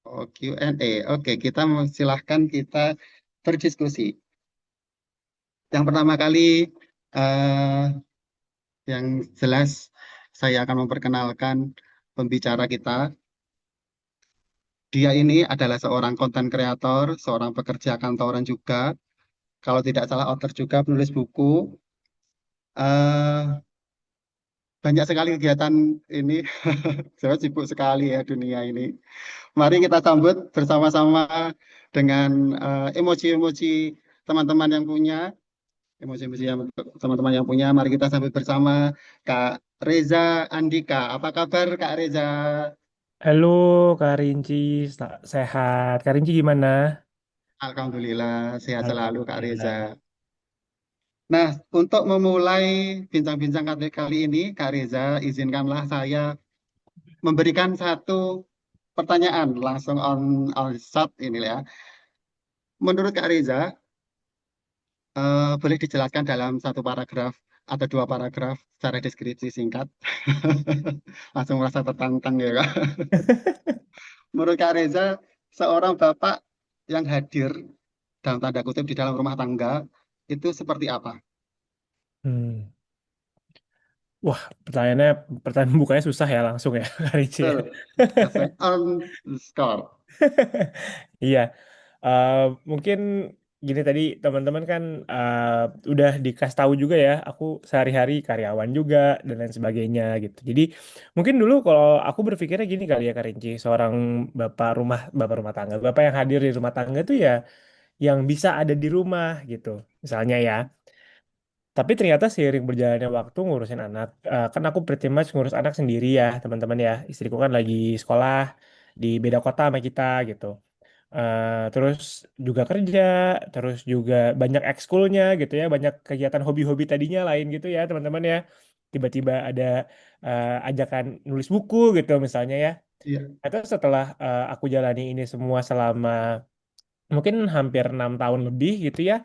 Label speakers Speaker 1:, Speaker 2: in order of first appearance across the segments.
Speaker 1: Oh, Q&A. Oke, kita silahkan kita berdiskusi. Yang pertama kali, eh, yang jelas saya akan memperkenalkan pembicara kita. Dia ini adalah seorang konten kreator, seorang pekerja kantoran juga. Kalau tidak salah, author juga, penulis buku. eh Banyak sekali kegiatan ini. Saya sibuk sekali ya dunia ini. Mari kita sambut bersama-sama dengan emoji-emoji teman-teman yang punya. Emoji-emoji yang teman-teman yang punya. Mari kita sambut bersama Kak Reza Andika. Apa kabar Kak Reza?
Speaker 2: Halo Kak Rinci, sehat. Kak Rinci gimana?
Speaker 1: Alhamdulillah, sehat selalu Kak Reza.
Speaker 2: Alhamdulillah.
Speaker 1: Nah, untuk memulai bincang-bincang kali ini, Kak Reza, izinkanlah saya memberikan satu pertanyaan langsung on shot ini ya. Menurut Kak Reza, boleh dijelaskan dalam satu paragraf atau dua paragraf secara deskripsi singkat? Langsung merasa tertantang ya Kak. Menurut Kak Reza, seorang bapak yang hadir dalam tanda kutip di dalam rumah tangga itu seperti apa?
Speaker 2: Hmm. Wah, pertanyaan bukanya susah ya langsung ya Kak Rinci ya.
Speaker 1: Betul. Langsung on the score.
Speaker 2: Iya, Eh, mungkin gini tadi teman-teman kan udah dikasih tahu juga ya, aku sehari-hari karyawan juga dan lain sebagainya gitu. Jadi mungkin dulu kalau aku berpikirnya gini kali ya Kak Rinci, seorang bapak rumah tangga, bapak yang hadir di rumah tangga tuh ya yang bisa ada di rumah gitu. Misalnya ya. Tapi ternyata seiring berjalannya waktu ngurusin anak, kan aku pretty much ngurus anak sendiri ya, teman-teman ya. Istriku kan lagi sekolah di beda kota sama kita gitu. Terus juga kerja, terus juga banyak ekskulnya gitu ya, banyak kegiatan hobi-hobi tadinya lain gitu ya, teman-teman ya. Tiba-tiba ada ajakan nulis buku gitu misalnya ya.
Speaker 1: Iya,
Speaker 2: Itu setelah aku jalani ini semua selama mungkin hampir 6 tahun lebih gitu ya,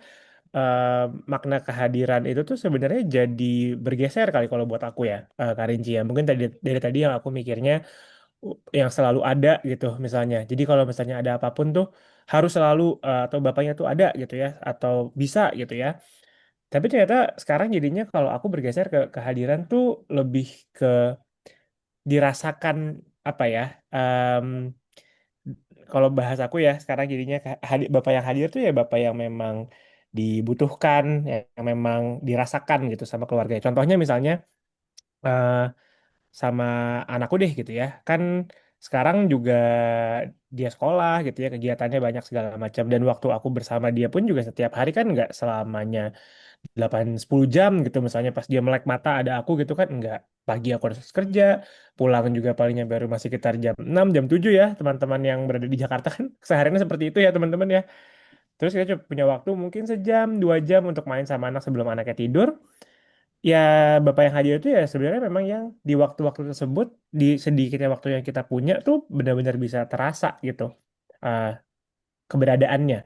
Speaker 2: eh, makna kehadiran itu tuh sebenarnya jadi bergeser kali kalau buat aku ya, Karinci ya. Mungkin dari tadi yang aku mikirnya yang selalu ada gitu misalnya. Jadi kalau misalnya ada apapun tuh harus selalu atau bapaknya tuh ada gitu ya atau bisa gitu ya. Tapi ternyata sekarang jadinya kalau aku bergeser ke kehadiran tuh lebih ke dirasakan apa ya? em, Kalau bahas aku ya sekarang jadinya bapak yang hadir tuh ya bapak yang memang dibutuhkan, yang memang dirasakan gitu sama keluarga. Contohnya misalnya eh, sama anakku deh gitu ya. Kan sekarang juga dia sekolah gitu ya, kegiatannya banyak segala macam. Dan waktu aku bersama dia pun juga setiap hari kan nggak selamanya 8-10 jam gitu. Misalnya pas dia melek mata ada aku gitu kan nggak. Pagi aku harus kerja, pulang juga palingnya baru masih sekitar jam 6 jam 7 ya. Teman-teman yang berada di Jakarta kan kesehariannya seperti itu ya teman-teman ya. Terus kita cuma punya waktu mungkin sejam, 2 jam untuk main sama anak sebelum anaknya tidur. Ya, bapak yang hadir itu ya sebenarnya memang yang di waktu-waktu tersebut, di sedikitnya waktu yang kita punya tuh benar-benar bisa terasa gitu, eh, keberadaannya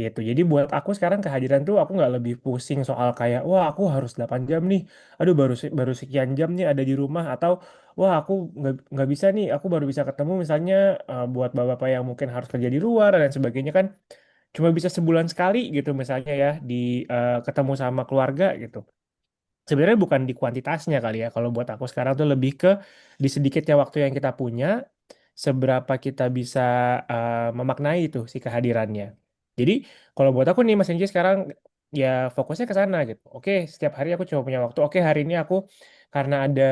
Speaker 2: gitu. Jadi buat aku sekarang kehadiran tuh aku nggak lebih pusing soal kayak wah aku harus 8 jam nih, aduh baru sekian jam nih ada di rumah, atau wah aku nggak bisa nih, aku baru bisa ketemu misalnya buat bapak-bapak yang mungkin harus kerja di luar dan sebagainya kan cuma bisa sebulan sekali gitu misalnya ya di ketemu sama keluarga gitu. Sebenarnya bukan di kuantitasnya kali ya. Kalau buat aku sekarang tuh lebih ke di sedikitnya waktu yang kita punya, seberapa kita bisa memaknai itu si kehadirannya. Jadi kalau buat aku nih Mas Enji sekarang ya fokusnya ke sana gitu. Oke, setiap hari aku cuma punya waktu. Oke, hari ini aku karena ada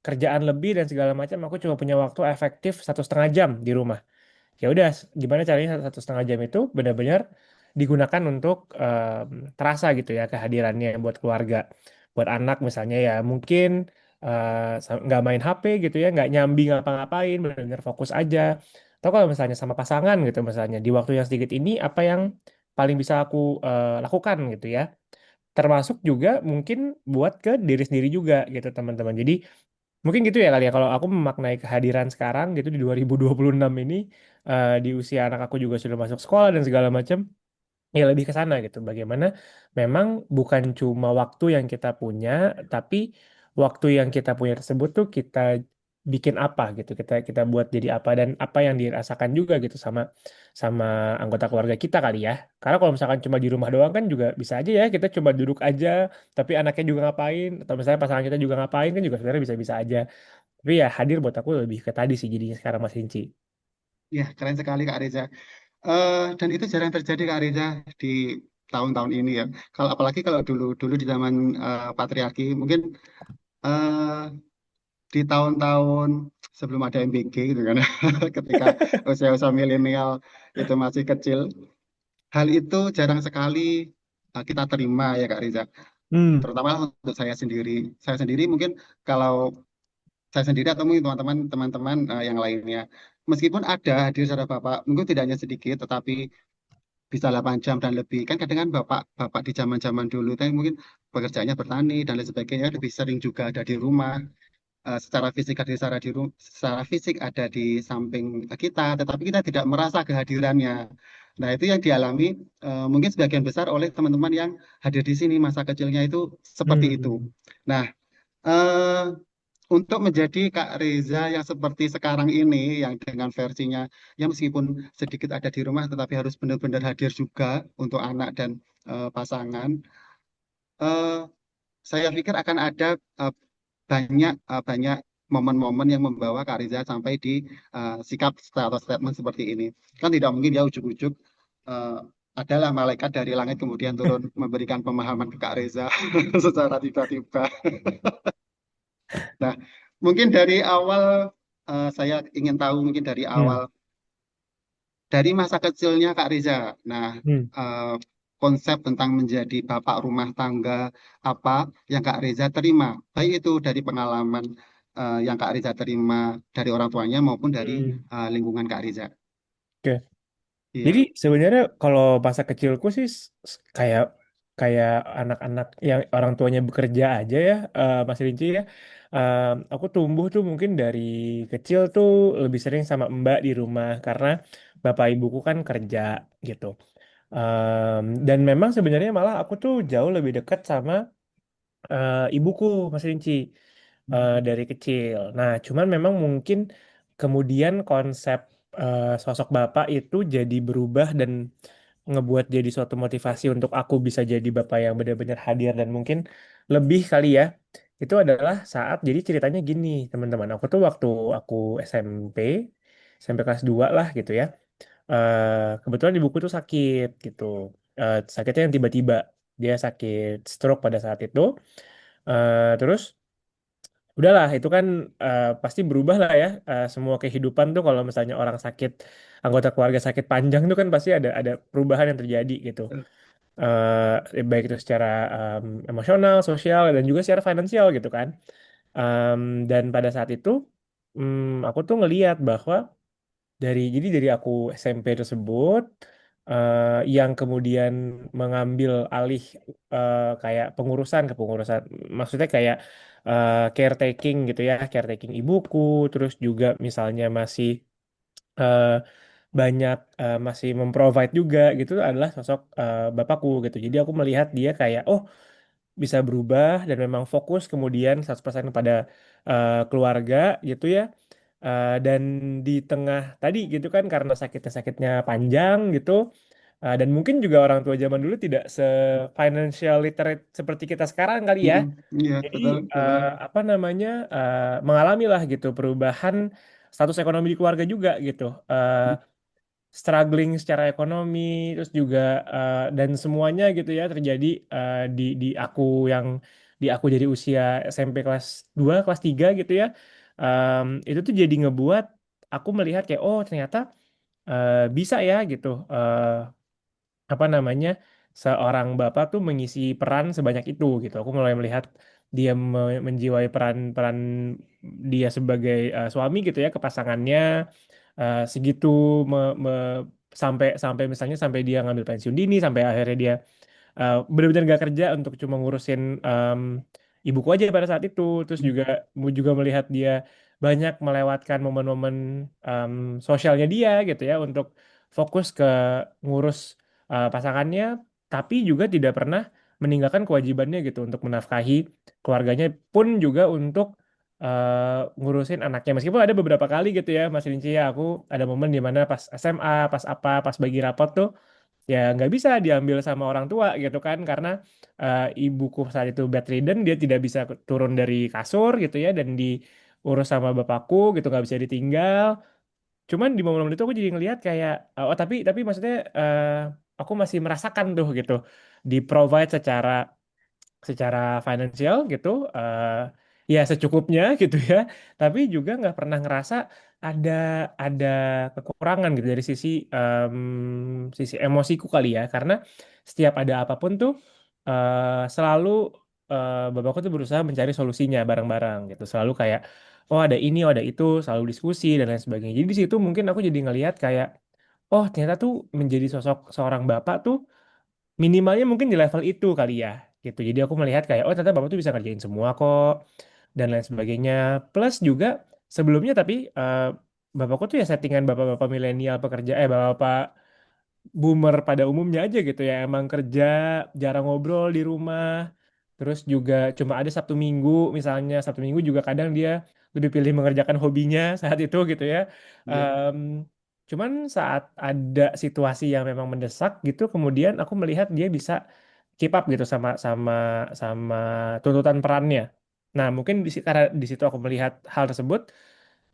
Speaker 2: kerjaan lebih dan segala macam, aku cuma punya waktu efektif 1,5 jam di rumah. Ya udah, gimana caranya 1,5 jam itu benar-benar digunakan untuk terasa gitu ya kehadirannya buat keluarga, buat anak misalnya ya mungkin nggak main HP gitu ya, nggak nyambi ngapa-ngapain, benar-benar fokus aja. Atau kalau misalnya sama pasangan gitu misalnya di waktu yang sedikit ini apa yang paling bisa aku lakukan gitu ya. Termasuk juga mungkin buat ke diri sendiri juga gitu teman-teman. Jadi mungkin gitu ya kali ya kalau aku memaknai kehadiran sekarang gitu di 2026 ini, di usia anak aku juga sudah masuk sekolah dan segala macam, ya lebih ke sana gitu. Bagaimana memang bukan cuma waktu yang kita punya, tapi waktu yang kita punya tersebut tuh kita bikin apa gitu, kita kita buat jadi apa dan apa yang dirasakan juga gitu sama sama anggota keluarga kita kali ya. Karena kalau misalkan cuma di rumah doang kan juga bisa aja ya kita coba duduk aja, tapi anaknya juga ngapain atau misalnya pasangan kita juga ngapain kan juga sebenarnya bisa-bisa aja. Tapi ya hadir buat aku lebih ke tadi sih jadinya sekarang Mas Rinci.
Speaker 1: Ya, keren sekali Kak Reza. Dan itu jarang terjadi Kak Reza di tahun-tahun ini ya. Kalau apalagi kalau dulu di zaman patriarki, mungkin eh, di tahun-tahun sebelum ada MBG gitu kan, ketika usia-usia milenial itu masih kecil, hal itu jarang sekali kita terima ya Kak Reza.
Speaker 2: Hmm,
Speaker 1: Terutama untuk saya sendiri. Saya sendiri mungkin kalau saya sendiri atau mungkin teman-teman yang lainnya, meskipun ada hadir secara bapak, mungkin tidak hanya sedikit, tetapi bisa 8 jam dan lebih. Kan kadang kan bapak-bapak di zaman-zaman dulu kan mungkin pekerjaannya bertani dan lain sebagainya lebih sering juga ada di rumah. Secara fisik ada secara fisik ada di samping kita, tetapi kita tidak merasa kehadirannya. Nah, itu yang dialami mungkin sebagian besar oleh teman-teman yang hadir di sini masa kecilnya itu seperti itu.
Speaker 2: hmm,
Speaker 1: Nah, eh, untuk menjadi Kak Reza yang seperti sekarang ini, yang dengan versinya, ya meskipun sedikit ada di rumah, tetapi harus benar-benar hadir juga untuk anak dan pasangan. eh, saya pikir akan ada eh, banyak momen-momen yang membawa Kak Reza sampai di sikap atau statement seperti ini. Kan tidak mungkin ya ujuk-ujuk eh, adalah malaikat dari langit kemudian turun memberikan pemahaman ke Kak Reza secara tiba-tiba. Nah, mungkin dari awal saya ingin tahu mungkin dari awal
Speaker 2: hmm,
Speaker 1: dari masa kecilnya Kak Reza. Nah,
Speaker 2: hmm,
Speaker 1: eh, konsep tentang menjadi bapak rumah tangga apa yang Kak Reza terima, baik itu dari pengalaman yang Kak Reza terima dari orang tuanya maupun dari
Speaker 2: hmm.
Speaker 1: lingkungan Kak Reza.
Speaker 2: Oke. Jadi
Speaker 1: Iya.
Speaker 2: sebenarnya kalau masa kecilku sih kayak kayak anak-anak yang orang tuanya bekerja aja ya, Mas Rinci ya. Aku tumbuh tuh mungkin dari kecil tuh lebih sering sama Mbak di rumah karena bapak ibuku kan kerja gitu. Dan memang sebenarnya malah aku tuh jauh lebih dekat sama ibuku Mas Rinci dari kecil. Nah, cuman memang mungkin kemudian konsep sosok bapak itu jadi berubah dan ngebuat jadi suatu motivasi untuk aku bisa jadi bapak yang benar-benar hadir dan mungkin lebih kali ya. Itu adalah saat jadi ceritanya gini, teman-teman. Aku tuh waktu aku SMP, SMP kelas 2 lah gitu ya. Kebetulan ibuku tuh sakit gitu. Sakitnya yang tiba-tiba. Dia sakit stroke pada saat itu. Terus udahlah itu kan pasti berubah lah ya semua kehidupan tuh kalau misalnya orang sakit anggota keluarga sakit panjang tuh kan pasti ada perubahan yang terjadi gitu. Baik itu secara emosional, sosial dan juga secara finansial gitu kan. Em, dan pada saat itu aku tuh ngeliat bahwa jadi dari aku SMP tersebut yang kemudian mengambil alih kayak kepengurusan maksudnya kayak caretaking gitu ya caretaking ibuku terus juga misalnya masih eh, banyak masih memprovide juga gitu adalah sosok bapakku gitu jadi aku melihat dia kayak oh bisa berubah dan memang fokus kemudian 100% kepada keluarga gitu ya. Dan di tengah tadi gitu kan karena sakitnya panjang gitu dan mungkin juga orang tua zaman dulu tidak se-financial literate seperti kita sekarang kali ya.
Speaker 1: Mm-mm. Iya,
Speaker 2: Jadi
Speaker 1: betul, betul.
Speaker 2: apa namanya mengalami lah gitu perubahan status ekonomi di keluarga juga gitu. Struggling secara ekonomi terus juga dan semuanya gitu ya terjadi di aku yang di aku jadi usia SMP kelas 2 kelas 3 gitu ya. Itu tuh jadi ngebuat aku melihat kayak oh ternyata bisa ya gitu apa namanya seorang bapak tuh mengisi peran sebanyak itu gitu. Aku mulai melihat dia menjiwai peran-peran dia sebagai suami gitu ya ke pasangannya segitu sampai sampai misalnya sampai dia ngambil pensiun dini sampai akhirnya dia benar-benar gak kerja untuk cuma ngurusin ibuku aja pada saat itu terus juga melihat dia banyak melewatkan momen-momen em, sosialnya dia gitu ya untuk fokus ke ngurus pasangannya tapi juga tidak pernah meninggalkan kewajibannya gitu untuk menafkahi keluarganya pun juga untuk ngurusin anaknya. Meskipun ada beberapa kali gitu ya, Mas Rinci ya, aku ada momen di mana pas SMA, pas apa, pas bagi rapot tuh, ya nggak bisa diambil sama orang tua gitu kan, karena ibuku saat itu bedridden, dia tidak bisa turun dari kasur gitu ya, dan diurus sama bapakku gitu, nggak bisa ditinggal. Cuman di momen-momen itu aku jadi ngelihat kayak, oh tapi maksudnya aku masih merasakan tuh gitu, di provide secara secara finansial gitu, ya secukupnya gitu ya, tapi juga nggak pernah ngerasa ada ada kekurangan gitu dari sisi emosiku kali ya, karena setiap ada apapun tuh selalu bapakku tuh berusaha mencari solusinya bareng-bareng gitu, selalu kayak oh ada ini, oh ada itu, selalu diskusi dan lain sebagainya. Jadi di situ mungkin aku jadi ngelihat kayak oh ternyata tuh menjadi sosok seorang bapak tuh minimalnya mungkin di level itu kali ya gitu. Jadi aku melihat kayak oh ternyata bapak tuh bisa ngerjain semua kok dan lain sebagainya. Plus juga sebelumnya tapi bapakku tuh ya settingan bapak-bapak milenial pekerja, bapak-bapak boomer pada umumnya aja gitu ya, emang kerja, jarang ngobrol di rumah, terus juga cuma ada Sabtu Minggu, misalnya Sabtu Minggu juga kadang dia lebih pilih mengerjakan hobinya saat itu gitu ya.
Speaker 1: Iya.
Speaker 2: Em, Cuman saat ada situasi yang memang mendesak gitu, kemudian aku melihat dia bisa keep up gitu sama sama sama tuntutan perannya. Nah, mungkin karena di situ aku melihat hal tersebut,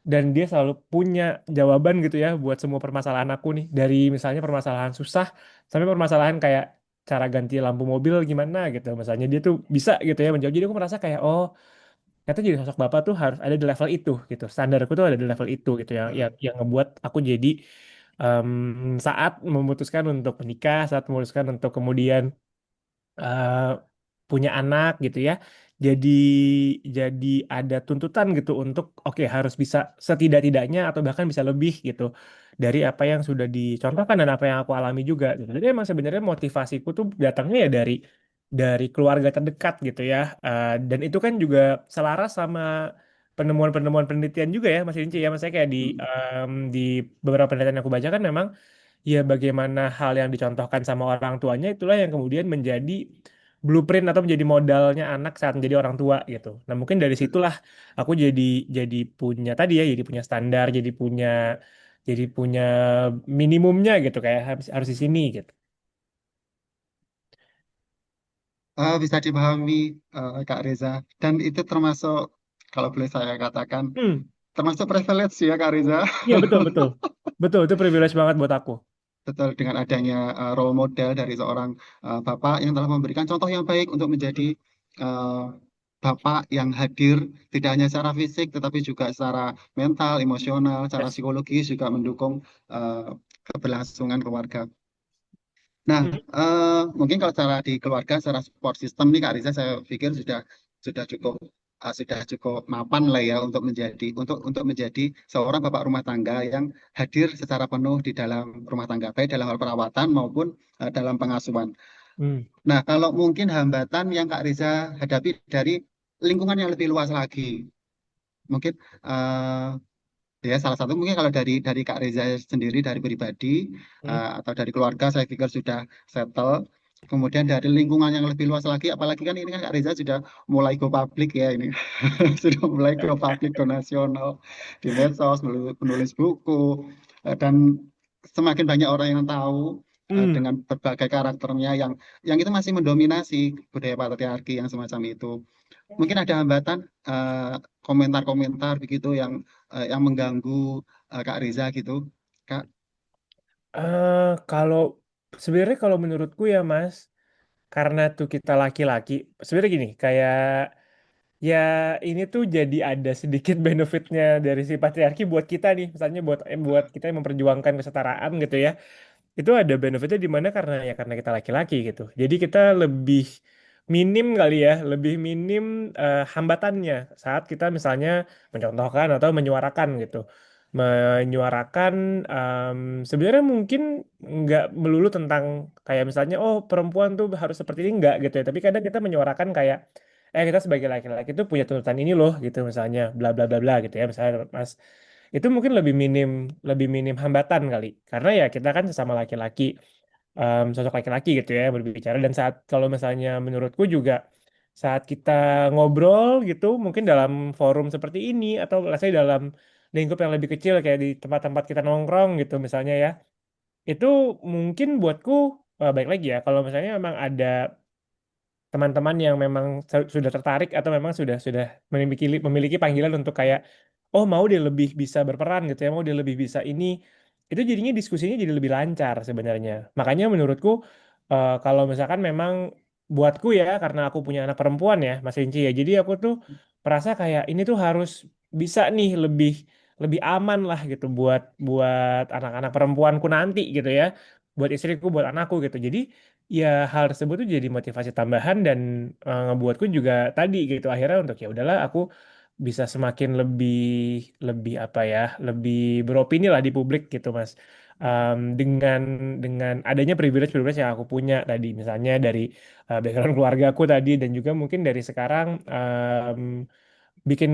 Speaker 2: dan dia selalu punya jawaban gitu ya buat semua permasalahan aku nih, dari misalnya permasalahan susah sampai permasalahan kayak cara ganti lampu mobil gimana gitu, misalnya dia tuh bisa gitu ya menjawab. Jadi aku merasa kayak oh ternyata jadi sosok bapak tuh harus ada di level itu gitu, standarku tuh ada di level itu gitu ya, yang ngebuat aku jadi em, saat memutuskan untuk menikah, saat memutuskan untuk kemudian eh, punya anak gitu ya. Jadi jadi ada tuntutan gitu untuk oke harus bisa setidak-tidaknya atau bahkan bisa lebih gitu dari apa yang sudah dicontohkan dan apa yang aku alami juga gitu. Jadi emang sebenarnya motivasiku tuh datangnya ya dari keluarga terdekat gitu ya. Dan itu kan juga selaras sama penemuan-penemuan penelitian juga ya Mas Rinci ya. Maksudnya kayak
Speaker 1: Mm.
Speaker 2: di beberapa penelitian yang aku baca kan memang ya bagaimana hal yang dicontohkan sama orang tuanya itulah yang kemudian menjadi blueprint atau menjadi modalnya anak saat menjadi orang tua gitu. Nah, mungkin dari situlah aku jadi punya tadi ya, jadi punya standar, jadi punya minimumnya gitu kayak harus harus di sini gitu.
Speaker 1: Bisa dipahami Kak Reza. Dan itu termasuk, kalau boleh saya katakan,
Speaker 2: Hmm,
Speaker 1: termasuk privilege ya Kak Reza.
Speaker 2: iya betul betul. Betul, itu privilege banget buat aku.
Speaker 1: Betul, dengan adanya role model dari seorang bapak yang telah memberikan contoh yang baik untuk menjadi eh, bapak yang hadir tidak hanya secara fisik tetapi juga secara mental, emosional, secara
Speaker 2: Yes.
Speaker 1: psikologis juga mendukung eh, keberlangsungan keluarga. Nah,
Speaker 2: Hmm,
Speaker 1: mungkin kalau secara di keluarga, secara support system nih Kak Riza, saya pikir sudah cukup sudah cukup mapan lah ya untuk menjadi seorang bapak rumah tangga yang hadir secara penuh di dalam rumah tangga, baik dalam hal perawatan maupun dalam pengasuhan.
Speaker 2: hmm.
Speaker 1: Nah, kalau mungkin hambatan yang Kak Riza hadapi dari lingkungan yang lebih luas lagi, mungkin ya salah satu mungkin kalau dari Kak Reza sendiri dari pribadi
Speaker 2: Hmm.
Speaker 1: atau dari keluarga saya pikir sudah settle. Kemudian dari lingkungan yang lebih luas lagi, apalagi kan ini kan Kak Reza sudah mulai go public ya ini, sudah mulai go public, go nasional di medsos, menulis buku, dan semakin banyak orang yang tahu
Speaker 2: Hmm.
Speaker 1: dengan berbagai karakternya yang itu masih mendominasi budaya patriarki yang semacam itu. Mungkin ada hambatan eh, komentar-komentar begitu yang mengganggu Kak Riza gitu. Kak,
Speaker 2: Kalau sebenarnya kalau menurutku ya Mas, karena tuh kita laki-laki, sebenarnya gini, kayak ya ini tuh jadi ada sedikit benefitnya dari si patriarki buat kita nih, misalnya buat kita yang memperjuangkan kesetaraan gitu ya. Itu ada benefitnya di mana karena kita laki-laki gitu. Jadi kita lebih minim kali ya, lebih minim hambatannya saat kita misalnya mencontohkan atau menyuarakan gitu. Menyuarakan sebenarnya mungkin nggak melulu tentang kayak misalnya oh perempuan tuh harus seperti ini nggak gitu ya. Tapi kadang kita menyuarakan kayak kita sebagai laki-laki tuh punya tuntutan ini loh gitu misalnya bla bla bla bla gitu ya misalnya Mas, itu mungkin lebih minim hambatan kali karena ya kita kan sesama laki-laki, sosok laki-laki gitu ya yang berbicara. Dan saat kalau misalnya menurutku juga saat kita ngobrol gitu, mungkin dalam forum seperti ini atau saya dalam lingkup yang lebih kecil kayak di tempat-tempat kita nongkrong gitu misalnya ya, itu mungkin buatku baik lagi ya kalau misalnya memang ada teman-teman yang memang sudah tertarik atau memang sudah memiliki panggilan untuk kayak oh mau dia lebih bisa berperan gitu ya mau dia lebih bisa ini itu jadinya diskusinya jadi lebih lancar sebenarnya makanya menurutku kalau misalkan memang buatku ya karena aku punya anak perempuan ya Mas Rinci ya jadi aku tuh merasa kayak ini tuh harus bisa nih lebih lebih aman lah gitu buat buat anak-anak perempuanku nanti gitu ya buat istriku buat anakku gitu jadi ya hal tersebut tuh jadi motivasi tambahan dan ngebuatku juga tadi gitu akhirnya untuk ya udahlah aku bisa semakin lebih lebih apa ya lebih beropini lah di publik gitu Mas. Dengan adanya privilege-privilege yang aku punya tadi misalnya dari background keluarga aku tadi dan juga mungkin dari sekarang bikin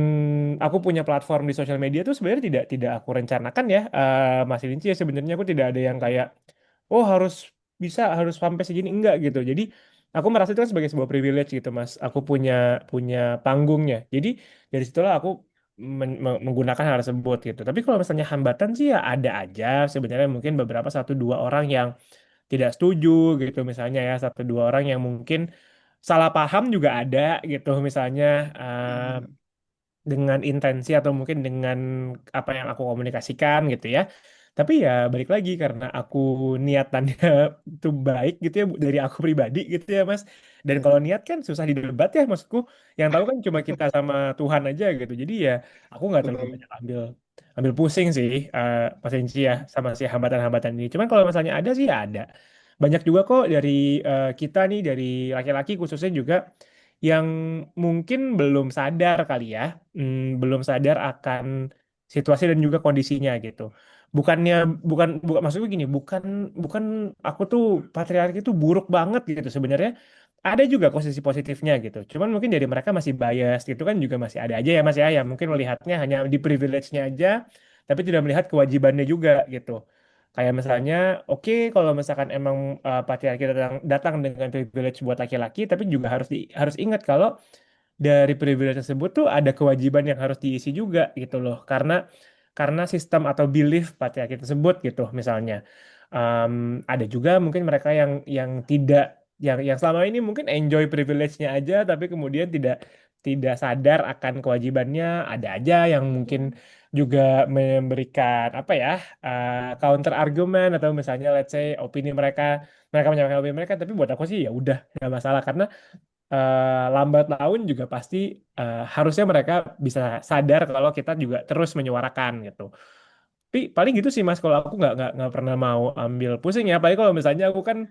Speaker 2: aku punya platform di sosial media tuh sebenarnya tidak aku rencanakan ya Mas Linci ya sebenarnya aku tidak ada yang kayak oh harus bisa harus sampai segini enggak gitu jadi aku merasa itu kan sebagai sebuah privilege gitu Mas aku punya punya panggungnya jadi dari situlah aku menggunakan hal tersebut gitu tapi kalau misalnya hambatan sih ya ada aja sebenarnya mungkin beberapa satu dua orang yang tidak setuju gitu misalnya ya satu dua orang yang mungkin salah paham juga ada gitu misalnya dengan intensi atau mungkin dengan apa yang aku komunikasikan gitu ya. Tapi ya balik lagi karena aku niatannya itu baik gitu ya dari aku pribadi gitu ya Mas. Dan kalau niat kan susah didebat ya maksudku. Yang tahu kan cuma kita sama Tuhan aja gitu. Jadi ya aku nggak terlalu
Speaker 1: Betul.
Speaker 2: banyak ambil ambil pusing sih Mas Enci ya sama si hambatan-hambatan ini. Cuman kalau misalnya ada sih ya ada. Banyak juga kok dari kita nih dari laki-laki khususnya juga yang mungkin belum sadar kali ya, belum sadar akan situasi dan juga kondisinya gitu. Bukannya bukan maksudku gini, bukan bukan aku tuh patriarki itu buruk banget gitu sebenarnya. Ada juga posisi positifnya gitu. Cuman mungkin dari mereka masih bias gitu kan juga masih ada aja ya Mas ya, yang mungkin melihatnya hanya di privilege-nya aja, tapi tidak melihat kewajibannya juga gitu. Kayak misalnya, oke kalau misalkan emang patriarki datang dengan privilege buat laki-laki, tapi juga harus ingat kalau dari privilege tersebut tuh ada kewajiban yang harus diisi juga gitu loh. Karena sistem atau belief patriarki tersebut gitu misalnya. Em, ada juga mungkin mereka yang tidak yang selama ini mungkin enjoy privilege-nya aja, tapi kemudian tidak tidak sadar akan kewajibannya. Ada aja yang mungkin juga memberikan apa ya counter argumen atau misalnya let's say opini mereka mereka menyampaikan opini mereka tapi buat aku sih ya udah nggak masalah karena lambat laun juga pasti harusnya mereka bisa sadar kalau kita juga terus menyuarakan gitu. Tapi paling gitu sih Mas kalau aku nggak pernah mau ambil pusing ya. Paling kalau misalnya aku kan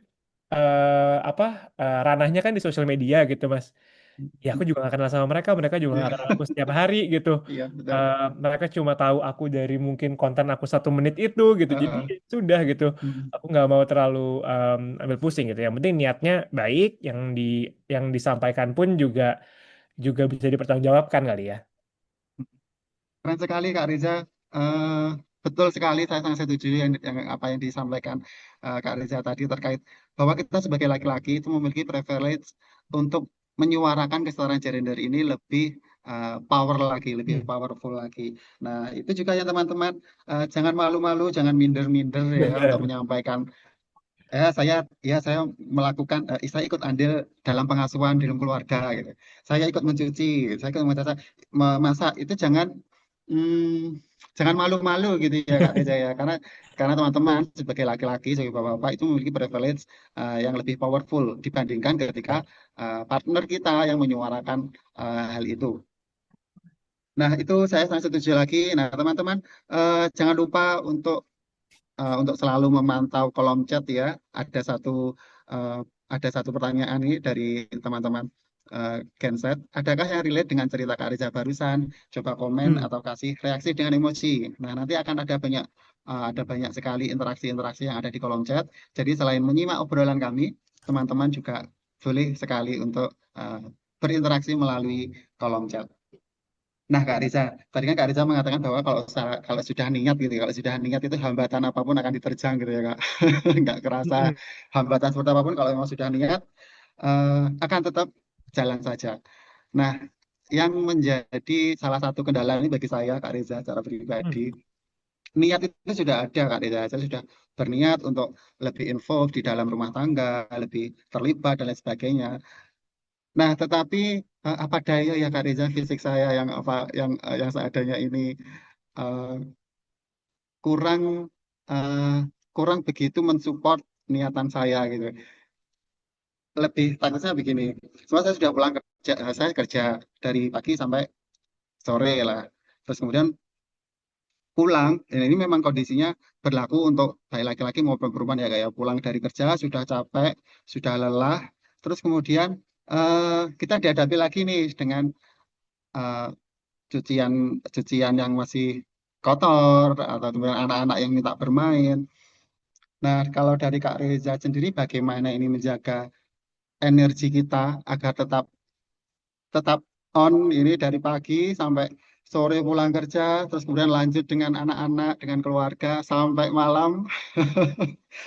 Speaker 2: apa ranahnya kan di sosial media gitu Mas. Ya aku juga gak kenal sama mereka, mereka juga gak kenal
Speaker 1: Iya,
Speaker 2: aku setiap hari gitu.
Speaker 1: iya betul.
Speaker 2: Eh, Mereka cuma tahu aku dari mungkin konten aku 1 menit itu gitu. Jadi
Speaker 1: Heeh.
Speaker 2: sudah gitu.
Speaker 1: Hmm.
Speaker 2: Aku nggak mau terlalu ambil pusing gitu. Yang penting niatnya baik, yang disampaikan pun juga juga bisa dipertanggungjawabkan kali ya.
Speaker 1: Keren sekali Kak Riza. Eh, betul sekali, saya sangat setuju yang apa yang disampaikan Kak Riza tadi terkait bahwa kita sebagai laki-laki itu memiliki privilege untuk menyuarakan kesetaraan gender ini lebih power lagi, lebih
Speaker 2: Hmm.
Speaker 1: powerful lagi. Nah, itu juga ya teman-teman, jangan malu-malu, jangan minder-minder ya untuk
Speaker 2: Bener.
Speaker 1: menyampaikan saya melakukan saya ikut andil dalam pengasuhan di dalam keluarga gitu. Saya ikut mencuci, saya ikut memasak itu jangan malu-malu gitu ya Kak Reza ya karena teman-teman sebagai laki-laki sebagai bapak-bapak itu memiliki privilege yang lebih powerful dibandingkan ketika partner kita yang menyuarakan hal itu. Nah, itu saya sangat setuju lagi. Nah, teman-teman jangan lupa untuk selalu memantau kolom chat ya. Ada satu eh, ada satu pertanyaan ini dari teman-teman Genset. Adakah yang relate dengan cerita Kak Riza barusan? Coba komen
Speaker 2: Hmm.
Speaker 1: atau kasih reaksi dengan emoji. Nah, nanti akan ada banyak sekali interaksi-interaksi yang ada di kolom chat. Jadi selain menyimak obrolan kami, teman-teman juga boleh sekali untuk berinteraksi melalui kolom chat. Nah, Kak Riza, tadi kan Kak Riza mengatakan bahwa kalau sudah niat gitu, kalau sudah niat itu hambatan apapun akan diterjang gitu ya, Kak. Nggak kerasa
Speaker 2: Hmm.
Speaker 1: hambatan seperti apapun kalau memang sudah niat akan tetap jalan saja. Nah, yang menjadi salah satu kendala ini bagi saya, Kak Reza, secara pribadi,
Speaker 2: Hmm.
Speaker 1: niat itu sudah ada, Kak Reza. Saya sudah berniat untuk lebih involved di dalam rumah tangga, lebih terlibat dan lain sebagainya. Nah, tetapi apa daya ya Kak Reza, fisik saya yang apa yang seadanya ini eh, kurang eh, kurang begitu mensupport niatan saya gitu. Lebih takutnya begini. Semua saya sudah pulang kerja, saya kerja dari pagi sampai sore lah. Terus kemudian pulang, dan ini memang kondisinya berlaku untuk baik laki-laki maupun perempuan ya kayak pulang dari kerja sudah capek, sudah lelah, terus kemudian kita dihadapi lagi nih dengan eh, cucian cucian yang masih kotor atau kemudian anak-anak yang minta bermain. Nah, kalau dari Kak Reza sendiri bagaimana ini menjaga energi kita agar tetap tetap on ini dari pagi sampai sore pulang kerja, terus kemudian lanjut dengan anak-anak, dengan keluarga sampai malam.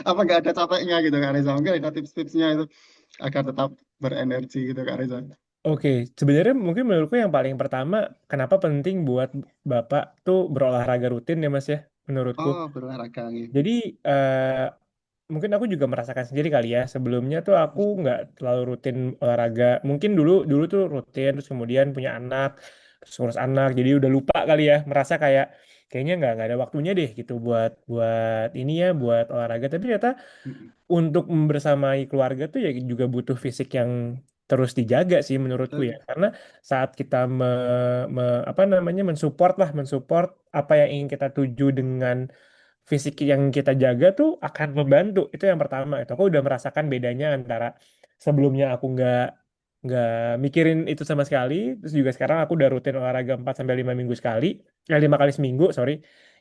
Speaker 1: Apa nggak ada capeknya gitu Kak Reza? Mungkin ada tips-tipsnya itu agar tetap berenergi gitu Kak Reza.
Speaker 2: Oke, sebenarnya mungkin menurutku yang paling pertama, kenapa penting buat Bapak tuh berolahraga rutin ya Mas ya, menurutku.
Speaker 1: Oh, berolahraga gitu.
Speaker 2: Jadi mungkin aku juga merasakan sendiri kali ya. Sebelumnya tuh aku nggak terlalu rutin olahraga. Mungkin dulu dulu tuh rutin, terus kemudian punya anak, terus ngurus anak, jadi udah lupa kali ya. Merasa kayak kayaknya nggak ada waktunya deh gitu buat buat ini ya, buat olahraga. Tapi ternyata
Speaker 1: Mm-mm.
Speaker 2: untuk membersamai keluarga tuh ya juga butuh fisik yang terus dijaga sih menurutku ya.
Speaker 1: Betul.
Speaker 2: Karena saat kita apa namanya mensupport lah, mensupport apa yang ingin kita tuju dengan fisik yang kita jaga tuh akan membantu. Itu yang pertama. Itu aku udah merasakan bedanya antara sebelumnya aku nggak mikirin itu sama sekali, terus juga sekarang aku udah rutin olahraga 4 sampai 5 minggu sekali, 5 kali seminggu, sorry.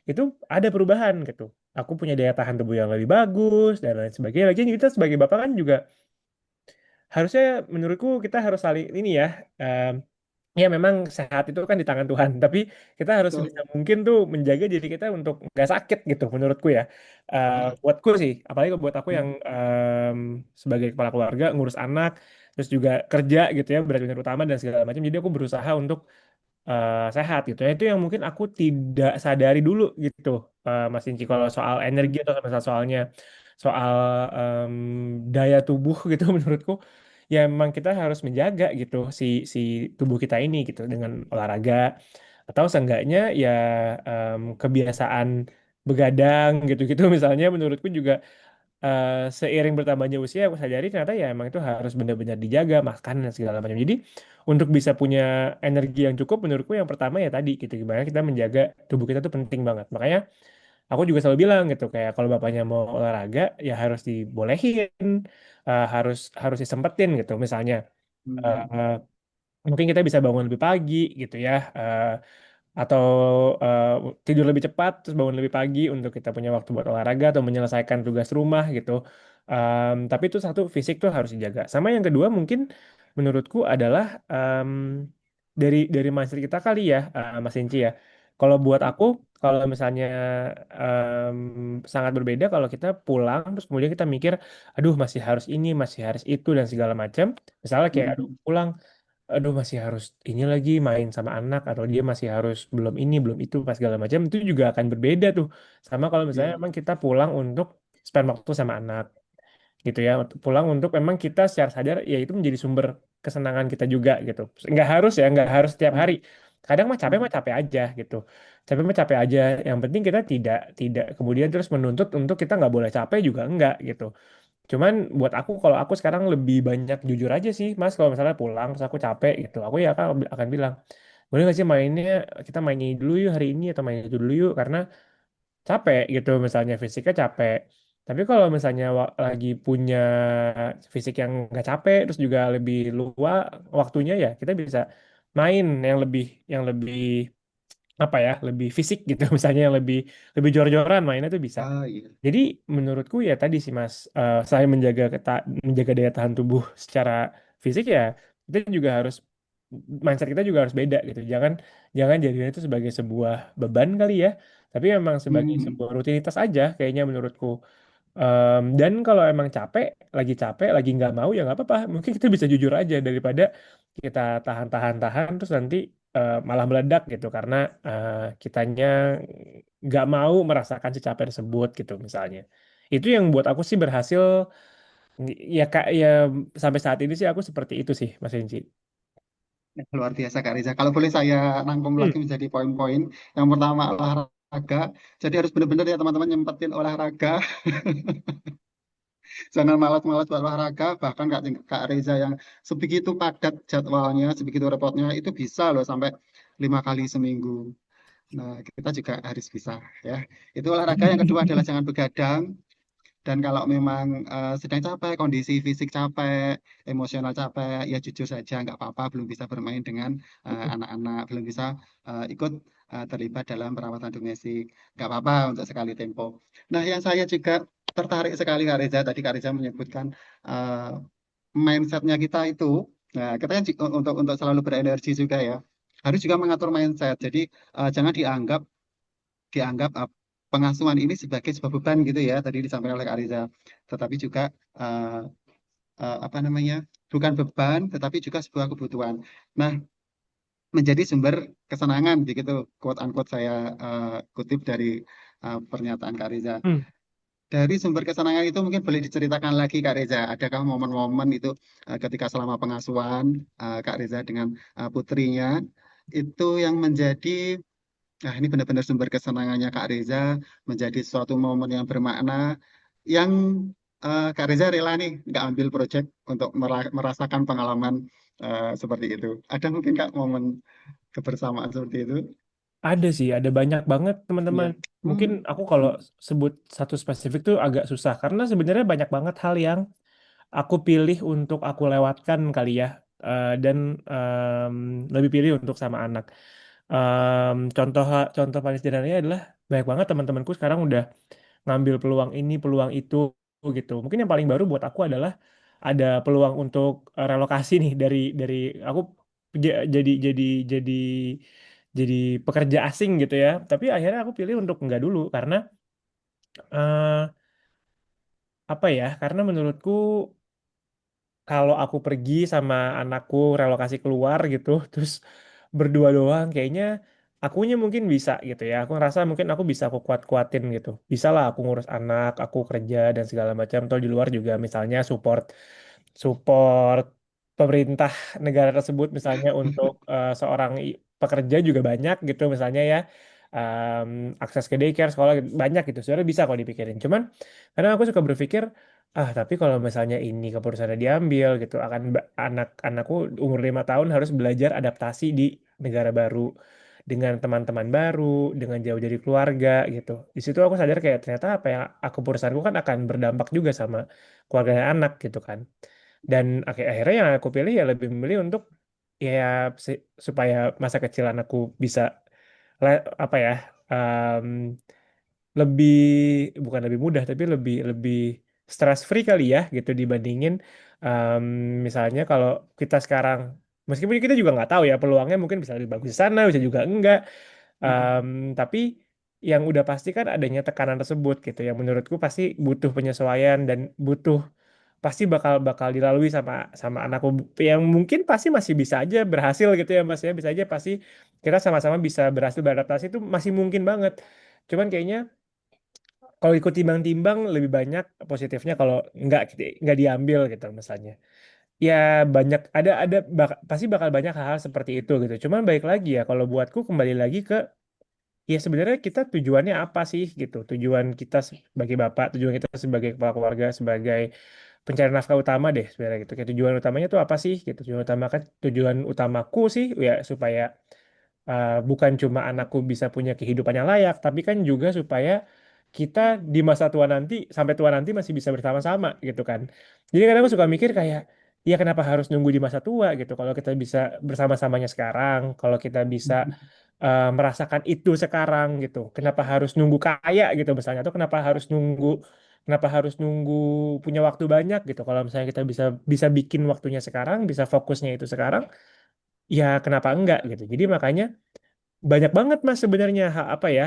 Speaker 2: Itu ada perubahan gitu. Aku punya daya tahan tubuh yang lebih bagus dan lain sebagainya. Lagi kita sebagai bapak kan juga harusnya menurutku kita harus saling ini ya. Ya memang sehat itu kan di tangan Tuhan, tapi kita harus sebisa
Speaker 1: Betul.
Speaker 2: mungkin tuh menjaga diri kita untuk nggak sakit gitu menurutku ya.
Speaker 1: Iya.
Speaker 2: Buatku sih, apalagi buat aku yang
Speaker 1: Mm.
Speaker 2: sebagai kepala keluarga ngurus anak, terus juga kerja gitu ya, berat utama dan segala macam. Jadi aku berusaha untuk sehat gitu ya. Itu yang mungkin aku tidak sadari dulu gitu, Mas Inci. Kalau soal energi atau soalnya soal em, daya tubuh gitu menurutku ya memang kita harus menjaga gitu si si tubuh kita ini gitu dengan olahraga atau seenggaknya ya kebiasaan begadang gitu-gitu misalnya menurutku juga eh, seiring bertambahnya usia aku sadari ternyata ya emang itu harus benar-benar dijaga makan dan segala macam. Jadi untuk bisa punya energi yang cukup menurutku yang pertama ya tadi gitu gimana kita menjaga tubuh kita tuh penting banget. Makanya aku juga selalu bilang gitu kayak kalau bapaknya mau olahraga ya harus dibolehin, harus harus disempetin gitu. Misalnya
Speaker 1: Mm.
Speaker 2: eh, mungkin kita bisa bangun lebih pagi gitu ya, atau eh, tidur lebih cepat terus bangun lebih pagi untuk kita punya waktu buat olahraga atau menyelesaikan tugas rumah gitu. Tapi itu satu fisik tuh harus dijaga. Sama yang kedua mungkin menurutku adalah dari mindset kita kali ya, Mas Inci ya. Kalau buat aku, kalau misalnya sangat berbeda kalau kita pulang terus kemudian kita mikir, aduh masih harus ini, masih harus itu dan segala macam. Misalnya kayak, aduh
Speaker 1: Mm.
Speaker 2: pulang aduh masih harus ini lagi main sama anak atau dia masih harus belum ini belum itu pas segala macam itu juga akan berbeda tuh sama kalau misalnya
Speaker 1: Iya.
Speaker 2: emang kita pulang untuk spend waktu sama anak gitu ya pulang untuk memang kita secara sadar ya itu menjadi sumber kesenangan kita juga gitu nggak harus ya nggak harus setiap hari
Speaker 1: Mm.
Speaker 2: kadang mah
Speaker 1: Mm.
Speaker 2: capek aja gitu capek mah capek aja yang penting kita tidak tidak kemudian terus menuntut untuk kita nggak boleh capek juga enggak gitu. Cuman buat aku kalau aku sekarang lebih banyak jujur aja sih Mas kalau misalnya pulang terus aku capek gitu aku ya akan bilang boleh nggak sih mainnya kita main ini dulu yuk hari ini atau main itu dulu yuk karena capek gitu misalnya fisiknya capek tapi kalau misalnya lagi punya fisik yang nggak capek terus juga lebih luang waktunya ya kita bisa main yang lebih apa ya lebih fisik gitu misalnya yang lebih lebih jor-joran mainnya tuh bisa.
Speaker 1: Ah, iya.
Speaker 2: Jadi menurutku ya tadi sih Mas, selain menjaga daya tahan tubuh secara fisik ya kita juga harus mindset kita juga harus beda gitu. Jangan jangan jadinya itu sebagai sebuah beban kali ya, tapi memang sebagai
Speaker 1: Mm.
Speaker 2: sebuah rutinitas aja kayaknya menurutku. Dan kalau emang capek, lagi nggak mau ya nggak apa-apa. Mungkin kita bisa jujur aja daripada kita tahan-tahan-tahan terus nanti malah meledak gitu karena kitanya nggak mau merasakan si capek tersebut gitu misalnya. Itu yang buat aku sih berhasil ya kak ya sampai saat ini sih aku seperti itu sih Mas Enci.
Speaker 1: Luar biasa Kak Riza. Kalau boleh saya rangkum
Speaker 2: Hmm.
Speaker 1: lagi menjadi poin-poin. Yang pertama olahraga. Jadi harus benar-benar ya teman-teman nyempetin olahraga. Jangan malas-malas buat olahraga. Bahkan Kak Reza yang sebegitu padat jadwalnya, sebegitu repotnya, itu bisa loh sampai 5 kali seminggu. Nah, kita juga harus bisa ya. Itu olahraga. Yang kedua adalah jangan begadang. Dan kalau memang sedang capek, kondisi fisik capek, emosional capek, ya jujur saja nggak apa-apa, belum bisa bermain dengan anak-anak, belum bisa ikut terlibat dalam perawatan domestik, nggak apa-apa untuk sekali tempo. Nah, yang saya juga tertarik sekali Kak Reza, tadi Kak Reza menyebutkan eh, mindsetnya kita itu, nah kita kan untuk selalu berenergi juga ya, harus juga mengatur mindset. Jadi jangan dianggap pengasuhan ini sebagai sebuah beban gitu ya tadi disampaikan oleh Kak Riza, tetapi juga uh, apa namanya, bukan beban tetapi juga sebuah kebutuhan. Nah, menjadi sumber kesenangan begitu quote unquote saya kutip dari pernyataan Kak Riza.
Speaker 2: Hmm.
Speaker 1: Dari sumber kesenangan itu mungkin boleh diceritakan lagi Kak Reza, adakah momen-momen itu ketika selama pengasuhan Kak Reza dengan putrinya itu yang menjadi, nah, ini benar-benar sumber kesenangannya Kak Reza, menjadi suatu momen yang bermakna, yang Kak Reza rela nih nggak ambil project untuk merasakan pengalaman seperti itu. Ada mungkin Kak momen kebersamaan seperti itu?
Speaker 2: Ada sih, ada banyak banget teman-teman.
Speaker 1: Ya.
Speaker 2: Mungkin
Speaker 1: Hmm.
Speaker 2: aku kalau sebut satu spesifik tuh agak susah karena sebenarnya banyak banget hal yang aku pilih untuk aku lewatkan kali ya. Dan lebih pilih untuk sama anak. Contoh contoh paling sederhananya adalah banyak banget teman-temanku sekarang udah ngambil peluang ini, peluang itu gitu. Mungkin yang paling baru buat aku adalah ada peluang untuk relokasi nih dari aku jadi jadi pekerja asing gitu ya. Tapi akhirnya aku pilih untuk enggak dulu karena eh, apa ya? Karena menurutku kalau aku pergi sama anakku relokasi keluar gitu, terus berdua doang, kayaknya akunya mungkin bisa gitu ya. Aku ngerasa mungkin aku bisa aku kuat-kuatin gitu. Bisa lah aku ngurus anak, aku kerja dan segala macam. Atau di luar juga misalnya support support pemerintah negara tersebut misalnya untuk seorang pekerja juga banyak gitu misalnya ya. Em, Akses ke daycare sekolah banyak gitu sebenarnya bisa kalau dipikirin cuman karena aku suka berpikir tapi kalau misalnya ini keputusannya diambil gitu akan anak-anakku umur 5 tahun harus belajar adaptasi di negara baru dengan teman-teman baru dengan jauh dari keluarga gitu di situ aku sadar kayak ternyata apa yang aku perusahaanku kan akan berdampak juga sama keluarga anak gitu kan dan akhirnya yang aku pilih ya lebih memilih untuk ya supaya masa kecil anakku bisa apa ya em, lebih bukan lebih mudah tapi lebih lebih stress free kali ya gitu dibandingin em, misalnya kalau kita sekarang meskipun kita juga nggak tahu ya peluangnya mungkin bisa lebih bagus di sana bisa juga enggak. Em, tapi yang udah pasti kan adanya tekanan tersebut gitu yang menurutku pasti butuh penyesuaian dan butuh pasti bakal bakal dilalui sama sama anakku yang mungkin pasti masih bisa aja berhasil gitu ya Mas ya bisa aja pasti kita sama-sama bisa berhasil beradaptasi itu masih mungkin banget cuman kayaknya kalau ikut timbang-timbang lebih banyak positifnya kalau nggak diambil gitu misalnya ya banyak pasti bakal banyak hal-hal seperti itu gitu cuman baik lagi ya kalau buatku kembali lagi ke ya sebenarnya kita tujuannya apa sih gitu tujuan kita sebagai bapak tujuan kita sebagai kepala keluarga sebagai pencari nafkah utama deh sebenarnya gitu kayak tujuan utamanya tuh apa sih gitu tujuan utamaku sih ya supaya bukan cuma anakku bisa punya kehidupan yang layak tapi kan juga supaya kita di masa tua nanti sampai tua nanti masih bisa bersama-sama gitu kan jadi kadang aku suka mikir kayak ya kenapa harus nunggu di masa tua gitu kalau kita bisa bersama-samanya sekarang kalau kita bisa merasakan itu sekarang gitu. Kenapa harus nunggu kaya gitu misalnya atau kenapa harus nunggu punya waktu banyak gitu. Kalau misalnya kita bisa bisa bikin waktunya sekarang, bisa fokusnya itu sekarang, ya kenapa enggak gitu. Jadi makanya banyak banget mas sebenarnya apa ya,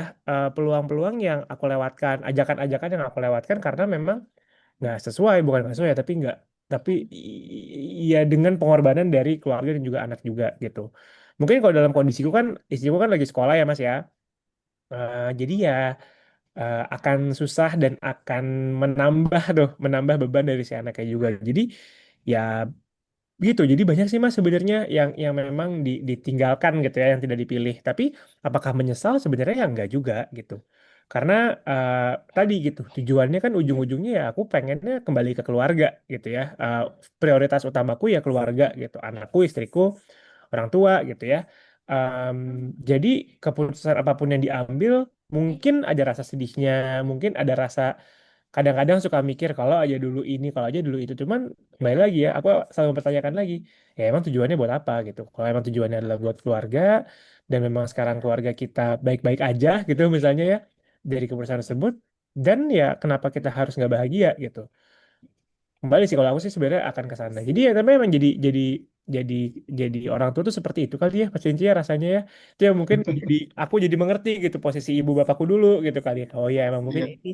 Speaker 2: peluang-peluang yang aku lewatkan, ajakan-ajakan yang aku lewatkan karena memang nggak sesuai, bukan nggak sesuai ya, tapi nggak, tapi ya dengan pengorbanan dari keluarga dan juga anak juga gitu. Mungkin kalau dalam kondisiku kan, istriku kan lagi sekolah ya mas ya. Jadi ya akan susah dan akan menambah beban dari si anaknya juga. Jadi ya gitu. Jadi banyak sih mas sebenarnya yang memang ditinggalkan gitu ya, yang tidak dipilih. Tapi apakah menyesal? Sebenarnya ya enggak juga gitu. Karena eh, tadi gitu tujuannya kan ujung-ujungnya ya aku pengennya kembali ke keluarga gitu ya. Prioritas utamaku ya keluarga gitu, anakku, istriku, orang tua gitu ya. Em, jadi keputusan apapun yang diambil mungkin ada rasa sedihnya, mungkin ada rasa kadang-kadang suka mikir kalau aja dulu ini, kalau aja dulu itu. Cuman kembali lagi ya, aku selalu mempertanyakan lagi, ya emang tujuannya buat apa gitu. Kalau emang tujuannya adalah buat keluarga dan memang sekarang keluarga kita baik-baik aja gitu misalnya ya dari keputusan tersebut, dan ya kenapa kita harus nggak bahagia gitu. Kembali sih kalau aku sih sebenarnya akan ke sana. Jadi ya tapi emang jadi jadi orang tua tuh seperti itu kali ya Mas Cinci ya rasanya ya. Itu yang mungkin jadi aku jadi mengerti gitu posisi ibu bapakku dulu gitu kali ya. Oh ya emang mungkin
Speaker 1: Iya.
Speaker 2: ini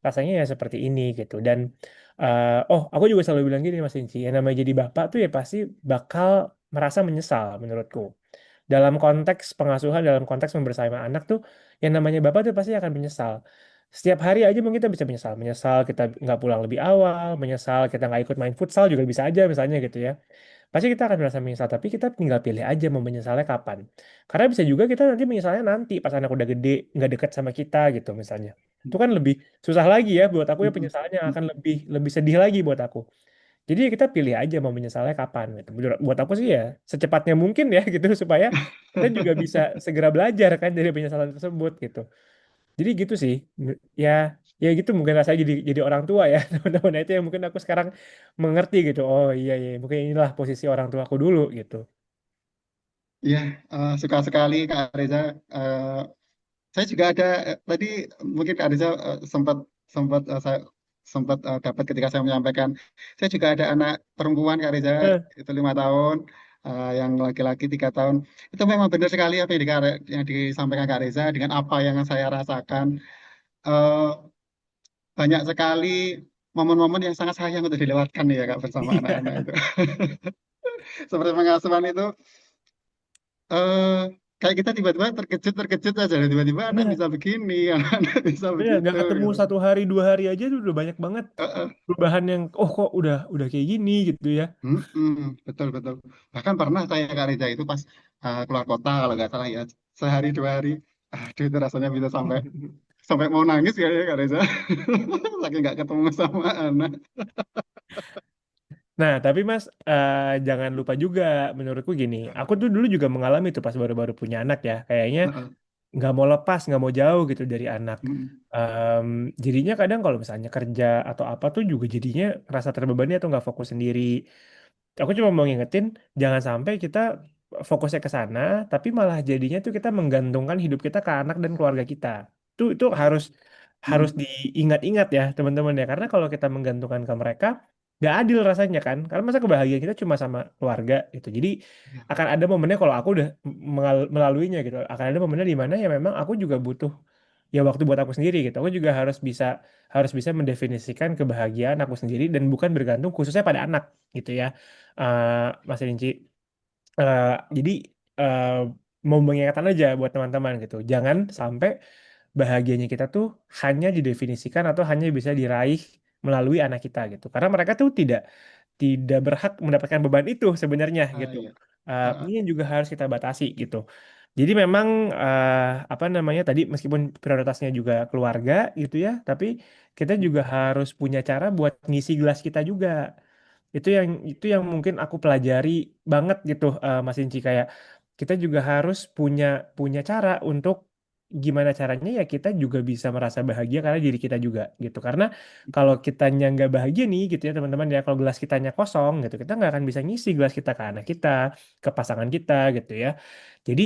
Speaker 2: rasanya ya seperti ini gitu. Dan oh aku juga selalu bilang gini Mas Cinci, yang namanya jadi bapak tuh ya pasti bakal merasa menyesal menurutku. Dalam konteks pengasuhan, dalam konteks membersamai anak tuh, yang namanya bapak tuh pasti akan menyesal. Setiap hari aja mungkin kita bisa menyesal. Menyesal kita nggak pulang lebih awal, menyesal kita nggak ikut main futsal juga bisa aja misalnya gitu ya. Pasti kita akan merasa menyesal, tapi kita tinggal pilih aja mau menyesalnya kapan. Karena bisa juga kita nanti menyesalnya nanti pas anak udah gede, nggak deket sama kita gitu misalnya. Itu kan lebih susah lagi ya buat aku ya, penyesalannya akan lebih lebih sedih lagi buat aku. Jadi kita pilih aja mau menyesalnya kapan gitu. Buat aku sih ya secepatnya mungkin ya gitu supaya kita juga bisa segera belajar kan dari penyesalan tersebut gitu. Jadi gitu sih. Ya ya gitu mungkin rasanya jadi orang tua ya teman-teman. Nah, itu yang mungkin aku sekarang mengerti gitu. Oh iya iya mungkin inilah posisi orang tua aku dulu gitu.
Speaker 1: Iya, suka sekali Kak Reza. Eh, saya juga ada tadi mungkin Kak Reza sempat sempat saya sempat dapat ketika saya menyampaikan. Saya juga ada anak perempuan Kak Reza
Speaker 2: Eh,
Speaker 1: itu 5 tahun, yang laki-laki 3 tahun. Itu memang benar sekali apa yang disampaikan Kak Reza dengan apa yang saya rasakan. Eh, Banyak sekali momen-momen yang sangat sayang untuk dilewatkan ya Kak bersama anak-anak itu. Seperti pengasuhan itu eh kayak kita tiba-tiba terkejut saja tiba-tiba anak
Speaker 2: Iya,
Speaker 1: bisa begini anak bisa
Speaker 2: iya nggak
Speaker 1: begitu
Speaker 2: ketemu
Speaker 1: gitu.
Speaker 2: 1 hari 2 hari aja tuh udah banyak banget
Speaker 1: Eh, eh,
Speaker 2: perubahan yang oh kok udah kayak gini gitu ya.
Speaker 1: betul betul bahkan pernah saya Kak Reza itu pas keluar kota kalau nggak salah ya sehari 2 hari aduh itu rasanya bisa sampai sampai mau nangis kayaknya Kak Reza saking nggak ketemu sama anak.
Speaker 2: Nah, tapi Mas, jangan lupa juga, menurutku gini, aku tuh dulu juga mengalami tuh pas baru-baru punya anak ya, kayaknya
Speaker 1: Eh, eh,
Speaker 2: nggak mau lepas, nggak mau jauh gitu dari anak.
Speaker 1: mm,
Speaker 2: Em, jadinya kadang kalau misalnya kerja atau apa tuh juga jadinya rasa terbebani atau nggak fokus sendiri. Aku cuma mau ngingetin, jangan sampai kita fokusnya ke sana, tapi malah jadinya tuh kita menggantungkan hidup kita ke anak dan keluarga kita. Itu harus harus
Speaker 1: mm,
Speaker 2: diingat-ingat ya teman-teman ya, karena kalau kita menggantungkan ke mereka, nggak adil rasanya kan, karena masa kebahagiaan kita cuma sama keluarga gitu. Jadi
Speaker 1: ya,
Speaker 2: akan ada momennya kalau aku udah melaluinya gitu, akan ada momennya di mana ya memang aku juga butuh ya waktu buat aku sendiri gitu. Aku juga harus bisa mendefinisikan kebahagiaan aku sendiri dan bukan bergantung khususnya pada anak gitu ya. Mas Rinci. Eh, jadi eh, mau mengingatkan aja buat teman-teman gitu. Jangan sampai bahagianya kita tuh hanya didefinisikan atau hanya bisa diraih melalui anak kita gitu. Karena mereka tuh tidak tidak berhak mendapatkan beban itu sebenarnya gitu.
Speaker 1: iya.
Speaker 2: Ini
Speaker 1: Eh,
Speaker 2: yang juga harus kita batasi gitu. Jadi memang apa namanya tadi meskipun prioritasnya juga keluarga gitu ya, tapi kita juga harus punya cara buat ngisi gelas kita juga. Itu yang mungkin aku pelajari banget gitu Mas Inci, kayak kita juga harus punya punya cara untuk gimana caranya ya kita juga bisa merasa bahagia karena diri kita juga gitu. Karena kalau kitanya nggak bahagia nih gitu ya teman-teman ya, kalau gelas kitanya kosong gitu, kita nggak akan bisa ngisi gelas kita ke anak kita, ke pasangan kita gitu ya. Jadi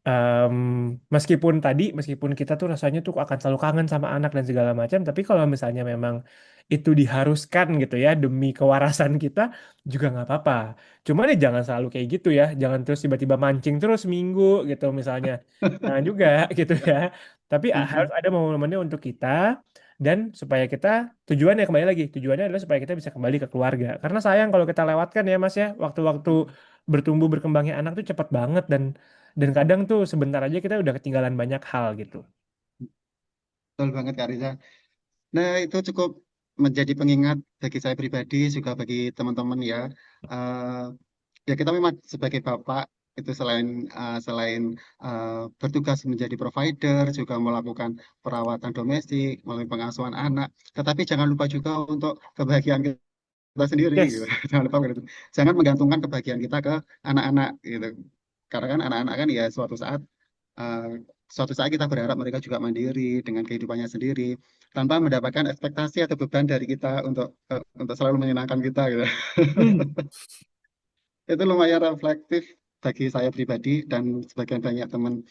Speaker 2: Em, meskipun kita tuh rasanya tuh akan selalu kangen sama anak dan segala macam, tapi kalau misalnya memang itu diharuskan gitu ya demi kewarasan kita juga nggak apa-apa. Cuman ya jangan selalu kayak gitu ya, jangan terus tiba-tiba mancing terus seminggu gitu misalnya. Jangan juga gitu ya. Tapi harus ada momen-momennya untuk kita dan supaya kita tujuannya kembali lagi, tujuannya adalah supaya kita bisa kembali ke keluarga. Karena sayang kalau kita lewatkan ya Mas ya, waktu-waktu bertumbuh berkembangnya anak tuh cepat banget dan kadang tuh sebentar aja kita udah ketinggalan banyak hal gitu.
Speaker 1: Betul banget Kak Riza. Nah, itu cukup menjadi pengingat bagi saya pribadi, juga bagi teman-teman ya. Eh, Ya kita memang sebagai bapak itu selain bertugas menjadi provider, juga melakukan perawatan domestik, melalui pengasuhan anak. Tetapi jangan lupa juga untuk kebahagiaan kita sendiri, gitu.
Speaker 2: Yes.
Speaker 1: Jangan lupa gitu. Jangan menggantungkan kebahagiaan kita ke anak-anak, gitu. Karena kan anak-anak kan ya eh, suatu saat kita berharap mereka juga mandiri dengan kehidupannya sendiri, tanpa mendapatkan ekspektasi atau beban dari kita untuk selalu menyenangkan kita, gitu.
Speaker 2: Hmm.
Speaker 1: Itu lumayan reflektif bagi saya pribadi dan sebagian banyak teman.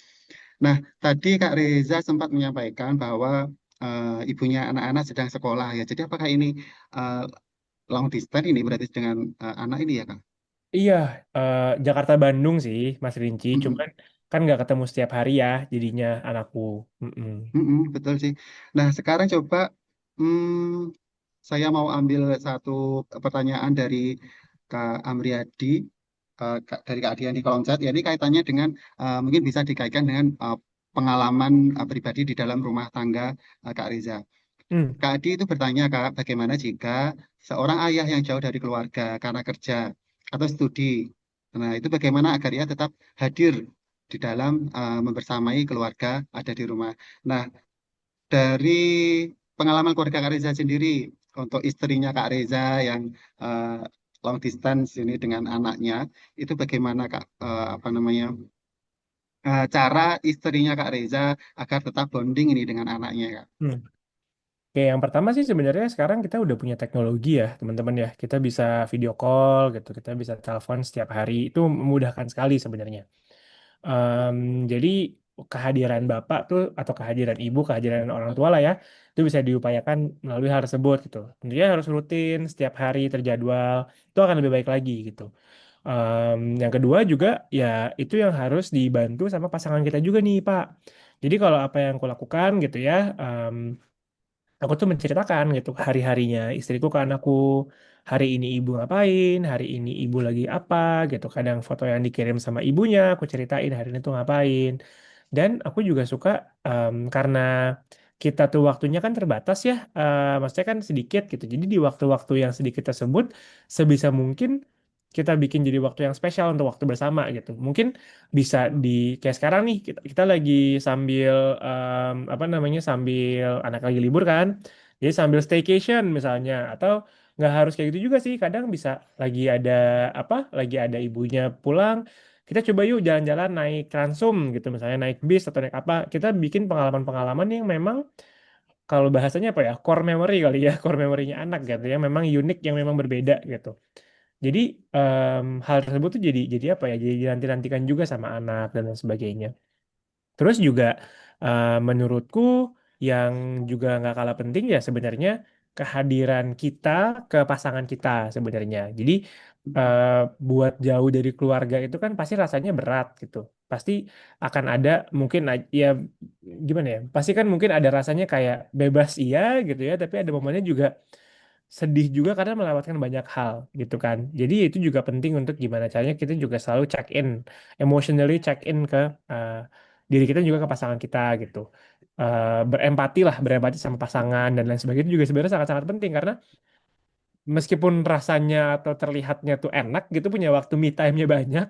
Speaker 1: Nah, tadi Kak Reza sempat menyampaikan bahwa ibunya anak-anak sedang sekolah ya. Jadi apakah ini eh, long distance ini berarti dengan anak ini ya, Kak?
Speaker 2: Iya, Jakarta Bandung sih Mas Rinci, cuman kan nggak ketemu setiap hari ya jadinya anakku. Mm-mm.
Speaker 1: Betul sih. Nah, sekarang coba hmm, saya mau ambil satu pertanyaan dari Kak Amriadi, dari Kak Dian di kolom chat. Ya, ini kaitannya dengan mungkin bisa dikaitkan dengan pengalaman pribadi di dalam rumah tangga Kak Reza.
Speaker 2: Hmm.
Speaker 1: Kak Adi itu bertanya, Kak, bagaimana jika seorang ayah yang jauh dari keluarga karena kerja atau studi, nah itu bagaimana agar ia tetap hadir di dalam membersamai keluarga ada di rumah. Nah, dari pengalaman keluarga Kak Reza sendiri, untuk istrinya Kak Reza yang eh, long distance ini dengan anaknya, itu bagaimana Kak, apa namanya, cara istrinya Kak Reza agar tetap bonding ini dengan anaknya, Kak?
Speaker 2: Hmm. Oke, yang pertama sih sebenarnya sekarang kita udah punya teknologi ya, teman-teman ya. Kita bisa video call gitu, kita bisa telepon setiap hari. Itu memudahkan sekali sebenarnya. Em, jadi kehadiran bapak tuh atau kehadiran ibu, kehadiran orang tua lah ya, itu bisa diupayakan melalui hal tersebut gitu. Tentunya harus rutin, setiap hari terjadwal, itu akan lebih baik lagi gitu. Yang kedua juga ya itu yang harus dibantu sama pasangan kita juga nih Pak. Jadi kalau apa yang aku lakukan gitu ya, aku tuh menceritakan gitu hari-harinya istriku ke anakku, hari ini ibu ngapain, hari ini ibu lagi apa gitu. Kadang foto yang dikirim sama ibunya aku ceritain hari ini tuh ngapain. Dan aku juga suka karena kita tuh waktunya kan terbatas ya, maksudnya kan sedikit gitu. Jadi di waktu-waktu yang sedikit tersebut sebisa mungkin kita bikin jadi waktu yang spesial untuk waktu bersama gitu. Mungkin bisa di kayak sekarang nih kita lagi sambil apa namanya sambil anak lagi libur kan. Jadi sambil staycation misalnya atau nggak harus kayak gitu juga sih. Kadang bisa lagi ada apa? Lagi ada ibunya pulang. Kita coba yuk jalan-jalan naik Transum gitu misalnya naik bis atau naik apa. Kita bikin pengalaman-pengalaman yang memang kalau bahasanya apa ya? Core memory kali ya, core memory-nya anak gitu ya. Memang unik yang memang berbeda gitu. Jadi hal tersebut tuh jadi apa ya? Jadi dinanti-nantikan juga sama anak dan lain sebagainya. Terus juga menurutku yang juga nggak kalah penting ya sebenarnya kehadiran kita ke pasangan kita sebenarnya. Jadi eh, buat jauh dari keluarga itu kan pasti rasanya berat gitu. Pasti akan ada mungkin ya gimana ya? Pasti kan mungkin ada rasanya kayak bebas iya gitu ya, tapi ada momennya juga sedih juga karena melewatkan banyak hal gitu kan. Jadi itu juga penting untuk gimana caranya kita juga selalu check in, emotionally check in ke uh, diri kita juga ke pasangan kita gitu. Berempati lah, berempati sama pasangan dan lain sebagainya itu juga sebenarnya sangat-sangat penting karena meskipun rasanya atau terlihatnya tuh enak gitu punya waktu me time-nya banyak,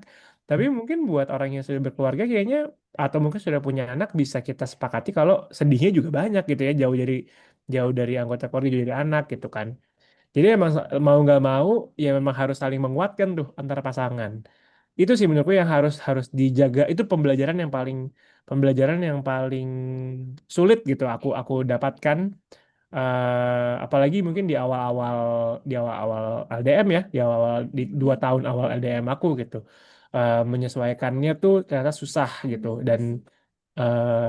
Speaker 2: tapi mungkin buat orang yang sudah berkeluarga kayaknya atau mungkin sudah punya anak bisa kita sepakati kalau sedihnya juga banyak gitu ya jauh dari anggota keluarga jauh dari anak gitu kan. Jadi emang mau nggak mau ya memang harus saling menguatkan tuh antara pasangan. Itu sih menurutku yang harus harus dijaga. Itu pembelajaran yang paling sulit gitu aku dapatkan. Apalagi mungkin di awal-awal LDM ya, di awal-awal di 2 tahun awal LDM aku gitu. menyesuaikannya tuh ternyata susah gitu. Dan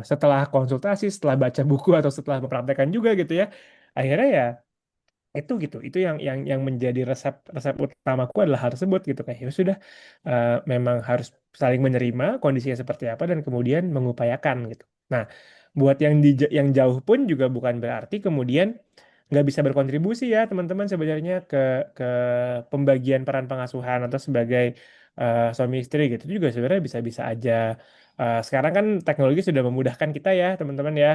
Speaker 2: setelah konsultasi, setelah baca buku atau setelah mempraktekkan juga gitu ya, akhirnya ya itu gitu, itu yang menjadi resep resep utamaku adalah hal tersebut gitu, kayak ya sudah, memang harus saling menerima kondisinya seperti apa dan kemudian mengupayakan gitu. Nah, buat yang jauh pun juga bukan berarti kemudian nggak bisa berkontribusi ya teman-teman sebenarnya ke pembagian peran pengasuhan atau sebagai suami istri gitu juga sebenarnya bisa-bisa aja. Sekarang kan teknologi sudah memudahkan kita ya teman-teman ya.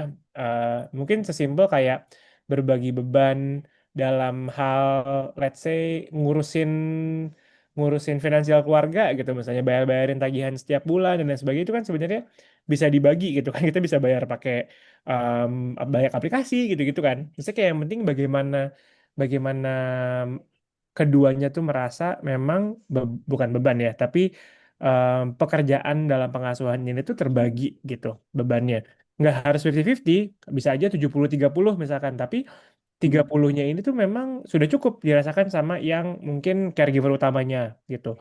Speaker 2: Mungkin sesimpel kayak berbagi beban dalam hal let's say ngurusin ngurusin finansial keluarga gitu, misalnya bayar-bayarin tagihan setiap bulan dan lain sebagainya, itu kan sebenarnya bisa dibagi gitu kan. Kita bisa bayar pakai um, banyak aplikasi gitu-gitu kan. Maksudnya kayak yang penting bagaimana bagaimana keduanya tuh merasa memang bukan beban ya, tapi pekerjaan dalam pengasuhan ini tuh terbagi gitu bebannya. Nggak harus 50-50, bisa aja 70-30 misalkan, tapi 30-nya ini tuh memang sudah cukup dirasakan sama yang mungkin caregiver utamanya gitu.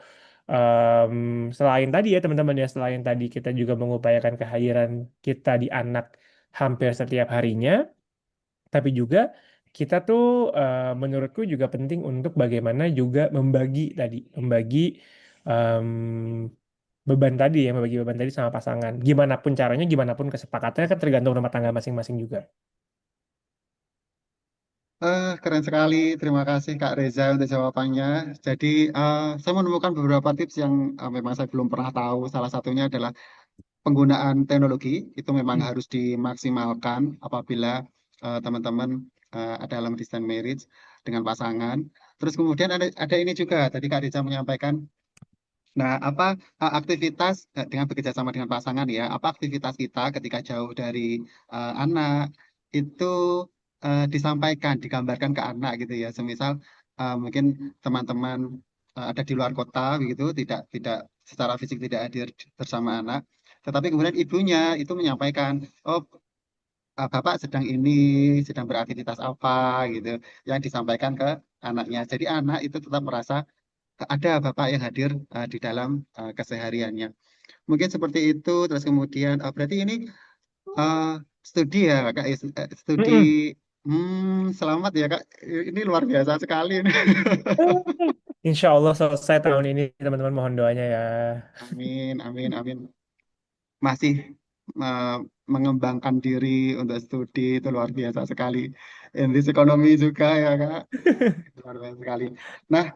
Speaker 2: Selain tadi ya teman-teman ya, selain tadi kita juga mengupayakan kehadiran kita di anak hampir setiap harinya, tapi juga kita tuh menurutku juga penting untuk bagaimana juga membagi em, beban tadi ya, membagi beban tadi sama pasangan. Gimana pun caranya, gimana pun kesepakatannya kan tergantung rumah tangga masing-masing juga.
Speaker 1: Keren sekali. Terima kasih Kak Reza untuk jawabannya. Jadi, saya menemukan beberapa tips yang memang saya belum pernah tahu. Salah satunya adalah penggunaan teknologi itu memang
Speaker 2: Hmm.
Speaker 1: harus dimaksimalkan apabila teman-teman ada dalam distant marriage dengan pasangan. Terus kemudian ada ini juga, tadi Kak Reza menyampaikan. Nah, apa aktivitas dengan bekerja sama dengan pasangan ya? Apa aktivitas kita ketika jauh dari anak itu disampaikan, digambarkan ke anak gitu ya. Semisal mungkin teman-teman ada di luar kota begitu, tidak tidak secara fisik tidak hadir bersama anak, tetapi kemudian ibunya itu menyampaikan, oh bapak sedang ini, sedang beraktivitas apa gitu, yang disampaikan ke anaknya. Jadi anak itu tetap merasa ada bapak yang hadir di dalam kesehariannya. Mungkin seperti itu. Terus kemudian berarti ini uh, studi ya kak. Studi.
Speaker 2: Mm-mm.
Speaker 1: Selamat ya kak. Ini luar biasa sekali.
Speaker 2: Insya Allah selesai tahun ini teman-teman, mohon doanya ya.
Speaker 1: Amin, amin, amin. Masih uh, mengembangkan diri untuk studi itu luar biasa sekali. Indis ekonomi juga ya kak. Luar biasa sekali. Nah,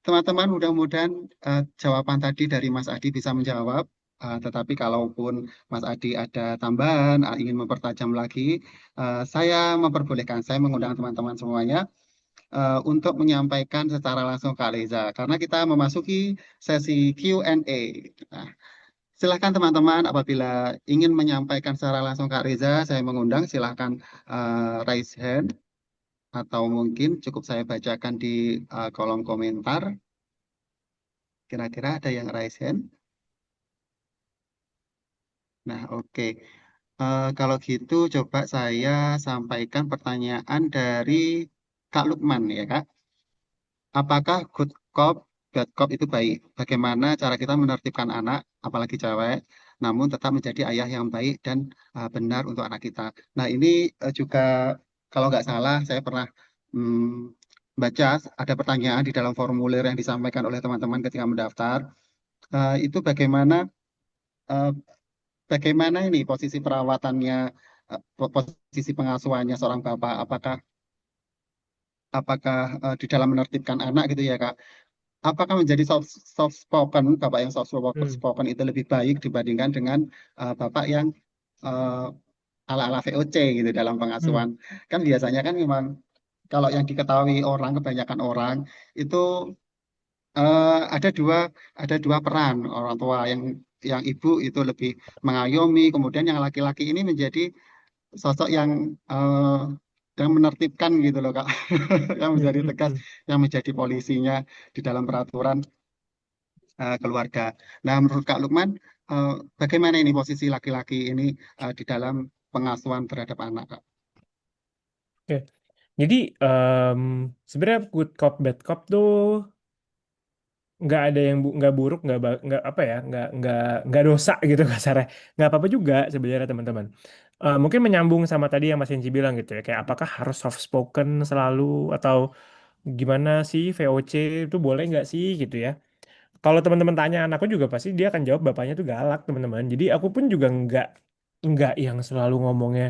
Speaker 1: teman-teman, mudah-mudahan jawaban tadi dari Mas Adi bisa menjawab. Tetapi kalaupun Mas Adi ada tambahan, ingin mempertajam lagi, saya memperbolehkan, saya mengundang teman-teman semuanya untuk menyampaikan secara langsung ke Aleza, karena kita memasuki sesi Q&A. Nah, silahkan teman-teman, apabila ingin menyampaikan secara langsung ke Reza, saya mengundang, silahkan raise hand atau mungkin cukup saya bacakan di kolom komentar. Kira-kira ada yang raise hand? Nah, oke. Kalau gitu, coba saya sampaikan pertanyaan dari Kak Lukman ya, Kak. Apakah good cop, bad cop itu baik? Bagaimana cara kita menertibkan anak, apalagi cewek, namun tetap menjadi ayah yang baik dan benar untuk anak kita. Nah, ini juga kalau nggak salah, saya pernah baca ada pertanyaan di dalam formulir yang disampaikan oleh teman-teman ketika mendaftar. Itu eh, bagaimana ini posisi perawatannya, posisi pengasuhannya seorang bapak, apakah apakah di dalam menertibkan anak gitu ya Kak? Apakah menjadi soft spoken, bapak yang soft
Speaker 2: Hmm.
Speaker 1: spoken itu lebih baik dibandingkan dengan bapak yang eh, ala-ala VOC gitu dalam
Speaker 2: Hmm.
Speaker 1: pengasuhan? Kan biasanya kan memang kalau yang diketahui orang, kebanyakan orang itu ada dua peran orang tua, yang ibu itu lebih mengayomi, kemudian yang laki-laki ini menjadi sosok eh, yang menertibkan gitu loh Kak, yang
Speaker 2: Hmm.
Speaker 1: menjadi
Speaker 2: Hmm.
Speaker 1: tegas,
Speaker 2: Hmm.
Speaker 1: yang menjadi polisinya di dalam peraturan keluarga. Nah, menurut Kak Lukman, eh, bagaimana ini posisi laki-laki ini di dalam pengasuhan terhadap anak, Kak?
Speaker 2: Oke. Jadi sebenarnya good cop bad cop tuh nggak ada yang nggak buruk, nggak apa ya, nggak dosa gitu kasarnya. Nggak apa-apa juga sebenarnya teman-teman. Mungkin menyambung sama tadi yang Mas Yenci bilang gitu ya, kayak apakah harus soft spoken selalu atau gimana sih, VOC itu boleh nggak sih gitu ya? Kalau teman-teman tanya anakku juga pasti dia akan jawab bapaknya tuh galak teman-teman. Jadi aku pun juga nggak yang selalu ngomongnya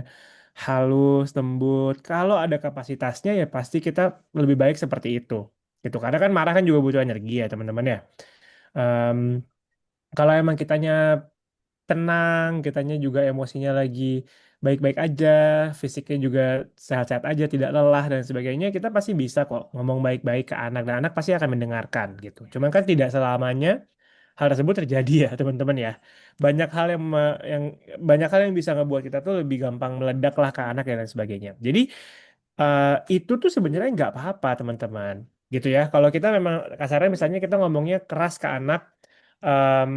Speaker 2: halus, lembut. Kalau ada kapasitasnya ya pasti kita lebih baik seperti itu. Gitu. Karena kan marah kan juga butuh energi ya teman-teman ya. Em, Kalau emang kitanya tenang, kitanya juga emosinya lagi baik-baik aja, fisiknya juga sehat-sehat aja, tidak lelah dan sebagainya, kita pasti bisa kok ngomong baik-baik ke anak dan anak pasti akan mendengarkan gitu. Cuman kan tidak selamanya hal tersebut terjadi ya teman-teman ya. Banyak hal yang banyak hal yang bisa ngebuat kita tuh lebih gampang meledak lah ke anak dan lain sebagainya. Jadi eh, itu tuh sebenarnya nggak apa-apa teman-teman gitu ya. Kalau kita memang kasarnya misalnya kita ngomongnya keras ke anak em,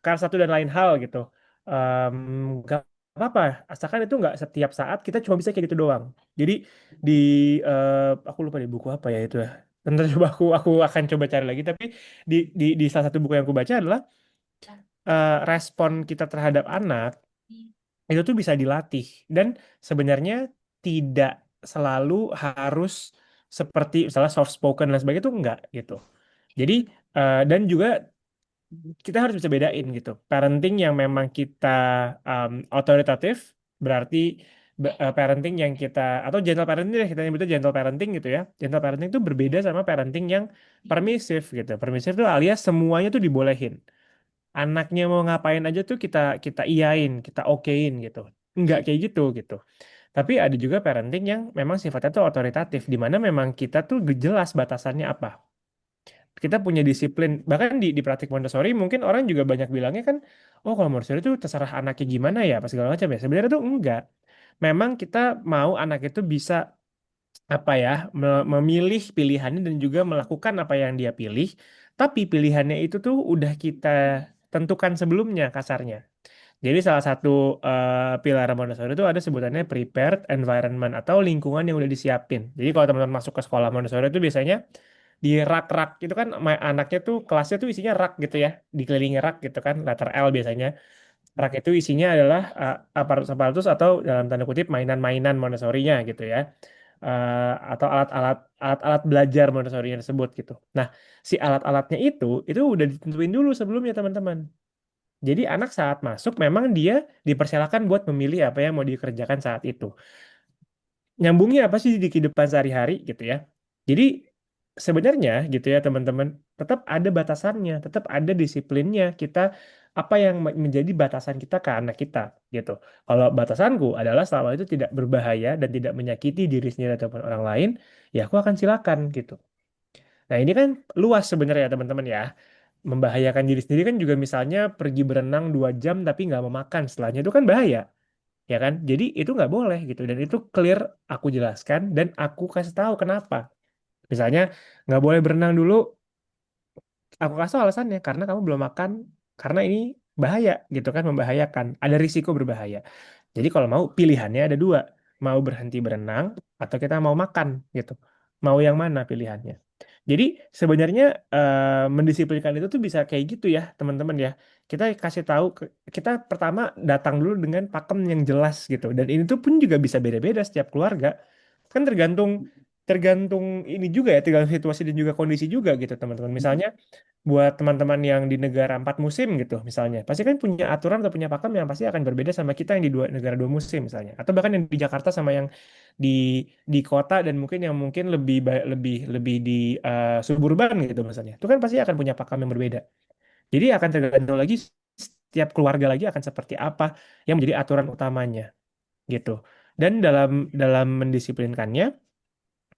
Speaker 2: karena satu dan lain hal gitu, em, nggak apa-apa. Asalkan itu nggak setiap saat kita cuma bisa kayak gitu doang. Jadi di aku lupa di buku apa ya itu ya. Nanti coba aku akan coba cari lagi. Tapi di salah satu buku yang aku baca adalah respon kita terhadap anak itu tuh bisa dilatih dan sebenarnya tidak selalu harus seperti misalnya soft spoken dan sebagainya itu enggak gitu. Jadi dan juga kita harus bisa bedain gitu. Parenting yang memang kita otoritatif berarti parenting yang kita atau gentle parenting deh kita nyebutnya gentle parenting gitu ya. Gentle parenting itu berbeda sama parenting yang permisif gitu. Permisif itu alias semuanya tuh dibolehin. Anaknya mau ngapain aja tuh kita kita iyain, kita okein gitu. Enggak kayak gitu gitu. Tapi ada juga parenting yang memang sifatnya tuh otoritatif, di mana memang kita tuh jelas batasannya apa. Kita punya disiplin. Bahkan di praktik Montessori mungkin orang juga banyak bilangnya kan, oh kalau Montessori itu terserah anaknya gimana ya, apa segala macam ya. Sebenarnya tuh enggak. Memang kita mau anak itu bisa apa ya memilih pilihannya dan juga melakukan apa yang dia pilih. Tapi pilihannya itu tuh udah kita tentukan sebelumnya kasarnya. Jadi salah satu pilar Montessori itu ada sebutannya prepared environment atau lingkungan yang udah disiapin. Jadi kalau teman-teman masuk ke sekolah Montessori itu biasanya di rak-rak itu kan anaknya tuh kelasnya tuh isinya rak gitu ya, dikelilingi rak gitu kan, letter L biasanya. Rak itu isinya adalah aparatus-aparatus atau dalam tanda kutip mainan-mainan Montessori-nya gitu ya. Atau alat-alat belajar Montessori tersebut gitu. Nah, si alat-alatnya itu udah ditentuin dulu sebelumnya teman-teman. Jadi anak saat masuk memang dia dipersilakan buat memilih apa yang mau dikerjakan saat itu. Nyambungnya apa sih di kehidupan sehari-hari gitu ya. Jadi sebenarnya gitu ya teman-teman, tetap ada batasannya, tetap ada disiplinnya. Kita apa yang menjadi batasan kita ke anak kita gitu. Kalau batasanku adalah selama itu tidak berbahaya dan tidak menyakiti diri sendiri ataupun orang lain, ya aku akan silakan gitu. Nah ini kan luas sebenarnya ya teman-teman ya. Membahayakan diri sendiri kan juga misalnya pergi berenang 2 jam tapi nggak mau makan setelahnya itu kan bahaya ya kan? Jadi itu nggak boleh gitu dan itu clear aku jelaskan dan aku kasih tahu kenapa. Misalnya nggak boleh berenang dulu, aku kasih tahu alasannya karena kamu belum makan karena ini bahaya gitu kan membahayakan, ada risiko berbahaya. Jadi kalau mau pilihannya ada dua, mau berhenti berenang atau kita mau makan gitu. Mau yang mana pilihannya? Jadi sebenarnya mendisiplinkan itu tuh bisa kayak gitu ya, teman-teman ya. Kita kasih tahu kita pertama datang dulu dengan pakem yang jelas gitu. Dan ini tuh pun juga bisa beda-beda setiap keluarga. Kan tergantung tergantung ini juga ya, tergantung situasi dan juga kondisi juga gitu, teman-teman. Misalnya buat teman-teman yang di negara 4 musim gitu misalnya pasti kan punya aturan atau punya pakem yang pasti akan berbeda sama kita yang di negara 2 musim misalnya atau bahkan yang di Jakarta sama yang di di kota dan mungkin lebih lebih lebih di suburban gitu misalnya itu kan pasti akan punya pakem yang berbeda jadi akan tergantung lagi setiap keluarga lagi akan seperti apa yang menjadi aturan utamanya gitu dan dalam dalam mendisiplinkannya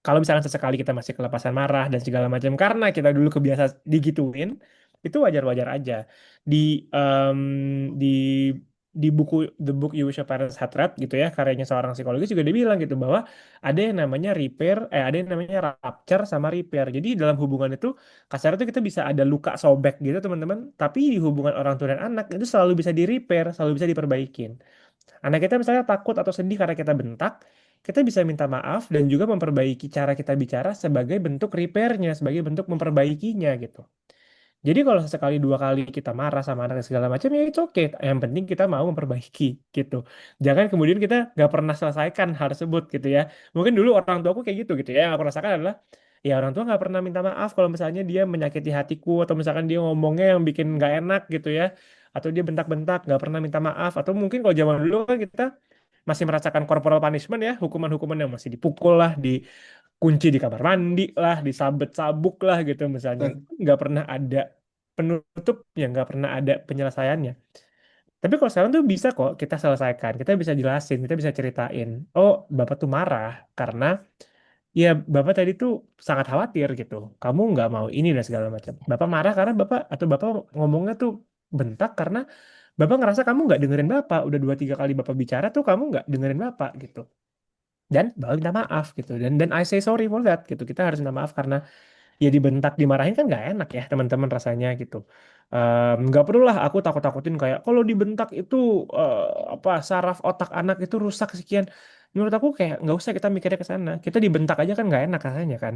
Speaker 2: kalau misalkan sesekali kita masih kelepasan marah dan segala macam karena kita dulu kebiasa digituin, itu wajar-wajar aja. Di em, di di buku The Book You Wish Your Parents Had Read gitu ya, karyanya seorang psikologis juga dia bilang gitu bahwa ada yang namanya ada yang namanya rupture sama repair. Jadi dalam hubungan itu kasar itu kita bisa ada luka sobek gitu teman-teman, tapi di hubungan orang tua dan anak itu selalu bisa di repair, selalu bisa diperbaikin. Anak kita misalnya takut atau sedih karena kita bentak, kita bisa minta maaf dan juga memperbaiki cara kita bicara sebagai bentuk repairnya, sebagai bentuk memperbaikinya gitu. Jadi kalau sekali dua kali kita marah sama anak segala macam ya itu oke. Yang penting kita mau memperbaiki gitu. Jangan kemudian kita nggak pernah selesaikan hal tersebut gitu ya. Mungkin dulu orang tuaku kayak gitu ya. Yang aku rasakan adalah ya orang tua nggak pernah minta maaf kalau misalnya dia menyakiti hatiku atau misalkan dia ngomongnya yang bikin nggak enak gitu ya. Atau dia bentak-bentak nggak pernah minta maaf. Atau mungkin kalau zaman dulu kan kita masih merasakan corporal punishment ya, hukuman-hukuman yang masih dipukul lah, dikunci di kamar mandi lah, disabet sabuk lah gitu misalnya.
Speaker 1: Betul.
Speaker 2: Nggak pernah ada penutupnya, nggak pernah ada penyelesaiannya. Tapi kalau sekarang tuh bisa kok kita selesaikan, kita bisa jelasin, kita bisa ceritain. Oh, Bapak tuh marah karena ya Bapak tadi tuh sangat khawatir gitu. Kamu nggak mau ini dan segala macam. Bapak marah karena Bapak ngomongnya tuh bentak karena Bapak ngerasa kamu nggak dengerin Bapak. Udah dua tiga kali Bapak bicara tuh kamu nggak dengerin Bapak gitu. Dan Bapak minta maaf gitu. Dan I say sorry for that gitu. Kita harus minta maaf karena ya dibentak dimarahin kan nggak enak ya teman-teman rasanya gitu. Nggak perlulah aku takut-takutin kayak kalau dibentak itu apa saraf otak anak itu rusak sekian. Menurut aku kayak nggak usah kita mikirnya ke sana. Kita dibentak aja kan nggak enak rasanya kan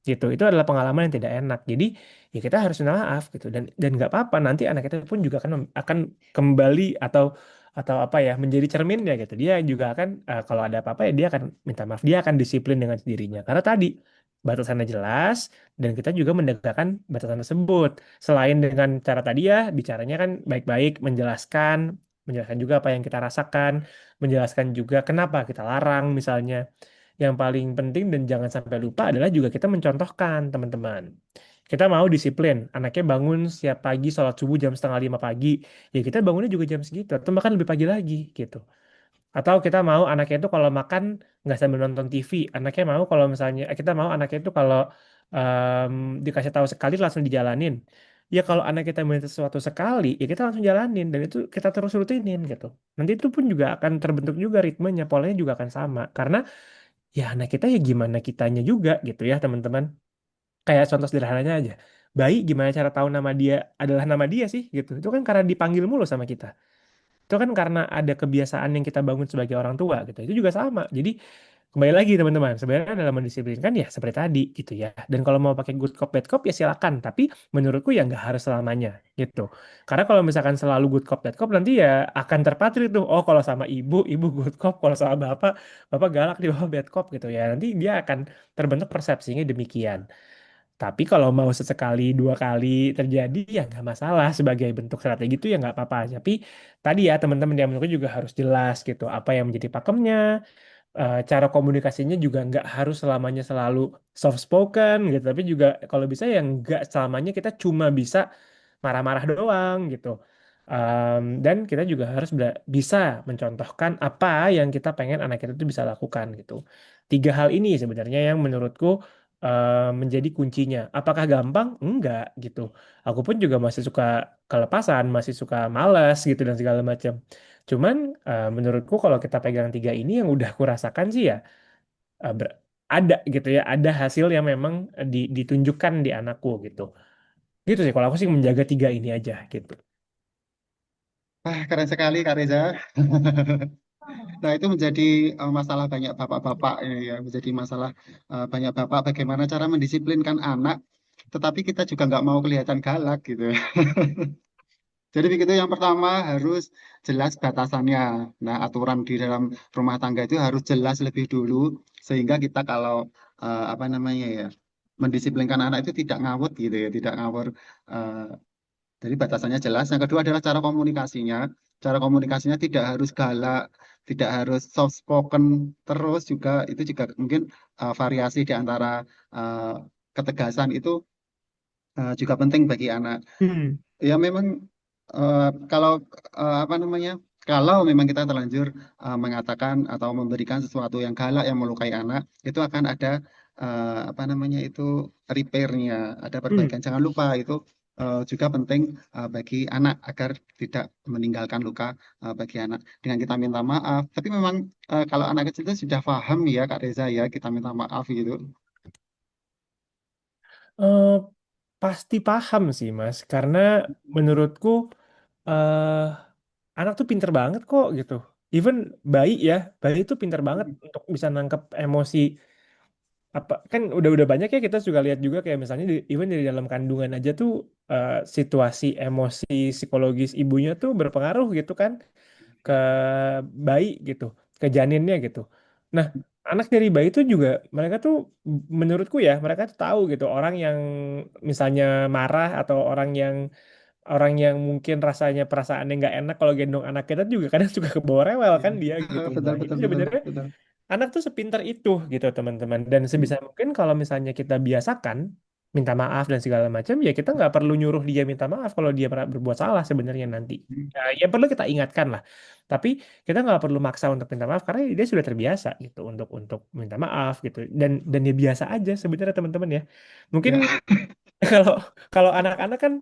Speaker 2: gitu. Itu adalah pengalaman yang tidak enak. Jadi ya kita harus minta maaf gitu. Dan nggak apa-apa, nanti anak kita pun juga akan kembali atau apa ya, menjadi cerminnya gitu. Dia juga akan kalau ada apa-apa ya dia akan minta maaf, dia akan disiplin dengan dirinya karena tadi batasannya jelas dan kita juga menegakkan batasan tersebut. Selain dengan cara tadi ya bicaranya kan baik-baik, menjelaskan juga apa yang kita rasakan, menjelaskan juga kenapa kita larang misalnya. Yang paling penting dan jangan sampai lupa adalah juga kita mencontohkan teman-teman. Kita mau disiplin, anaknya bangun setiap pagi sholat subuh jam setengah lima pagi, ya kita bangunnya juga jam segitu, atau bahkan lebih pagi lagi gitu. Atau kita mau anaknya itu kalau makan nggak sambil nonton TV, anaknya mau kalau misalnya kita mau anaknya itu kalau em, dikasih tahu sekali langsung dijalanin. Ya kalau anak kita minta sesuatu sekali, ya kita langsung jalanin dan itu kita terus rutinin gitu. Nanti itu pun juga akan terbentuk juga ritmenya, polanya juga akan sama. Karena ya anak kita ya gimana kitanya juga gitu ya teman-teman. Kayak contoh sederhananya aja. Bayi gimana cara tahu nama dia adalah nama dia sih gitu. Itu kan karena dipanggil mulu sama kita. Itu kan karena ada kebiasaan yang kita bangun sebagai orang tua gitu. Itu juga sama. Jadi kembali lagi teman-teman, sebenarnya dalam mendisiplinkan ya seperti tadi gitu ya. Dan kalau mau pakai good cop bad cop ya silakan. Tapi menurutku ya nggak harus selamanya gitu. Karena kalau misalkan selalu good cop bad cop nanti ya akan terpatri tuh. Oh kalau sama ibu good cop. Kalau sama bapak galak di bawah bad cop gitu ya. Nanti dia akan terbentuk persepsinya demikian. Tapi kalau mau sesekali dua kali terjadi ya nggak masalah sebagai bentuk strategi itu ya nggak apa-apa. Tapi tadi ya teman-teman yang menurutku juga harus jelas gitu apa yang menjadi pakemnya, cara komunikasinya juga nggak harus selamanya selalu soft spoken gitu. Tapi juga kalau bisa ya nggak selamanya kita cuma bisa marah-marah doang gitu. Dan kita juga harus bisa mencontohkan apa yang kita pengen anak kita itu bisa lakukan gitu. Tiga hal ini sebenarnya yang menurutku menjadi kuncinya. Apakah gampang? Enggak gitu. Aku pun juga masih suka kelepasan, masih suka malas gitu dan segala macam. Cuman menurutku kalau kita pegang tiga ini yang udah aku rasakan sih ya eh, ber- ada gitu ya, ada hasil yang memang ditunjukkan di anakku gitu. Gitu sih kalau aku sih menjaga tiga ini aja gitu.
Speaker 1: Ah, keren sekali Kak Reza. Nah, itu menjadi masalah banyak bapak-bapak ini ya, menjadi masalah banyak bapak bagaimana cara mendisiplinkan anak, tetapi kita juga nggak mau kelihatan galak gitu. Jadi begitu yang pertama harus jelas batasannya. Nah, aturan di dalam rumah tangga itu harus jelas lebih dulu sehingga kita kalau apa namanya ya mendisiplinkan anak itu tidak ngawur gitu ya, tidak ngawur. eh, jadi batasannya jelas. Yang kedua adalah cara komunikasinya. Cara komunikasinya tidak harus galak, tidak harus soft spoken terus juga itu juga mungkin variasi di antara eh, ketegasan itu juga penting bagi anak.
Speaker 2: Hmm.
Speaker 1: Ya memang kalau apa namanya? Kalau memang kita terlanjur mengatakan atau memberikan sesuatu yang galak yang melukai anak, itu akan ada apa namanya itu repairnya, ada
Speaker 2: Hmm.
Speaker 1: perbaikan. Jangan lupa itu juga penting bagi anak agar tidak meninggalkan luka bagi anak. Dengan kita minta maaf. Tapi memang kalau anak kecil itu sudah paham ya Kak Reza ya kita minta maaf gitu.
Speaker 2: Eh, pasti paham sih Mas, karena menurutku eh anak tuh pinter banget kok gitu. Even bayi ya, bayi tuh pinter banget untuk bisa nangkep emosi apa kan udah banyak ya kita juga lihat juga kayak misalnya even di dalam kandungan aja tuh situasi emosi psikologis ibunya tuh berpengaruh gitu kan ke bayi gitu, ke janinnya gitu. Nah, anak dari bayi itu juga mereka tuh menurutku ya mereka tuh tahu gitu orang yang misalnya marah atau orang yang mungkin rasanya perasaannya nggak enak kalau gendong anak kita juga kadang suka kebawa rewel
Speaker 1: Iya.
Speaker 2: kan dia gitu.
Speaker 1: Betul,
Speaker 2: Nah, jadi
Speaker 1: betul, betul,
Speaker 2: sebenarnya
Speaker 1: betul.
Speaker 2: anak tuh sepintar itu gitu teman-teman. Dan sebisa mungkin kalau misalnya kita biasakan minta maaf dan segala macam, ya kita nggak perlu nyuruh dia minta maaf kalau dia pernah berbuat salah sebenarnya nanti. Ya, yang perlu kita ingatkan lah. Tapi kita nggak perlu maksa untuk minta maaf karena dia sudah terbiasa gitu untuk minta maaf gitu. Dan dia biasa aja sebenarnya teman-teman ya. Mungkin
Speaker 1: Ya.
Speaker 2: kalau kalau anak-anak kan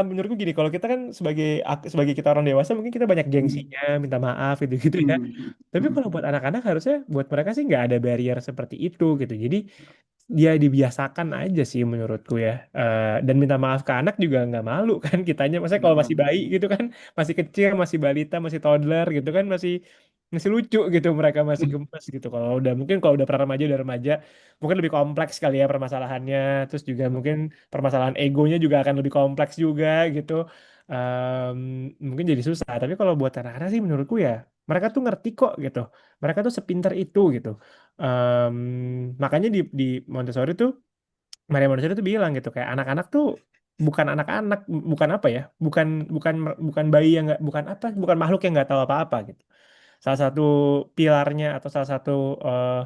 Speaker 2: menurutku gini, kalau kita kan sebagai kita orang dewasa mungkin kita banyak
Speaker 1: Hmm.
Speaker 2: gengsinya, minta maaf gitu-gitu ya.
Speaker 1: Hmm.
Speaker 2: Tapi kalau buat anak-anak harusnya buat mereka sih nggak ada barrier seperti itu gitu. Jadi dia dibiasakan aja sih menurutku ya. Dan minta maaf ke anak juga nggak malu kan kitanya. Maksudnya
Speaker 1: Nggak
Speaker 2: kalau masih
Speaker 1: mau.
Speaker 2: bayi gitu kan, masih kecil, masih balita, masih toddler gitu kan, masih masih lucu gitu mereka masih gemes gitu. Kalau udah pernah remaja udah remaja mungkin lebih kompleks kali ya permasalahannya. Terus juga mungkin permasalahan egonya juga akan lebih kompleks juga gitu. Mungkin jadi susah. Tapi kalau buat anak-anak sih menurutku ya mereka tuh ngerti kok gitu. Mereka tuh sepintar itu gitu. Em, Makanya di Montessori tuh Maria Montessori tuh bilang gitu kayak anak-anak tuh bukan anak-anak, bukan apa ya, bukan bukan bukan bayi yang nggak, bukan apa, bukan makhluk yang nggak tahu apa-apa gitu. Salah satu pilarnya atau salah satu eh,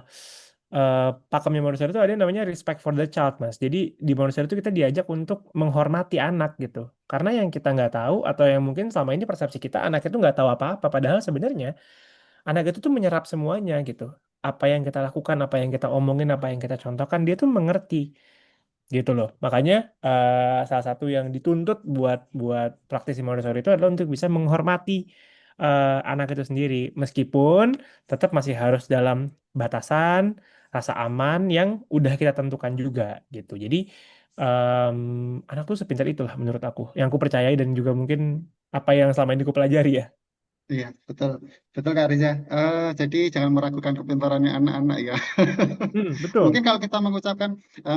Speaker 2: eh, pakemnya Montessori itu ada yang namanya respect for the child, Mas. Jadi di Montessori itu kita diajak untuk menghormati anak gitu. Karena yang kita nggak tahu atau yang mungkin selama ini persepsi kita anak itu nggak tahu apa-apa, padahal sebenarnya anak itu tuh menyerap semuanya gitu. Apa yang kita lakukan, apa yang kita omongin, apa yang kita contohkan, dia tuh mengerti gitu loh. Makanya salah satu yang dituntut buat buat praktisi Montessori itu adalah untuk bisa menghormati anak itu sendiri, meskipun tetap masih harus dalam batasan rasa aman yang udah kita tentukan juga gitu. Jadi anak tuh sepintar itulah menurut aku, yang aku percayai dan juga mungkin apa yang selama ini aku pelajari ya.
Speaker 1: Iya, betul. Betul, Kak Riza. Jadi jangan meragukan kepintarannya anak-anak ya. Mungkin
Speaker 2: Betul.
Speaker 1: kalau kita mengucapkan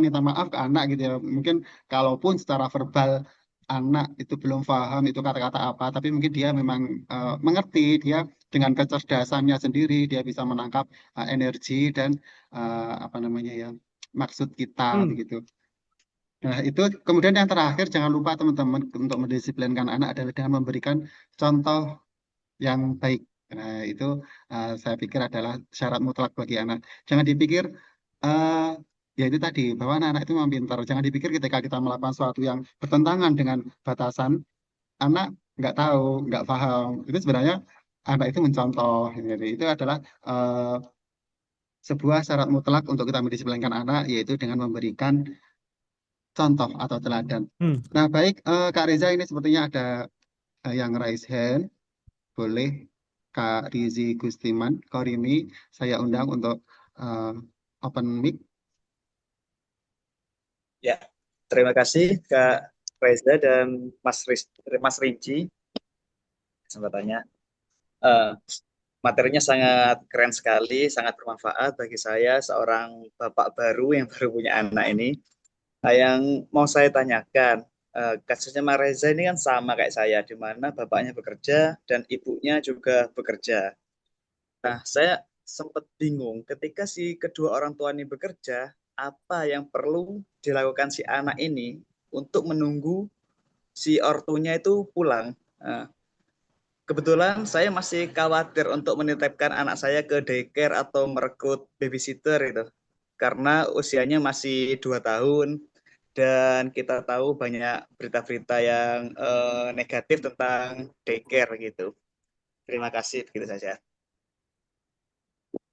Speaker 1: minta maaf ke anak gitu ya, mungkin kalaupun secara verbal anak itu belum paham itu kata-kata apa, tapi mungkin dia memang mengerti, dia dengan kecerdasannya sendiri dia bisa menangkap energi dan apa namanya ya maksud kita
Speaker 2: Hmm.
Speaker 1: begitu. Nah, itu kemudian yang terakhir jangan lupa teman-teman untuk mendisiplinkan anak adalah dengan memberikan contoh yang baik. Nah, itu saya pikir adalah syarat mutlak bagi anak. Jangan dipikir, eh ya itu tadi, bahwa anak-anak itu memang pintar. Jangan dipikir ketika kita melakukan sesuatu yang bertentangan dengan batasan, anak nggak tahu, nggak paham. Itu sebenarnya anak itu mencontoh. Jadi, itu adalah sebuah syarat mutlak untuk kita mendisiplinkan anak, yaitu dengan memberikan contoh atau teladan.
Speaker 2: Hmm.
Speaker 1: Nah, baik, Kak Reza ini sepertinya ada yang raise hand. Boleh Kak Rizi Gustiman, Korimi, saya undang untuk eh, open mic.
Speaker 3: Ya, terima kasih Kak Reza dan Mas Rinci kesempatannya. Eh, Materinya sangat keren sekali, sangat bermanfaat bagi saya seorang bapak baru yang baru punya anak ini. Nah, yang mau saya tanyakan, kasusnya Mas Reza ini kan sama kayak saya, di mana bapaknya bekerja dan ibunya juga bekerja. Nah, saya sempat bingung ketika si kedua orang tua ini bekerja, apa yang perlu dilakukan si anak ini untuk menunggu si ortunya itu pulang. Nah, kebetulan saya masih khawatir untuk menitipkan anak saya ke daycare atau merekrut babysitter itu. Karena usianya masih 2 tahun dan kita tahu banyak berita-berita yang negatif tentang daycare gitu. Terima kasih, begitu saja.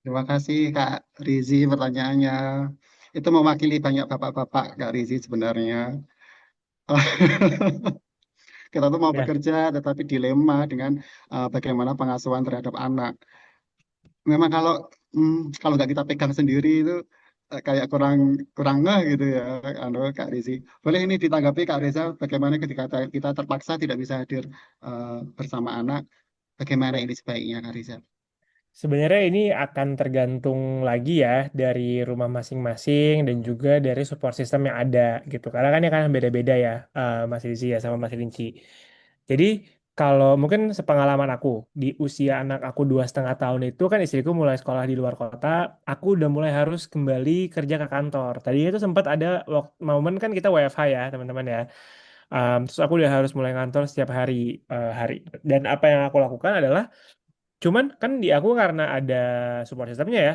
Speaker 1: Terima kasih Kak Rizi pertanyaannya. Itu mewakili banyak bapak-bapak Kak Rizi sebenarnya. Kita tuh mau
Speaker 2: Ya.
Speaker 1: bekerja tetapi dilema dengan bagaimana pengasuhan terhadap anak. Memang kalau nggak kita pegang sendiri itu kayak kurang kurang ngeh gitu ya, Kak Rizi. Boleh ini ditanggapi Kak Reza, bagaimana ketika kita terpaksa tidak bisa hadir bersama anak, bagaimana ini sebaiknya Kak Riza?
Speaker 2: Sebenarnya ini akan tergantung lagi ya dari rumah masing-masing dan juga dari support system yang ada gitu. Karena kan ini kan beda-beda ya, Mas Rizky ya sama Mas Rinci. Jadi kalau mungkin sepengalaman aku di usia anak aku 2,5 tahun itu kan istriku mulai sekolah di luar kota, aku udah mulai harus kembali kerja ke kantor. Tadi itu sempat ada momen kan kita WFH ya teman-teman ya. Terus aku udah harus mulai kantor setiap hari hari. Dan apa yang aku lakukan adalah cuman kan di aku karena ada support systemnya ya,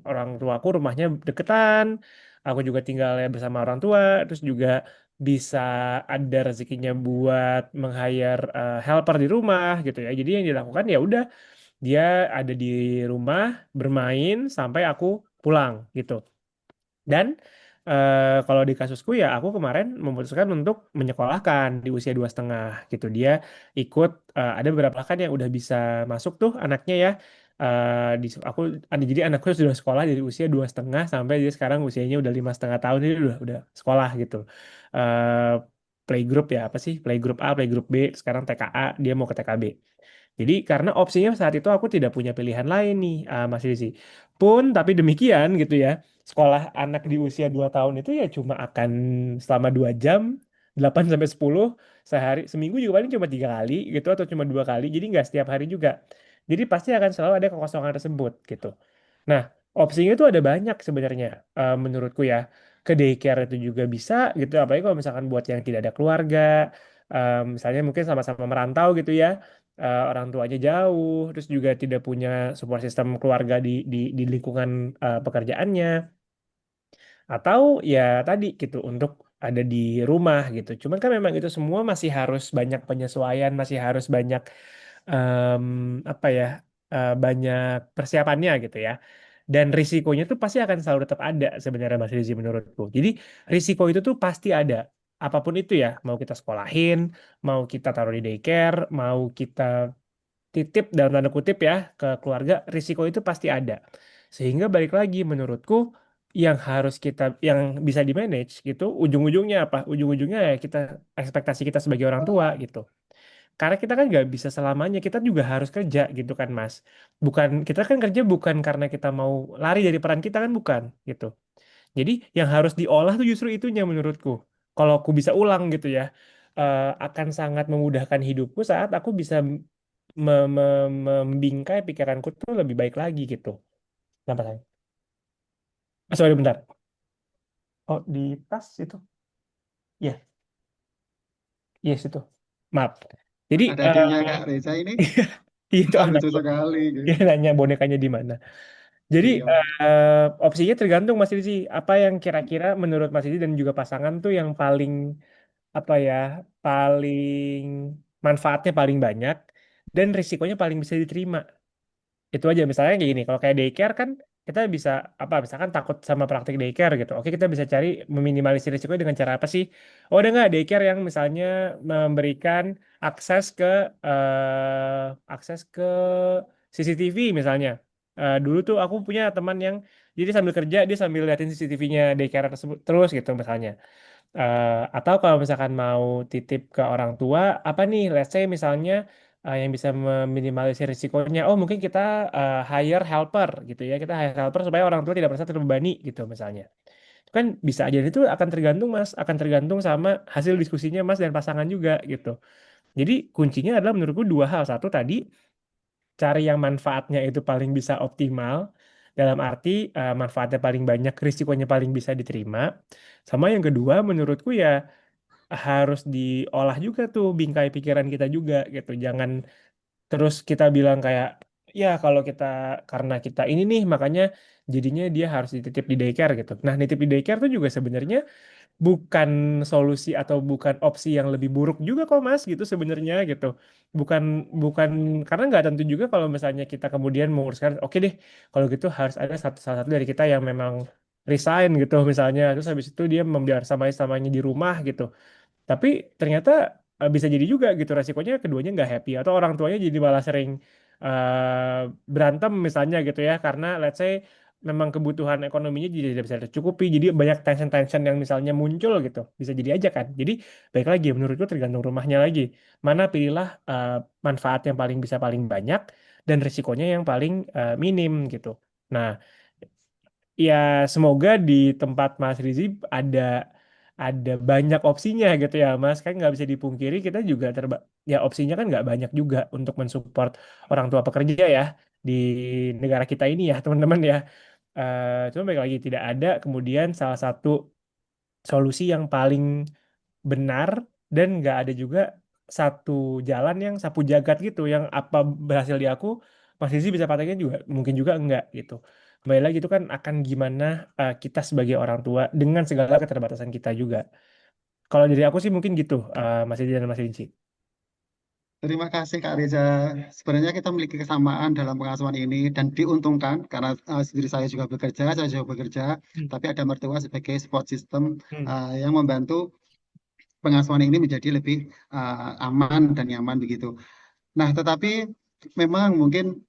Speaker 2: orang tua aku rumahnya deketan, aku juga tinggal ya bersama orang tua, terus juga bisa ada rezekinya buat meng-hire helper di rumah gitu ya. Jadi yang dilakukan ya udah dia ada di rumah bermain sampai aku pulang gitu. Dan kalau di kasusku ya aku kemarin memutuskan untuk menyekolahkan di usia 2,5 gitu. Dia ikut ada beberapa kan yang udah bisa masuk tuh anaknya ya. Di aku jadi anakku sudah sekolah dari usia 2,5 sampai dia sekarang usianya udah 5,5 tahun jadi udah sekolah gitu. Eh Playgroup ya apa sih playgroup A, playgroup B, sekarang TKA dia mau ke TKB. Jadi karena opsinya saat itu aku tidak punya pilihan lain nih, Mas Rizky. Pun tapi demikian gitu ya, sekolah anak di usia 2 tahun itu ya cuma akan selama 2 jam, 8 sampai 10 sehari, seminggu juga paling cuma 3 kali gitu atau cuma 2 kali, jadi nggak setiap hari juga. Jadi pasti akan selalu ada kekosongan tersebut gitu. Nah, opsinya itu ada banyak sebenarnya menurutku ya. Ke daycare itu juga bisa gitu, apalagi kalau misalkan buat yang tidak ada keluarga, misalnya mungkin sama-sama merantau gitu ya, orang tuanya jauh, terus juga tidak punya support system keluarga di lingkungan pekerjaannya, atau ya tadi gitu untuk ada di rumah gitu. Cuman kan memang itu semua masih harus banyak penyesuaian, masih harus banyak em, apa ya, banyak persiapannya gitu ya. Dan risikonya tuh pasti akan selalu tetap ada sebenarnya Mas Rizie menurutku. Jadi risiko itu tuh pasti ada. Apapun itu ya, mau kita sekolahin, mau kita taruh di daycare, mau kita titip dalam tanda kutip ya ke keluarga, risiko itu pasti ada. Sehingga balik lagi menurutku yang harus kita yang bisa di manage gitu ujung-ujungnya apa? Ujung-ujungnya ya kita ekspektasi kita sebagai orang tua gitu. Karena kita kan nggak bisa selamanya, kita juga harus kerja gitu kan Mas. Bukan kita kan kerja bukan karena kita mau lari dari peran kita kan bukan gitu. Jadi yang harus diolah tuh justru itunya menurutku. Kalau aku bisa ulang gitu ya, akan sangat memudahkan hidupku saat aku bisa membingkai pikiranku tuh lebih baik lagi gitu. Kenapa sayang? Sorry bentar. Oh di tas itu? Iya, yes itu. Maaf. Jadi
Speaker 1: Ada adiknya Kak Reza ini
Speaker 2: itu anak
Speaker 1: lucu sekali gitu.
Speaker 2: dia nanya bonekanya di mana. Jadi
Speaker 1: Iya.
Speaker 2: opsinya tergantung Mas Rizie. Apa yang kira-kira menurut Mas Rizie dan juga pasangan tuh yang paling apa ya, paling manfaatnya paling banyak dan risikonya paling bisa diterima. Itu aja misalnya kayak gini, kalau kayak daycare kan kita bisa apa misalkan takut sama praktik daycare gitu. Oke, kita bisa cari meminimalisir risiko dengan cara apa sih? Oh, ada nggak daycare yang misalnya memberikan akses ke CCTV misalnya. Dulu tuh aku punya teman yang jadi sambil kerja dia sambil liatin CCTV-nya daycare tersebut terus gitu misalnya. Atau kalau misalkan mau titip ke orang tua, apa nih, let's say misalnya yang bisa meminimalisir risikonya. Oh, mungkin kita hire helper gitu ya. Kita hire helper supaya orang tua tidak merasa terbebani gitu misalnya. Itu kan bisa aja itu akan tergantung Mas, akan tergantung sama hasil diskusinya Mas dan pasangan juga gitu. Jadi kuncinya adalah menurutku dua hal. Satu tadi cari yang manfaatnya itu paling bisa optimal dalam arti manfaatnya paling banyak, risikonya paling bisa diterima. Sama yang kedua menurutku ya harus diolah juga tuh bingkai pikiran kita juga gitu. Jangan terus kita bilang kayak ya kalau kita karena kita ini nih makanya jadinya dia harus dititip di daycare gitu. Nah, nitip di daycare tuh juga sebenarnya bukan solusi atau bukan opsi yang lebih buruk juga kok Mas gitu sebenarnya gitu. Bukan bukan karena nggak tentu juga kalau misalnya kita kemudian menguruskan oke deh kalau gitu harus ada salah satu dari kita yang memang resign gitu misalnya terus habis itu dia membiarkan samanya di rumah gitu. Tapi ternyata bisa jadi juga gitu resikonya keduanya nggak happy atau orang tuanya jadi malah sering berantem misalnya gitu ya karena let's say memang kebutuhan ekonominya jadi tidak bisa tercukupi jadi banyak tension-tension yang misalnya muncul gitu bisa jadi aja kan jadi baik lagi menurutku tergantung rumahnya lagi mana pilihlah manfaat yang paling bisa paling banyak dan risikonya yang paling minim gitu. Nah, ya semoga di tempat Mas Rizi ada banyak opsinya gitu ya Mas, kan nggak bisa dipungkiri kita juga ya opsinya kan nggak banyak juga untuk mensupport orang tua pekerja ya di negara kita ini ya teman-teman ya. Cuma baik lagi tidak ada kemudian salah satu solusi yang paling benar dan nggak ada juga satu jalan yang sapu jagat gitu yang apa berhasil di aku Mas Rizie bisa patahin juga mungkin juga enggak gitu. Kembali lagi itu kan akan gimana kita sebagai orang tua dengan segala keterbatasan kita juga. Kalau dari aku sih mungkin gitu, Mas Rizie dan Mas Rinci.
Speaker 1: Terima kasih Kak Reza. Sebenarnya kita memiliki kesamaan dalam pengasuhan ini dan diuntungkan karena sendiri saya juga bekerja,
Speaker 2: Hmm.
Speaker 1: tapi ada mertua sebagai support system
Speaker 2: Hmm.
Speaker 1: yang membantu pengasuhan ini menjadi lebih aman dan nyaman begitu. Nah, tetapi memang mungkin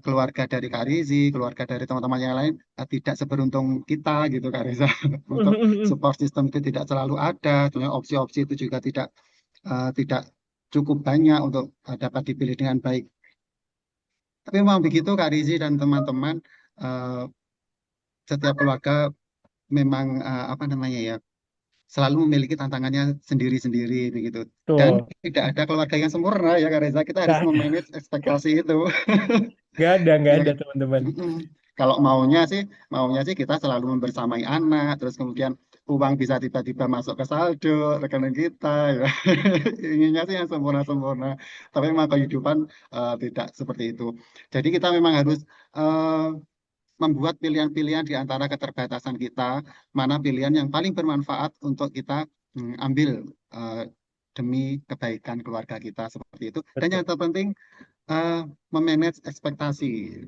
Speaker 1: keluarga dari Kak Rizi, keluarga dari teman-teman yang lain tidak seberuntung kita gitu Kak Reza. Untuk support system itu tidak selalu ada, sebenarnya opsi-opsi itu juga tidak cukup banyak untuk dapat dipilih dengan baik. Tapi memang begitu Kak Rizi dan teman-teman, eh, setiap keluarga memang apa namanya ya, selalu memiliki tantangannya sendiri-sendiri begitu. Dan
Speaker 2: Tuh,
Speaker 1: tidak ada keluarga yang sempurna ya Kak Reza. Kita harus
Speaker 2: nggak ada,
Speaker 1: memanage ekspektasi itu.
Speaker 2: nggak
Speaker 1: Ya
Speaker 2: ada
Speaker 1: kan?
Speaker 2: teman-teman.
Speaker 1: Mm-mm. Kalau maunya sih kita selalu membersamai anak, terus kemudian uang bisa tiba-tiba masuk ke saldo rekening kita, ya. Inginnya sih yang sempurna-sempurna. Tapi memang kehidupan tidak seperti itu. Jadi kita memang harus eh, membuat pilihan-pilihan di antara keterbatasan kita, mana pilihan yang paling bermanfaat untuk kita ambil eh, demi kebaikan keluarga kita seperti itu. Dan
Speaker 2: Betul.
Speaker 1: yang terpenting eh, memanage ekspektasi.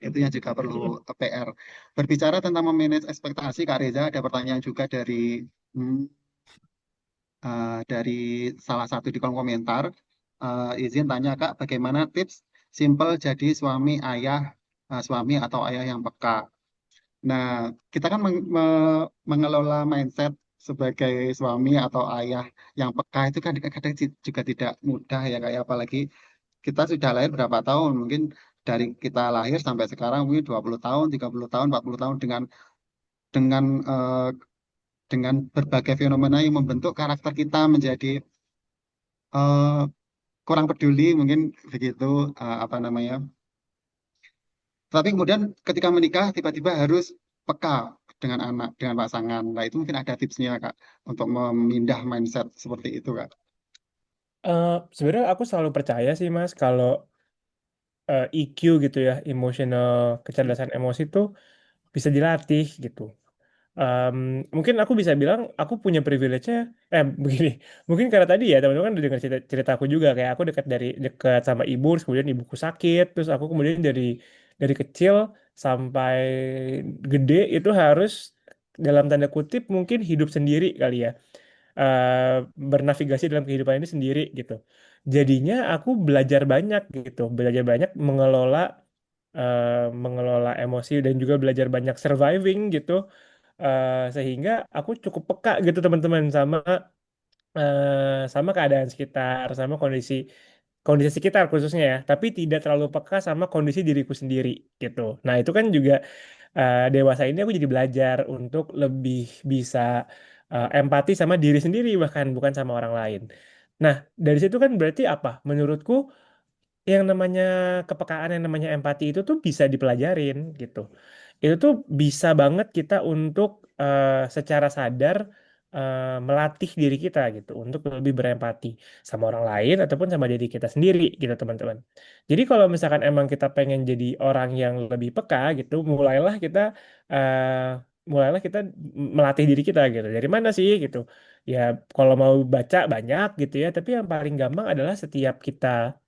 Speaker 1: Itu yang juga perlu PR. Berbicara tentang memanage ekspektasi, Kak Reza, ada pertanyaan juga hmm, dari salah satu di kolom komentar. Izin tanya Kak, bagaimana tips simple jadi suami atau ayah yang peka? Nah, kita kan mengelola mindset sebagai suami atau ayah yang peka itu kan kadang-kadang juga tidak mudah ya kayak apalagi kita sudah lahir berapa tahun, mungkin dari kita lahir sampai sekarang mungkin 20 tahun, 30 tahun, 40 tahun dengan eh, dengan berbagai fenomena yang membentuk karakter kita menjadi eh, kurang peduli mungkin begitu apa namanya. Tapi kemudian ketika menikah tiba-tiba harus peka dengan anak, dengan pasangan. Nah, itu mungkin ada tipsnya Kak untuk memindah mindset seperti itu Kak.
Speaker 2: Sebenarnya aku selalu percaya sih Mas kalau EQ gitu ya, emotional kecerdasan emosi itu bisa dilatih gitu. Em, Mungkin aku bisa bilang aku punya privilege-nya begini. Mungkin karena tadi ya teman-teman kan udah dengar cerita aku juga kayak aku dekat sama ibu, terus kemudian ibuku sakit, terus aku kemudian dari kecil sampai gede itu harus dalam tanda kutip mungkin hidup sendiri kali ya. Bernavigasi dalam kehidupan ini sendiri gitu. Jadinya aku belajar banyak gitu, belajar banyak mengelola emosi dan juga belajar banyak surviving gitu. Sehingga aku cukup peka gitu teman-teman sama keadaan sekitar, sama kondisi kondisi sekitar khususnya ya, tapi tidak terlalu peka sama kondisi diriku sendiri gitu. Nah, itu kan juga dewasa ini aku jadi belajar untuk lebih bisa empati sama diri sendiri bahkan bukan sama orang lain. Nah, dari situ kan berarti apa? Menurutku yang namanya kepekaan, yang namanya empati itu tuh bisa dipelajarin gitu. Itu tuh bisa banget kita untuk secara sadar melatih diri kita gitu untuk lebih berempati sama orang lain ataupun sama diri kita sendiri gitu teman-teman. Jadi kalau misalkan emang kita pengen jadi orang yang lebih peka gitu, mulailah kita melatih diri kita gitu. Dari mana sih gitu? Ya kalau mau baca banyak gitu ya, tapi yang paling gampang adalah setiap kita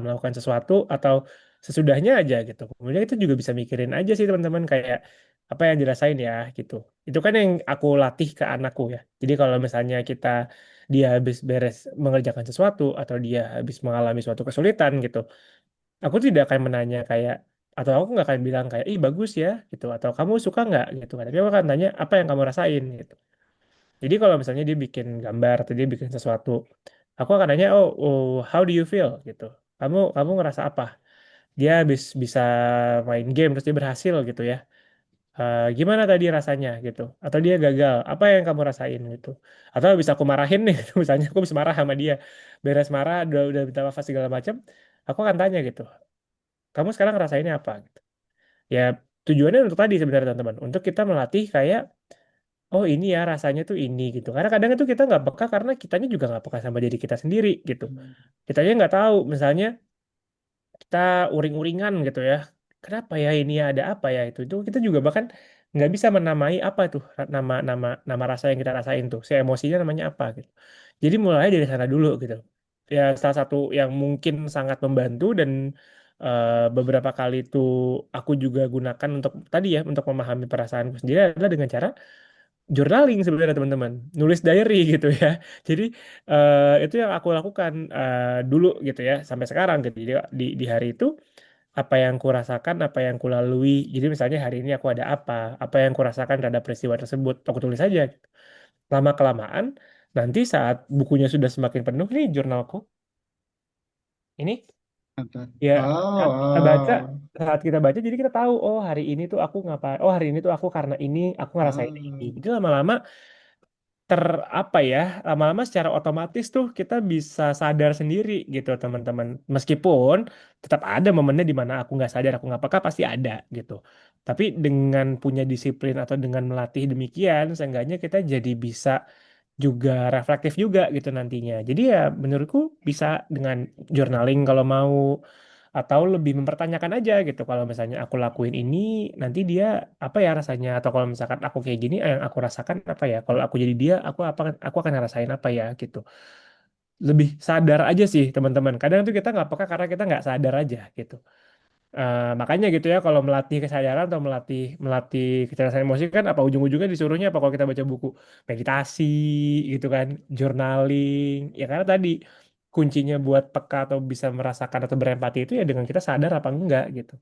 Speaker 2: melakukan sesuatu atau sesudahnya aja gitu. Kemudian kita juga bisa mikirin aja sih teman-teman kayak apa yang dirasain ya gitu. Itu kan yang aku latih ke anakku ya. Jadi kalau misalnya dia habis beres mengerjakan sesuatu atau dia habis mengalami suatu kesulitan gitu, aku tidak akan menanya kayak atau aku nggak akan bilang kayak ih bagus ya gitu atau kamu suka nggak gitu kan. Tapi aku akan tanya apa yang kamu rasain gitu. Jadi kalau misalnya dia bikin gambar atau dia bikin sesuatu, aku akan nanya, oh how do you feel gitu. kamu ngerasa apa? Dia bisa main game terus dia berhasil gitu ya. Gimana tadi rasanya gitu? Atau dia gagal? Apa yang kamu rasain gitu? Atau bisa aku marahin nih, gitu. Misalnya aku bisa marah sama dia, beres marah, udah minta maaf segala macam, aku akan tanya gitu, kamu sekarang ngerasainnya apa? Gitu. Ya tujuannya untuk tadi sebenarnya teman-teman, untuk kita melatih kayak, oh ini ya rasanya tuh ini gitu. Karena kadang itu kita nggak peka karena kitanya juga nggak peka sama diri kita sendiri gitu. Kitanya nggak tahu, misalnya kita uring-uringan gitu ya. Kenapa ya ini ya ada apa ya itu kita juga bahkan nggak bisa menamai apa tuh nama nama nama rasa yang kita rasain tuh, si emosinya namanya apa gitu. Jadi mulai dari sana dulu gitu. Ya salah satu yang mungkin sangat membantu dan beberapa kali itu aku juga gunakan untuk tadi ya untuk memahami perasaanku sendiri adalah dengan cara journaling sebenarnya teman-teman, nulis diary gitu ya. Jadi itu yang aku lakukan dulu gitu ya sampai sekarang gitu. Jadi di hari itu apa yang kurasakan, apa yang kulalui. Jadi misalnya hari ini aku ada apa yang kurasakan terhadap peristiwa tersebut, aku tulis aja. Gitu. Lama kelamaan, nanti saat bukunya sudah semakin penuh nih jurnalku, ini
Speaker 1: Ada.
Speaker 2: ya saat kita baca,
Speaker 1: Oh,
Speaker 2: saat kita baca, jadi kita tahu, oh hari ini tuh aku ngapain, oh hari ini tuh aku karena ini, aku ngerasain ini.
Speaker 1: oh.
Speaker 2: Jadi lama-lama apa ya lama-lama secara otomatis tuh kita bisa sadar sendiri gitu teman-teman meskipun tetap ada momennya di mana aku nggak sadar aku nggak peka pasti ada gitu tapi dengan punya disiplin atau dengan melatih demikian seenggaknya kita jadi bisa juga reflektif juga gitu nantinya jadi ya menurutku bisa dengan journaling kalau mau atau lebih mempertanyakan aja gitu kalau misalnya aku lakuin ini nanti dia apa ya rasanya atau kalau misalkan aku kayak gini yang aku rasakan apa ya kalau aku jadi dia aku akan ngerasain apa ya gitu lebih sadar aja sih teman-teman kadang tuh kita nggak peka karena kita nggak sadar aja gitu. Makanya gitu ya kalau melatih kesadaran atau melatih melatih kecerdasan emosi kan apa ujung-ujungnya disuruhnya apa kalau kita baca buku meditasi gitu kan journaling ya karena tadi kuncinya buat peka atau bisa merasakan atau berempati itu ya dengan kita sadar apa enggak gitu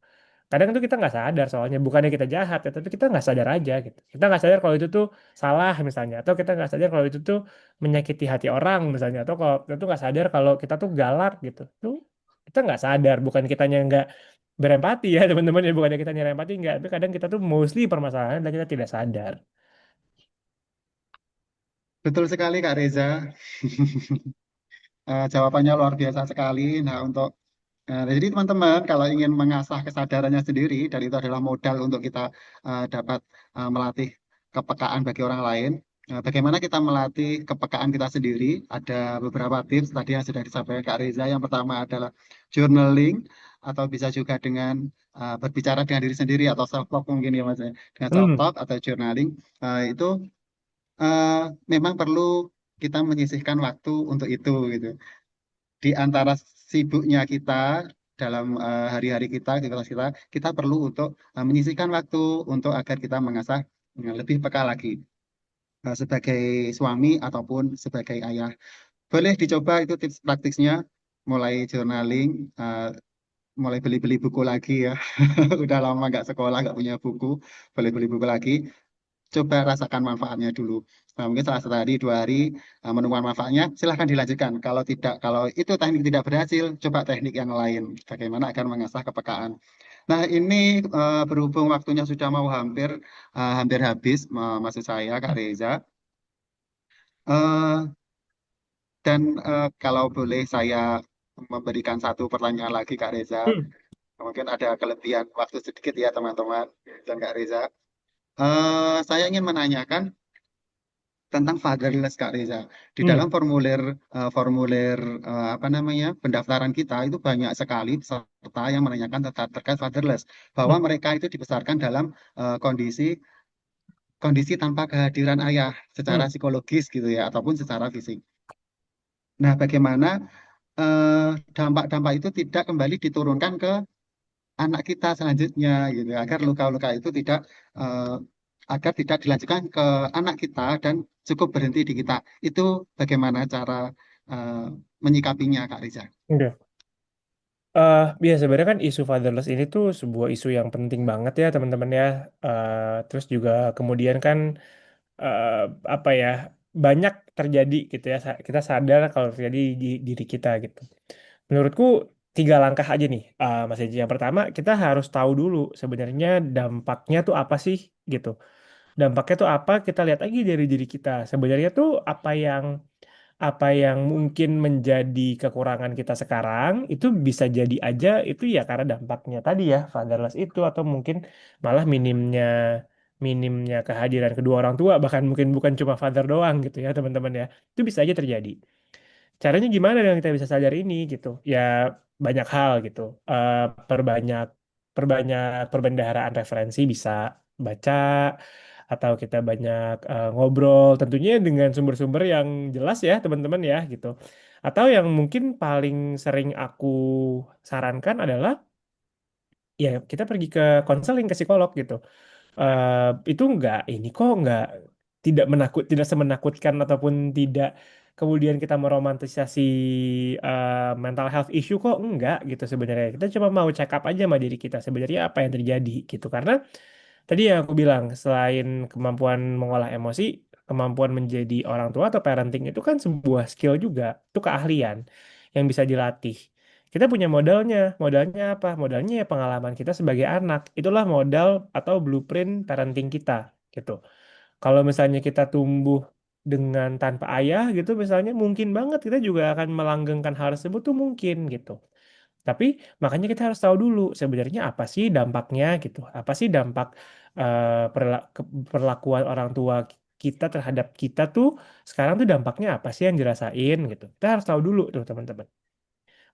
Speaker 2: kadang itu kita nggak sadar soalnya bukannya kita jahat ya tapi kita nggak sadar aja gitu kita nggak sadar kalau itu tuh salah misalnya atau kita nggak sadar kalau itu tuh menyakiti hati orang misalnya atau kalau kita tuh nggak sadar kalau kita tuh galak gitu tuh kita nggak sadar bukan kitanya nggak berempati ya teman-teman ya bukannya kita nyari empati enggak tapi kadang kita tuh mostly permasalahan dan kita tidak sadar.
Speaker 1: Betul sekali Kak Reza. Jawabannya luar biasa sekali. Nah, jadi teman-teman kalau ingin mengasah kesadarannya sendiri dan itu adalah modal untuk kita dapat melatih kepekaan bagi orang lain. Bagaimana kita melatih kepekaan kita sendiri? Ada beberapa tips tadi yang sudah disampaikan Kak Reza. Yang pertama adalah journaling atau bisa juga dengan berbicara dengan diri sendiri atau self talk mungkin ya Mas, ya. Dengan self
Speaker 2: Hmm.
Speaker 1: talk atau journaling itu eh, memang perlu kita menyisihkan waktu untuk itu gitu di antara sibuknya kita dalam hari-hari kita, aktivitas kita, kita perlu untuk menyisihkan waktu untuk agar kita mengasah lebih peka lagi sebagai suami ataupun sebagai ayah. Boleh dicoba itu tips praktisnya, mulai journaling, mulai beli-beli buku lagi ya. Udah lama nggak sekolah, nggak punya buku, boleh beli buku lagi. Coba rasakan manfaatnya dulu. Nah, mungkin setelah sehari 2 hari menemukan manfaatnya, silahkan dilanjutkan. Kalau tidak, kalau itu teknik tidak berhasil, coba teknik yang lain. Bagaimana agar mengasah kepekaan. Nah, ini berhubung waktunya sudah mau hampir habis, maksud saya Kak Reza. Eh, dan kalau boleh saya memberikan satu pertanyaan lagi Kak Reza,
Speaker 2: Hmm.
Speaker 1: mungkin ada kelebihan waktu sedikit ya teman-teman dan Kak Reza. Saya ingin menanyakan tentang fatherless Kak Reza. Di
Speaker 2: Hmm.
Speaker 1: dalam formulir apa namanya pendaftaran kita itu banyak sekali peserta yang menanyakan terkait fatherless bahwa
Speaker 2: Hmm.
Speaker 1: mereka itu dibesarkan dalam kondisi kondisi tanpa kehadiran ayah secara
Speaker 2: Hmm.
Speaker 1: psikologis gitu ya ataupun secara fisik. Nah, bagaimana eh, dampak-dampak itu tidak kembali diturunkan ke anak kita selanjutnya gitu agar luka-luka itu tidak eh, agar tidak dilanjutkan ke anak kita dan cukup berhenti di kita. Itu bagaimana cara eh, menyikapinya Kak Riza?
Speaker 2: Oke. Ya sebenarnya kan isu fatherless ini tuh sebuah isu yang penting banget ya teman-teman ya. Terus juga kemudian kan eh, apa ya banyak terjadi gitu ya. Kita sadar kalau terjadi di diri kita gitu. Menurutku tiga langkah aja nih, Mas Eji. Yang pertama, kita harus tahu dulu sebenarnya dampaknya tuh apa sih gitu. Dampaknya tuh apa? Kita lihat lagi dari diri kita. Sebenarnya tuh apa yang mungkin menjadi kekurangan kita sekarang itu bisa jadi aja itu ya karena dampaknya tadi ya fatherless itu, atau mungkin malah minimnya kehadiran kedua orang tua, bahkan mungkin bukan cuma father doang gitu ya teman-teman ya, itu bisa aja terjadi. Caranya gimana dengan kita bisa sadar ini gitu? Ya banyak hal gitu. Eh, perbanyak perbanyak perbendaharaan referensi, bisa baca atau kita banyak ngobrol tentunya dengan sumber-sumber yang jelas ya teman-teman ya gitu. Atau yang mungkin paling sering aku sarankan adalah ya kita pergi ke konseling ke psikolog gitu. Itu ini kok nggak tidak semenakutkan ataupun tidak kemudian kita meromantisasi mental health issue, kok enggak gitu sebenarnya. Kita cuma mau check up aja sama diri kita sebenarnya apa yang terjadi gitu. Karena tadi yang aku bilang, selain kemampuan mengolah emosi, kemampuan menjadi orang tua atau parenting itu kan sebuah skill juga, itu keahlian yang bisa dilatih. Kita punya modalnya. Modalnya apa? Modalnya ya pengalaman kita sebagai anak. Itulah modal atau blueprint parenting kita gitu. Kalau misalnya kita tumbuh dengan tanpa ayah gitu misalnya, mungkin banget kita juga akan melanggengkan hal tersebut tuh mungkin gitu. Tapi makanya kita harus tahu dulu sebenarnya apa sih dampaknya gitu. Apa sih dampak perlakuan orang tua kita terhadap kita tuh sekarang tuh dampaknya apa sih yang dirasain gitu. Kita harus tahu dulu tuh teman-teman.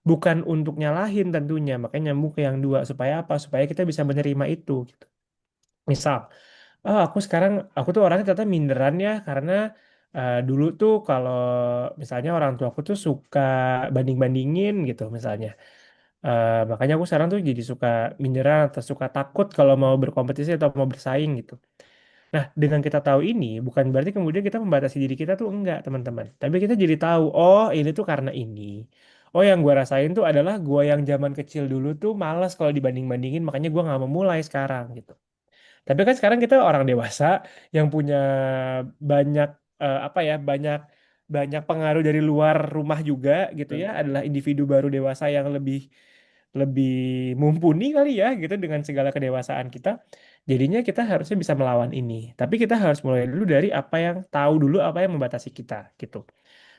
Speaker 2: Bukan untuk nyalahin tentunya, makanya nyambung ke yang dua supaya apa? Supaya kita bisa menerima itu gitu. Misal, aku tuh orangnya ternyata minderan ya karena dulu tuh kalau misalnya orang tua aku tuh suka banding-bandingin gitu misalnya. Makanya aku sekarang tuh jadi suka minderan atau suka takut kalau mau berkompetisi atau mau bersaing gitu. Nah, dengan kita tahu ini, bukan berarti kemudian kita membatasi diri kita tuh enggak, teman-teman. Tapi kita jadi tahu, oh ini tuh karena ini. Oh yang gue rasain tuh adalah gue yang zaman kecil dulu tuh malas kalau dibanding-bandingin, makanya gue nggak mau mulai sekarang gitu. Tapi kan sekarang kita orang dewasa yang punya banyak apa ya, banyak banyak pengaruh dari luar rumah juga gitu ya, adalah individu baru dewasa yang lebih lebih mumpuni kali ya gitu dengan segala kedewasaan kita. Jadinya kita harusnya bisa melawan ini. Tapi kita harus mulai dulu dari apa yang tahu dulu apa yang membatasi kita gitu.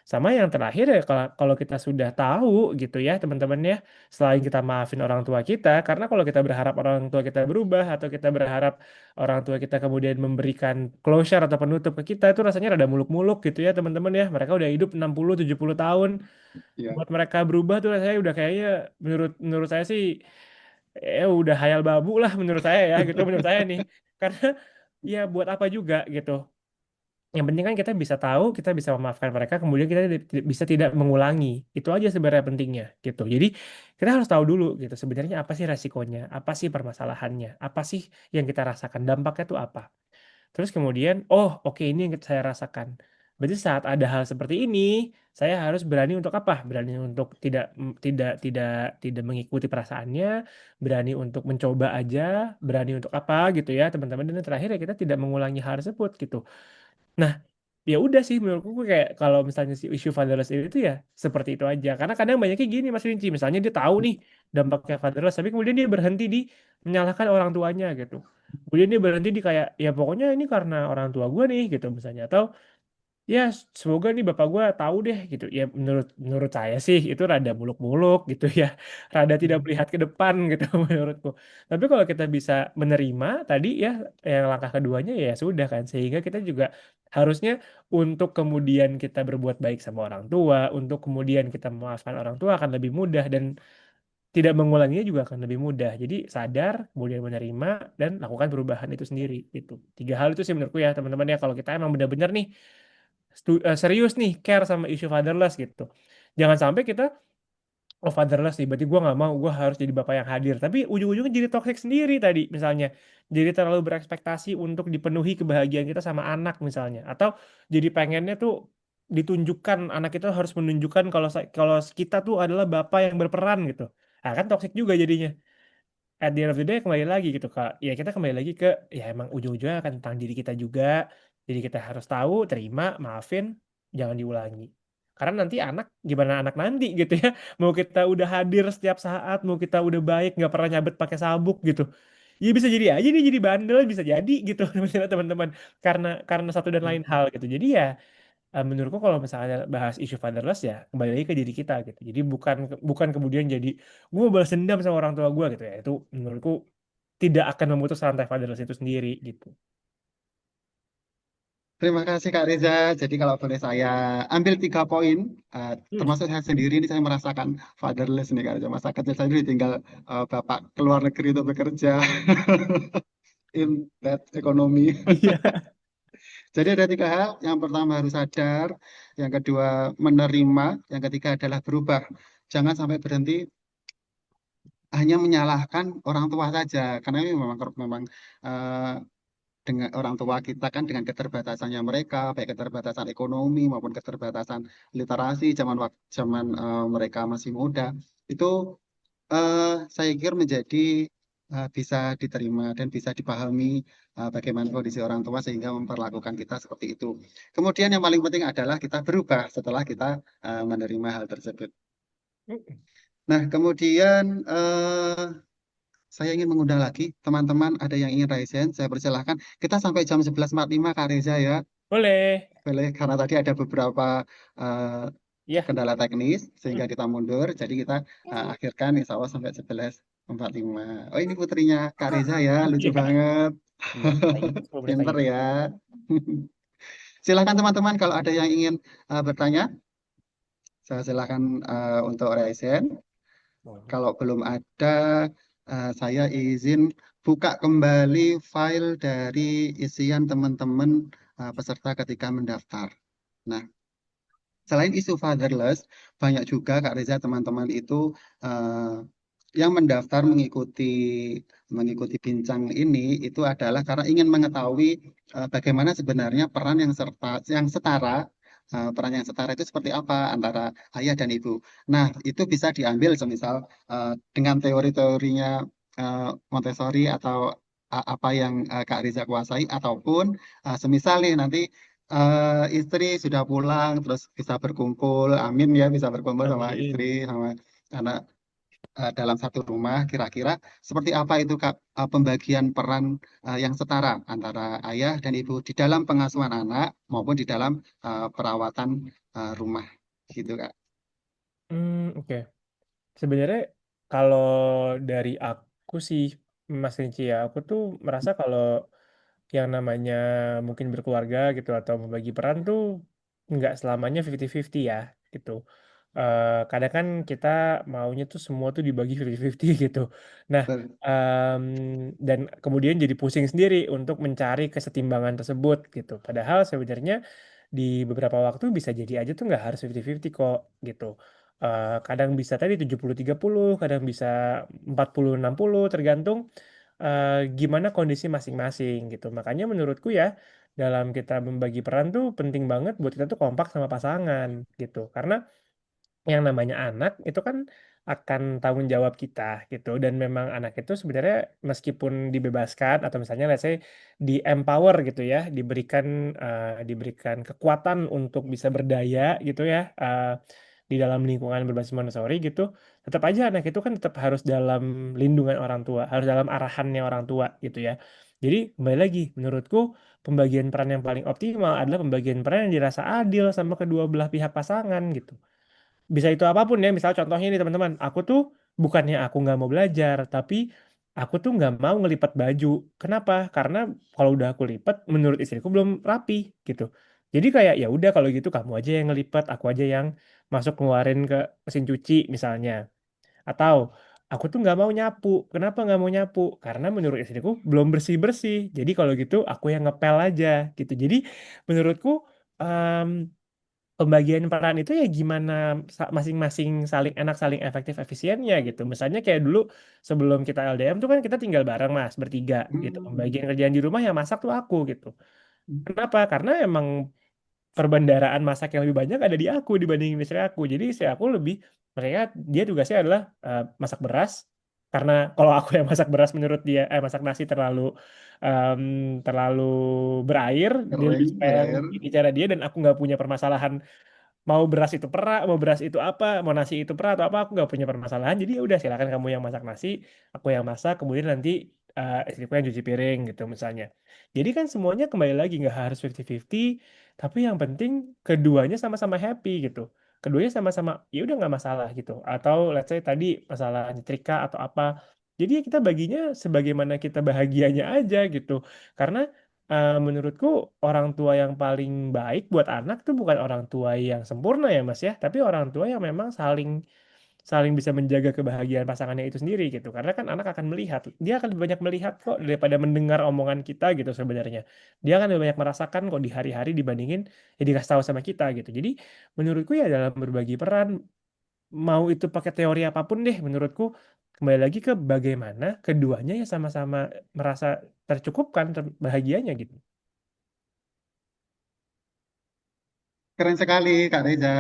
Speaker 2: Sama yang terakhir ya kalau kita sudah tahu gitu ya teman-teman ya, selain kita maafin orang tua kita, karena kalau kita berharap orang tua kita berubah atau kita berharap orang tua kita kemudian memberikan closure atau penutup ke kita, itu rasanya rada muluk-muluk gitu ya teman-teman ya. Mereka udah hidup 60-70 tahun,
Speaker 1: Ya,
Speaker 2: buat mereka berubah tuh rasanya udah kayaknya menurut menurut saya sih udah hayal babu lah menurut saya ya gitu, menurut saya nih. Karena ya buat apa juga gitu. Yang penting kan kita bisa tahu, kita bisa memaafkan mereka, kemudian kita bisa tidak mengulangi. Itu aja sebenarnya pentingnya gitu. Jadi kita harus tahu dulu gitu sebenarnya apa sih resikonya, apa sih permasalahannya, apa sih yang kita rasakan, dampaknya tuh apa. Terus kemudian, oh oke ini yang saya rasakan. Berarti saat ada hal seperti ini, saya harus berani untuk apa? Berani untuk tidak mengikuti perasaannya, berani untuk mencoba aja, berani untuk apa gitu ya teman-teman. Dan yang terakhir ya kita tidak mengulangi hal tersebut gitu. Nah, ya udah sih menurutku kayak kalau misalnya si isu fatherless ini tuh ya seperti itu aja. Karena kadang banyaknya gini Mas Rinci, misalnya dia tahu nih dampaknya fatherless, tapi kemudian dia berhenti di menyalahkan orang tuanya gitu. Kemudian dia berhenti di kayak ya pokoknya ini karena orang tua gue nih gitu misalnya, atau ya semoga nih bapak gue tahu deh gitu ya. Menurut saya sih itu rada muluk-muluk gitu ya, rada tidak melihat ke depan gitu menurutku. Tapi kalau kita bisa menerima tadi ya yang langkah keduanya ya sudah kan, sehingga kita juga harusnya untuk kemudian kita berbuat baik sama orang tua, untuk kemudian kita memaafkan orang tua akan lebih mudah, dan tidak mengulanginya juga akan lebih mudah. Jadi sadar, kemudian menerima, dan lakukan perubahan itu sendiri. Itu tiga hal itu sih menurutku ya teman-teman ya, kalau kita emang benar-benar nih serius nih care sama isu fatherless gitu. Jangan sampai kita oh fatherless nih, berarti gue nggak mau, gue harus jadi bapak yang hadir. Tapi ujung-ujungnya jadi toxic sendiri tadi misalnya. Jadi terlalu berekspektasi untuk dipenuhi kebahagiaan kita sama anak misalnya. Atau jadi pengennya tuh ditunjukkan, anak kita harus menunjukkan kalau kita tuh adalah bapak yang berperan gitu. Nah, kan toxic juga jadinya. At the end of the day kembali lagi gitu Kak. Ya kita kembali lagi ke ya emang ujung-ujungnya akan tentang diri kita juga. Jadi kita harus tahu, terima, maafin, jangan diulangi. Karena nanti anak gimana anak nanti gitu ya. Mau kita udah hadir setiap saat, mau kita udah baik nggak pernah nyabet pakai sabuk gitu. Ya bisa jadi aja dia jadi bandel, bisa jadi gitu misalnya teman-teman. Karena satu dan lain hal gitu. Jadi ya menurutku kalau misalnya bahas isu fatherless ya kembali lagi ke diri kita gitu. Jadi bukan bukan kemudian jadi gue balas dendam sama orang tua gue gitu ya. Itu menurutku tidak akan memutus rantai fatherless itu sendiri gitu.
Speaker 1: Terima kasih Kak Reza. Jadi kalau boleh saya ambil 3 poin,
Speaker 2: Hmm.
Speaker 1: termasuk saya sendiri ini saya merasakan fatherless nih Kak Reza. Masa kecil saya dulu tinggal bapak keluar negeri untuk bekerja in that ekonomi.
Speaker 2: Iya.
Speaker 1: Jadi ada 3 hal. Yang pertama harus sadar, yang kedua menerima, yang ketiga adalah berubah. Jangan sampai berhenti hanya menyalahkan orang tua saja, karena ini memang eh, dengan orang tua kita kan dengan keterbatasannya mereka, baik keterbatasan ekonomi maupun keterbatasan literasi zaman mereka masih muda, itu saya kira menjadi bisa diterima dan bisa dipahami bagaimana kondisi orang tua sehingga memperlakukan kita seperti itu. Kemudian yang paling penting adalah kita berubah setelah kita menerima hal tersebut. Nah, kemudian saya ingin mengundang lagi teman-teman ada yang ingin raise hand, saya persilahkan. Kita sampai jam 11.45 Kak Reza ya.
Speaker 2: Boleh.
Speaker 1: Boleh, karena tadi ada beberapa eh,
Speaker 2: Iya.
Speaker 1: kendala teknis
Speaker 2: Hmm.
Speaker 1: sehingga kita mundur. Jadi kita akhirkan insya Allah sampai 11.45. Oh ini putrinya Kak Reza ya, lucu
Speaker 2: Iya.
Speaker 1: banget.
Speaker 2: Iya. Ayo, 10 menit
Speaker 1: Pinter
Speaker 2: lagi.
Speaker 1: ya. Silakan teman-teman kalau ada yang ingin bertanya, saya silakan untuk raise hand.
Speaker 2: Boleh.
Speaker 1: Kalau belum ada, saya izin buka kembali file dari isian teman-teman peserta ketika mendaftar. Nah, selain isu fatherless, banyak juga Kak Reza teman-teman itu yang mendaftar mengikuti bincang ini itu adalah karena ingin mengetahui bagaimana sebenarnya peran yang setara peran yang setara itu seperti apa antara ayah dan ibu. Nah, itu bisa diambil semisal dengan teori-teorinya Montessori atau apa yang Kak Riza kuasai ataupun semisal nih nanti istri sudah pulang terus bisa berkumpul, amin ya bisa berkumpul sama istri
Speaker 2: Amin.
Speaker 1: sama anak dalam satu rumah kira-kira seperti apa itu Kak pembagian peran yang setara antara ayah dan ibu di dalam pengasuhan anak maupun di dalam perawatan rumah gitu Kak.
Speaker 2: Oke. Sebenarnya kalau dari aku sih Mas Rinci ya, aku tuh merasa kalau yang namanya mungkin berkeluarga gitu atau membagi peran tuh nggak selamanya 50-50 ya gitu. Kadang kan kita maunya tuh semua tuh dibagi 50-50 gitu. Nah,
Speaker 1: Betul.
Speaker 2: em, dan kemudian jadi pusing sendiri untuk mencari kesetimbangan tersebut gitu. Padahal sebenarnya di beberapa waktu bisa jadi aja tuh nggak harus 50-50 kok gitu. Kadang bisa tadi 70-30, kadang bisa 40-60 tergantung gimana kondisi masing-masing gitu. Makanya menurutku ya dalam kita membagi peran tuh penting banget buat kita tuh kompak sama pasangan gitu. Karena yang namanya anak itu kan akan tanggung jawab kita gitu dan memang anak itu sebenarnya meskipun dibebaskan atau misalnya let's say di empower gitu ya diberikan kekuatan untuk bisa berdaya gitu ya di dalam lingkungan berbasis Montessori gitu tetap aja anak itu kan tetap harus dalam lindungan orang tua harus dalam arahannya orang tua gitu ya jadi kembali lagi menurutku pembagian peran yang paling optimal adalah pembagian peran yang dirasa adil sama kedua belah pihak pasangan gitu bisa itu apapun ya misal contohnya nih teman-teman aku tuh bukannya aku nggak mau belajar tapi aku tuh nggak mau ngelipat baju kenapa karena kalau udah aku lipat menurut istriku belum rapi gitu jadi kayak ya udah kalau gitu kamu aja yang ngelipat aku aja yang masuk ngeluarin ke mesin cuci misalnya atau aku tuh nggak mau nyapu kenapa nggak mau nyapu karena menurut istriku belum bersih bersih jadi kalau gitu aku yang ngepel aja gitu jadi menurutku pembagian peran itu ya gimana masing-masing saling enak saling efektif efisiennya gitu. Misalnya kayak dulu sebelum kita LDM tuh kan kita tinggal bareng Mas bertiga gitu.
Speaker 1: Hmm.
Speaker 2: Pembagian kerjaan di rumah yang masak tuh aku gitu. Kenapa? Karena emang perbendaraan masak yang lebih banyak ada di aku dibandingin istri aku. Jadi istri aku lebih mereka dia tugasnya adalah masak beras karena kalau aku yang masak beras menurut dia masak nasi em, terlalu berair dia lebih
Speaker 1: Kering
Speaker 2: suka yang
Speaker 1: berair.
Speaker 2: ini cara dia dan aku nggak punya permasalahan mau beras itu perak, mau beras itu apa, mau nasi itu perak atau apa, aku nggak punya permasalahan. Jadi ya udah silakan kamu yang masak nasi, aku yang masak, kemudian nanti istriku yang cuci piring gitu misalnya. Jadi kan semuanya kembali lagi nggak harus 50-50, tapi yang penting keduanya sama-sama happy gitu. Keduanya sama-sama ya udah nggak masalah gitu. Atau let's say tadi masalah nyetrika atau apa. Jadi ya kita baginya sebagaimana kita bahagianya aja gitu. Karena menurutku orang tua yang paling baik buat anak tuh bukan orang tua yang sempurna ya Mas ya, tapi orang tua yang memang saling saling bisa menjaga kebahagiaan pasangannya itu sendiri gitu. Karena kan anak akan melihat, dia akan lebih banyak melihat kok daripada mendengar omongan kita gitu sebenarnya. Dia akan lebih banyak merasakan kok di hari-hari dibandingin ya dikasih tahu sama kita gitu. Jadi menurutku ya dalam berbagi peran, mau itu pakai teori apapun deh menurutku kembali lagi ke bagaimana keduanya ya sama-sama merasa tercukupkan bahagianya gitu.
Speaker 1: Keren sekali Kak Reza.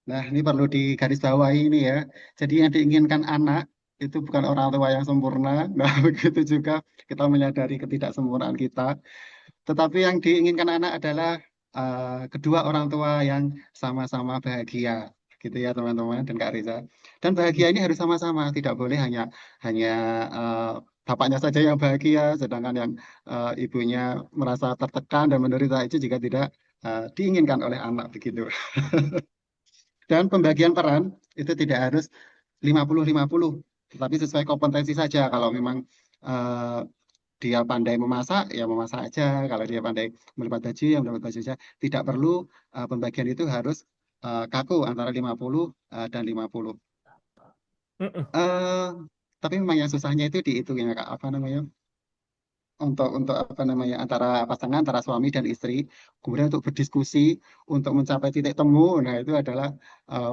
Speaker 1: Nah, ini perlu digarisbawahi ini ya. Jadi yang diinginkan anak itu bukan orang tua yang sempurna. Nah, begitu juga kita menyadari ketidaksempurnaan kita. Tetapi yang diinginkan anak adalah kedua orang tua yang sama-sama bahagia, gitu ya teman-teman dan Kak Reza. Dan bahagia ini harus sama-sama, tidak boleh hanya hanya eh, bapaknya saja yang bahagia, sedangkan yang ibunya merasa tertekan dan menderita itu juga tidak diinginkan oleh anak begitu. Dan pembagian peran itu tidak harus 50-50, tetapi sesuai kompetensi saja. Kalau memang eh, dia pandai memasak, ya memasak aja. Kalau dia pandai melipat baju, ya melipat baju aja. Tidak perlu pembagian itu harus kaku antara 50 dan 50.
Speaker 2: Mm-mm.
Speaker 1: Eh, tapi memang yang susahnya itu dihitung ya Kak, apa namanya? Untuk apa namanya antara pasangan antara suami dan istri, kemudian untuk berdiskusi untuk mencapai titik temu, nah itu adalah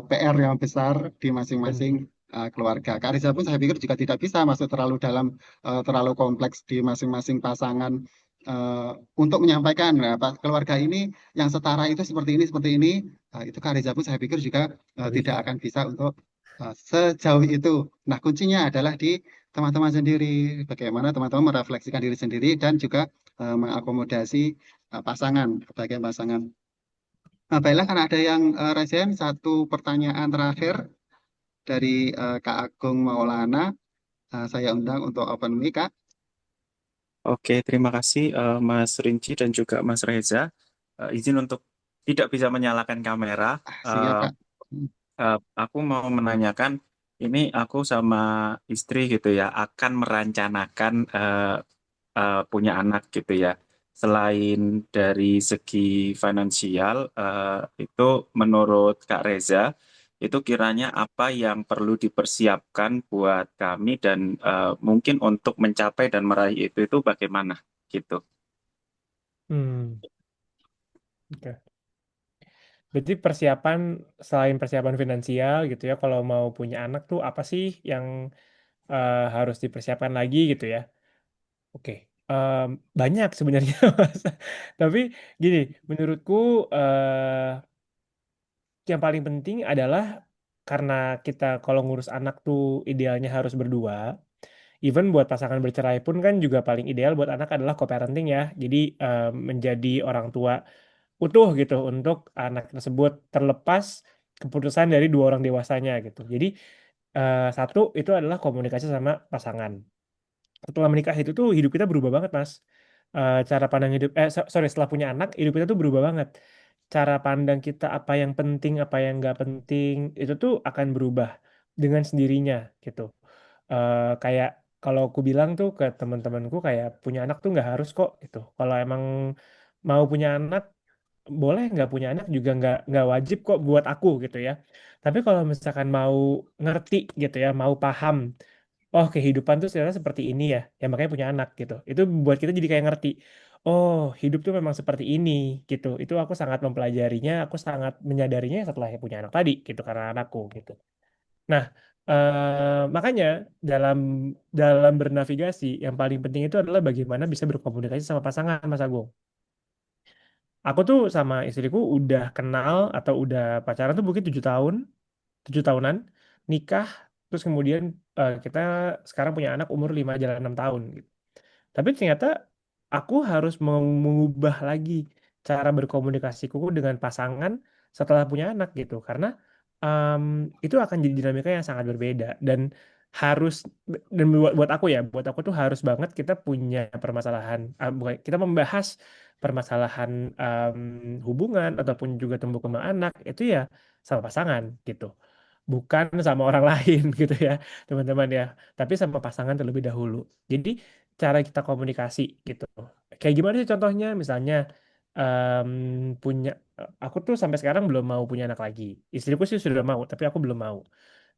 Speaker 1: PR yang besar di masing-masing
Speaker 2: Benar.
Speaker 1: keluarga. Kak Riza pun saya pikir juga tidak bisa masuk terlalu dalam, terlalu kompleks di masing-masing pasangan eh, untuk menyampaikan nah, keluarga ini yang setara itu seperti ini. Itu Kak Riza pun saya pikir juga
Speaker 2: Nggak
Speaker 1: tidak
Speaker 2: bisa.
Speaker 1: akan bisa untuk sejauh itu. Nah, kuncinya adalah di teman-teman sendiri, bagaimana teman-teman merefleksikan diri sendiri dan juga mengakomodasi pasangan, bagian pasangan. Nah, baiklah, karena ada yang resen, satu pertanyaan terakhir dari Kak Agung Maulana, saya undang untuk open mic, Kak.
Speaker 4: Oke, terima kasih Mas Rinci dan juga Mas Reza. Izin untuk tidak bisa menyalakan kamera.
Speaker 1: Siap,
Speaker 4: Eh,
Speaker 1: Kak.
Speaker 4: aku mau menanyakan, ini aku sama istri gitu ya, akan merencanakan punya anak gitu ya. Selain dari segi finansial, itu menurut Kak Reza, itu kiranya apa yang perlu dipersiapkan buat kami dan mungkin untuk mencapai dan meraih itu bagaimana gitu.
Speaker 2: Hmm. Oke. Berarti persiapan selain persiapan finansial gitu ya, kalau mau punya anak tuh apa sih yang harus dipersiapkan lagi gitu ya? Oke, Em, banyak sebenarnya, Mas. Tapi gini, menurutku yang paling penting adalah karena kita kalau ngurus anak tuh idealnya harus berdua. Even buat pasangan bercerai pun kan juga paling ideal buat anak adalah co-parenting ya. Jadi menjadi orang tua utuh gitu untuk anak tersebut terlepas keputusan dari dua orang dewasanya gitu. Jadi satu itu adalah komunikasi sama pasangan. Setelah menikah itu tuh hidup kita berubah banget Mas. Cara pandang hidup sorry setelah punya anak hidup kita tuh berubah banget. Cara pandang kita apa yang penting apa yang nggak penting itu tuh akan berubah dengan sendirinya gitu. Kayak kalau aku bilang tuh ke teman-temanku kayak punya anak tuh nggak harus kok gitu. Kalau emang mau punya anak boleh nggak punya anak juga nggak wajib kok buat aku gitu ya. Tapi kalau misalkan mau ngerti gitu ya, mau paham, oh kehidupan tuh ternyata seperti ini ya, ya makanya punya anak gitu. Itu buat kita jadi kayak ngerti, oh hidup tuh memang seperti ini gitu. Itu aku sangat mempelajarinya, aku sangat menyadarinya setelah punya anak tadi gitu karena anakku gitu. Nah, makanya dalam dalam bernavigasi yang paling penting itu adalah bagaimana bisa berkomunikasi sama pasangan Mas Agung. Aku tuh sama istriku udah kenal atau udah pacaran tuh mungkin 7 tahun, 7 tahunan, nikah, terus kemudian kita sekarang punya anak umur 5 jalan 6 tahun gitu. Tapi ternyata aku harus mengubah lagi cara berkomunikasiku dengan pasangan setelah punya anak gitu. Karena itu akan jadi dinamika yang sangat berbeda dan harus dan buat aku ya, buat aku tuh harus banget kita punya permasalahan, bukan, kita membahas permasalahan hubungan ataupun juga tumbuh kembang anak itu ya sama pasangan gitu, bukan sama orang lain gitu ya teman-teman ya, tapi sama pasangan terlebih dahulu. Jadi cara kita komunikasi gitu, kayak gimana sih contohnya? Misalnya em, punya aku tuh sampai sekarang belum mau punya anak lagi. Istriku sih sudah mau, tapi aku belum mau.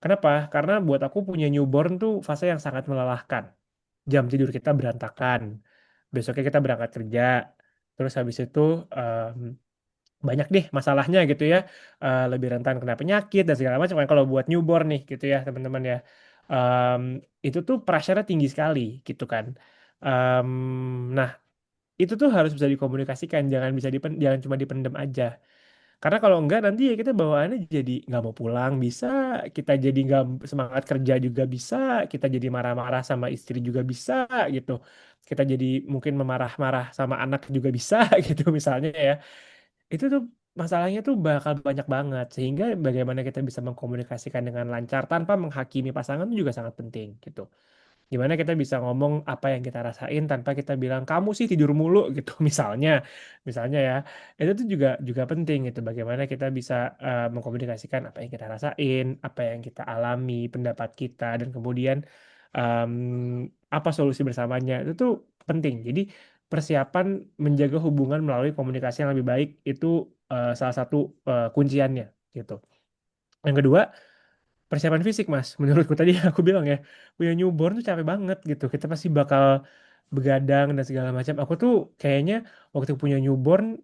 Speaker 2: Kenapa? Karena buat aku punya newborn tuh fase yang sangat melelahkan. Jam tidur kita berantakan. Besoknya kita berangkat kerja. Terus habis itu em, banyak deh masalahnya gitu ya. Lebih rentan kena penyakit dan segala macam kan kalau buat newborn nih gitu ya teman-teman ya. Em, itu tuh pressure-nya tinggi sekali gitu kan. Em, nah, itu tuh harus bisa dikomunikasikan, jangan cuma dipendem aja. Karena kalau enggak nanti ya kita bawaannya jadi nggak mau pulang bisa, kita jadi nggak semangat kerja juga bisa, kita jadi marah-marah sama istri juga bisa gitu. Kita jadi mungkin memarah-marah sama anak juga bisa gitu misalnya ya. Itu tuh masalahnya tuh bakal banyak banget sehingga bagaimana kita bisa mengkomunikasikan dengan lancar tanpa menghakimi pasangan itu juga sangat penting gitu. Gimana kita bisa ngomong apa yang kita rasain tanpa kita bilang kamu sih tidur mulu gitu misalnya ya, itu tuh juga juga penting gitu. Bagaimana kita bisa mengkomunikasikan apa yang kita rasain, apa yang kita alami, pendapat kita, dan kemudian em, apa solusi bersamanya, itu tuh penting. Jadi persiapan menjaga hubungan melalui komunikasi yang lebih baik itu salah satu kunciannya gitu. Yang kedua, persiapan fisik mas, menurutku tadi aku bilang ya, punya newborn tuh capek banget gitu, kita pasti bakal begadang dan segala macam. Aku tuh kayaknya waktu punya newborn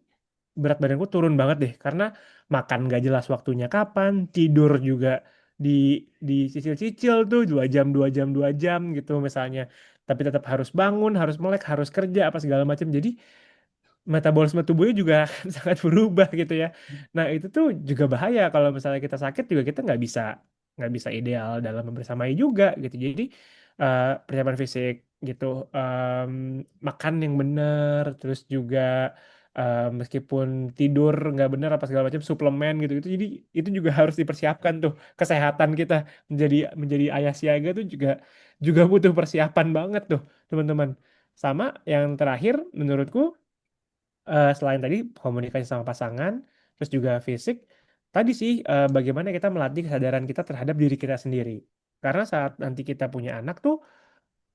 Speaker 2: berat badanku turun banget deh, karena makan gak jelas waktunya kapan, tidur juga di cicil-cicil tuh 2 jam 2 jam 2 jam gitu misalnya, tapi tetap harus bangun, harus melek, harus kerja apa segala macam. Jadi metabolisme tubuhnya juga akan sangat berubah gitu ya. Nah itu tuh juga bahaya kalau misalnya kita sakit juga kita nggak bisa ideal dalam membersamai juga gitu. Jadi persiapan fisik gitu, em, makan yang benar, terus juga meskipun tidur nggak benar apa segala macam suplemen gitu gitu. Jadi itu juga harus dipersiapkan tuh kesehatan kita, menjadi ayah siaga tuh juga juga butuh persiapan banget tuh teman-teman. Sama yang terakhir menurutku, selain tadi komunikasi sama pasangan, terus juga fisik, tadi sih bagaimana kita melatih kesadaran kita terhadap diri kita sendiri. Karena saat nanti kita punya anak tuh,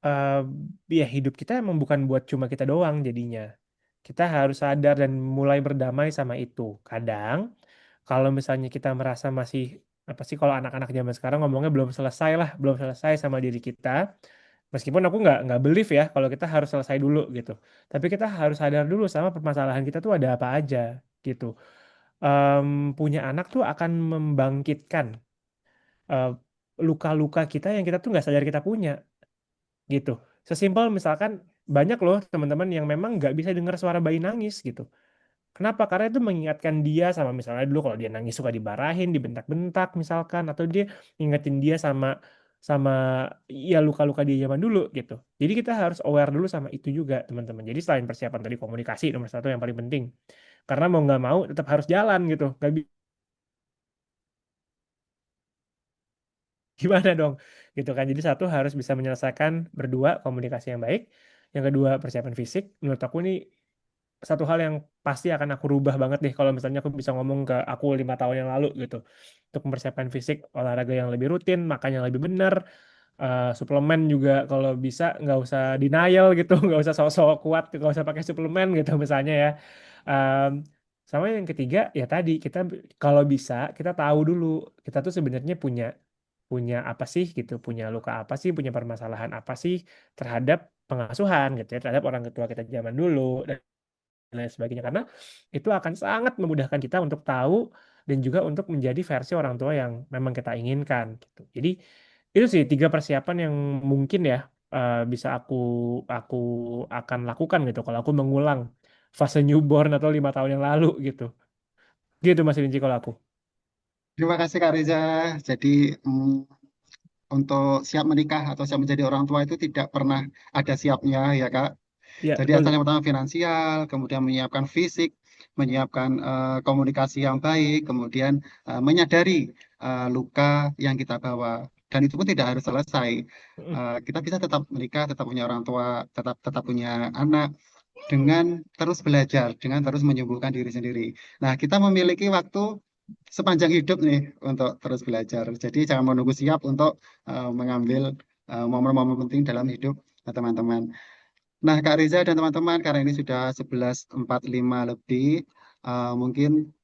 Speaker 2: eh, ya hidup kita emang bukan buat cuma kita doang jadinya. Kita harus sadar dan mulai berdamai sama itu. Kadang kalau misalnya kita merasa masih apa sih, kalau anak-anak zaman sekarang ngomongnya belum selesai lah, belum selesai sama diri kita. Meskipun aku nggak believe ya kalau kita harus selesai dulu gitu. Tapi kita harus sadar dulu sama permasalahan kita tuh ada apa aja gitu. Em, Punya anak tuh akan membangkitkan eh, luka-luka kita yang kita tuh nggak sadar kita punya gitu. Sesimpel misalkan banyak loh teman-teman yang memang nggak bisa dengar suara bayi nangis gitu. Kenapa? Karena itu mengingatkan dia sama misalnya dulu kalau dia nangis suka dimarahin, dibentak-bentak misalkan, atau dia ingetin dia sama sama ya luka-luka dia zaman dulu gitu. Jadi kita harus aware dulu sama itu juga teman-teman. Jadi selain persiapan tadi komunikasi nomor satu yang paling penting. Karena mau nggak mau tetap harus jalan gitu. Nggak gimana dong gitu kan. Jadi satu harus bisa menyelesaikan berdua komunikasi yang baik. Yang kedua persiapan fisik. Menurut aku ini satu hal yang pasti akan aku rubah banget deh kalau misalnya aku bisa ngomong ke aku 5 tahun yang lalu gitu, untuk mempersiapkan fisik, olahraga yang lebih rutin, makan yang lebih benar, suplemen juga kalau bisa nggak usah denial gitu nggak usah sok-sok kuat, nggak usah pakai suplemen gitu misalnya ya. Em, Sama yang ketiga ya tadi kita kalau bisa kita tahu dulu kita tuh sebenarnya punya punya apa sih gitu, punya luka apa sih, punya permasalahan apa sih terhadap pengasuhan gitu ya, terhadap orang tua kita zaman dulu dan lain sebagainya, karena itu akan sangat memudahkan kita untuk tahu dan juga untuk menjadi versi orang tua yang memang kita inginkan gitu. Jadi itu sih 3 persiapan yang mungkin ya bisa aku akan lakukan gitu kalau aku mengulang fase newborn atau 5 tahun yang lalu gitu. Gitu Mas Rinci kalau aku.
Speaker 1: Terima kasih Kak Reza. Jadi untuk siap menikah atau siap menjadi orang tua itu tidak pernah ada siapnya ya Kak.
Speaker 2: Ya
Speaker 1: Jadi
Speaker 2: betul.
Speaker 1: asal yang pertama finansial, kemudian menyiapkan fisik, menyiapkan komunikasi yang baik, kemudian menyadari luka yang kita bawa. Dan itu pun tidak harus selesai. Kita bisa tetap menikah, tetap punya orang tua, tetap tetap punya anak, dengan terus belajar, dengan terus menyembuhkan diri sendiri. Nah, kita memiliki waktu sepanjang hidup nih untuk terus belajar. Jadi jangan menunggu siap untuk mengambil momen-momen penting dalam hidup teman-teman. Nah, Kak Reza dan teman-teman, karena ini sudah 11.45 lebih, mungkin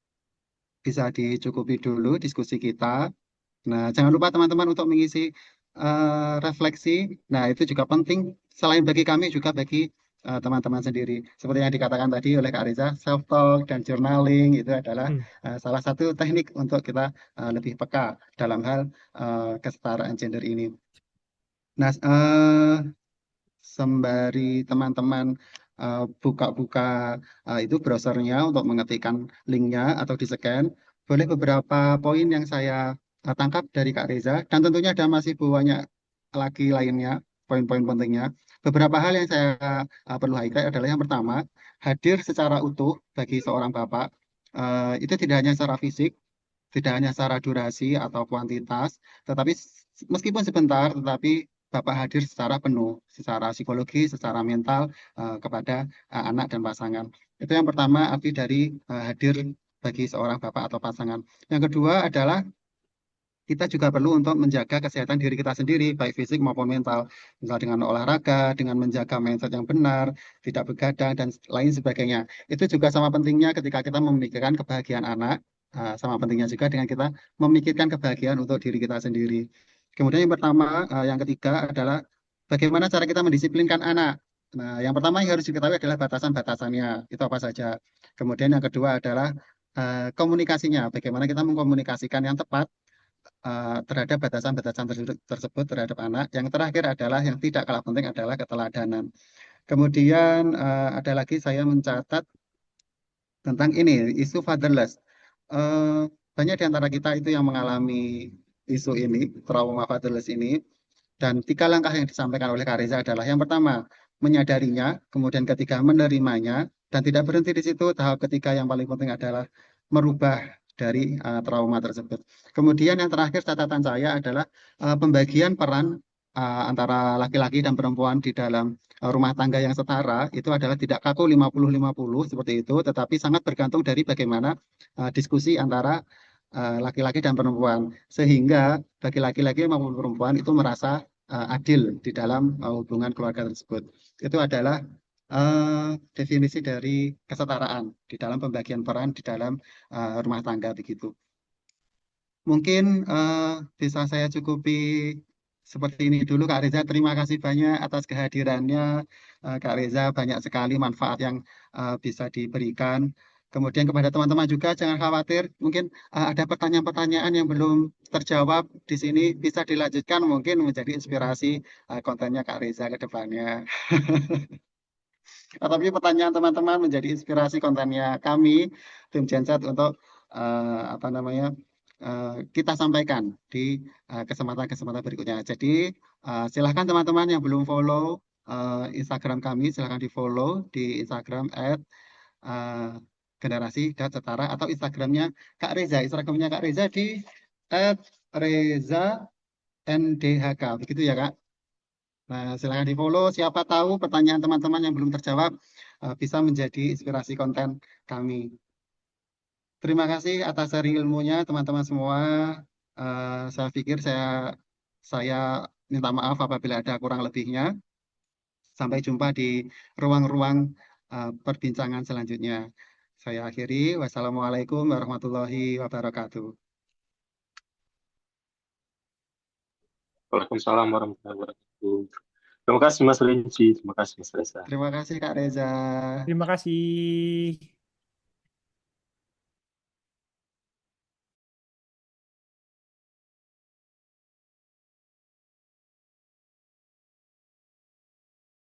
Speaker 1: bisa dicukupi dulu diskusi kita. Nah, jangan lupa teman-teman untuk mengisi refleksi. Nah, itu juga penting selain bagi kami juga bagi teman-teman sendiri. Seperti yang dikatakan tadi oleh Kak Reza, self-talk dan journaling itu adalah salah satu teknik untuk kita lebih peka dalam hal kesetaraan gender ini. Nah, sembari teman-teman buka-buka itu browsernya untuk mengetikkan linknya atau di-scan, boleh beberapa poin yang saya tangkap dari Kak Reza, dan tentunya ada masih banyak lagi lainnya, poin-poin pentingnya. Beberapa hal yang saya perlu highlight adalah yang pertama, hadir secara utuh bagi seorang bapak, itu tidak hanya secara fisik, tidak hanya secara durasi atau kuantitas, tetapi meskipun sebentar, tetapi Bapak hadir secara penuh, secara psikologi, secara mental kepada anak dan pasangan. Itu yang pertama, arti dari hadir bagi seorang bapak atau pasangan. Yang kedua adalah kita juga perlu untuk menjaga kesehatan diri kita sendiri, baik fisik maupun mental. Misal dengan olahraga, dengan menjaga mindset yang benar, tidak begadang, dan lain sebagainya. Itu juga sama pentingnya ketika kita memikirkan kebahagiaan anak, sama pentingnya juga dengan kita memikirkan kebahagiaan untuk diri kita sendiri. Kemudian yang pertama, yang ketiga adalah bagaimana cara kita mendisiplinkan anak. Nah, yang pertama yang harus diketahui adalah batasan-batasannya, itu apa saja. Kemudian yang kedua adalah komunikasinya, bagaimana kita mengkomunikasikan yang tepat terhadap batasan-batasan tersebut terhadap anak. Yang terakhir adalah yang tidak kalah penting adalah keteladanan. Kemudian ada lagi saya mencatat tentang ini isu fatherless. Banyak di antara kita itu yang mengalami isu ini, trauma fatherless ini. Dan 3 langkah yang disampaikan oleh Kak Reza adalah yang pertama, menyadarinya, kemudian ketiga, menerimanya, dan tidak berhenti di situ. Tahap ketiga yang paling penting adalah merubah dari trauma tersebut. Kemudian yang terakhir catatan saya adalah pembagian peran antara laki-laki dan perempuan di dalam rumah tangga yang setara itu adalah tidak kaku 50-50 seperti itu, tetapi sangat bergantung dari bagaimana diskusi antara laki-laki dan perempuan, sehingga bagi laki-laki maupun perempuan itu merasa adil di dalam hubungan keluarga tersebut. Itu adalah definisi dari kesetaraan di dalam pembagian peran di dalam rumah tangga begitu. Mungkin bisa saya cukupi seperti ini dulu, Kak Reza. Terima kasih banyak atas kehadirannya. Kak Reza, banyak sekali manfaat yang bisa diberikan. Kemudian kepada teman-teman juga jangan khawatir, mungkin ada pertanyaan-pertanyaan yang belum terjawab di sini bisa dilanjutkan mungkin menjadi inspirasi kontennya Kak Reza ke depannya. Tapi pertanyaan teman-teman menjadi inspirasi kontennya kami tim Genset untuk apa namanya kita sampaikan di kesempatan-kesempatan berikutnya. Jadi silahkan teman-teman yang belum follow Instagram kami, silahkan di follow di Instagram @generasi.setara atau Instagramnya Kak Reza. Instagramnya Kak Reza di @reza_ndhk. Begitu ya Kak? Nah, silahkan di follow. Siapa tahu pertanyaan teman-teman yang belum terjawab bisa menjadi inspirasi konten kami. Terima kasih atas sharing ilmunya teman-teman semua. Saya pikir saya minta maaf apabila ada kurang lebihnya. Sampai jumpa di ruang-ruang perbincangan selanjutnya. Saya akhiri. Wassalamualaikum warahmatullahi wabarakatuh.
Speaker 5: Waalaikumsalam warahmatullahi wabarakatuh. Terima kasih Mas Rinci, terima kasih Mas Reza.
Speaker 1: Terima kasih Kak Reza.
Speaker 2: Terima kasih.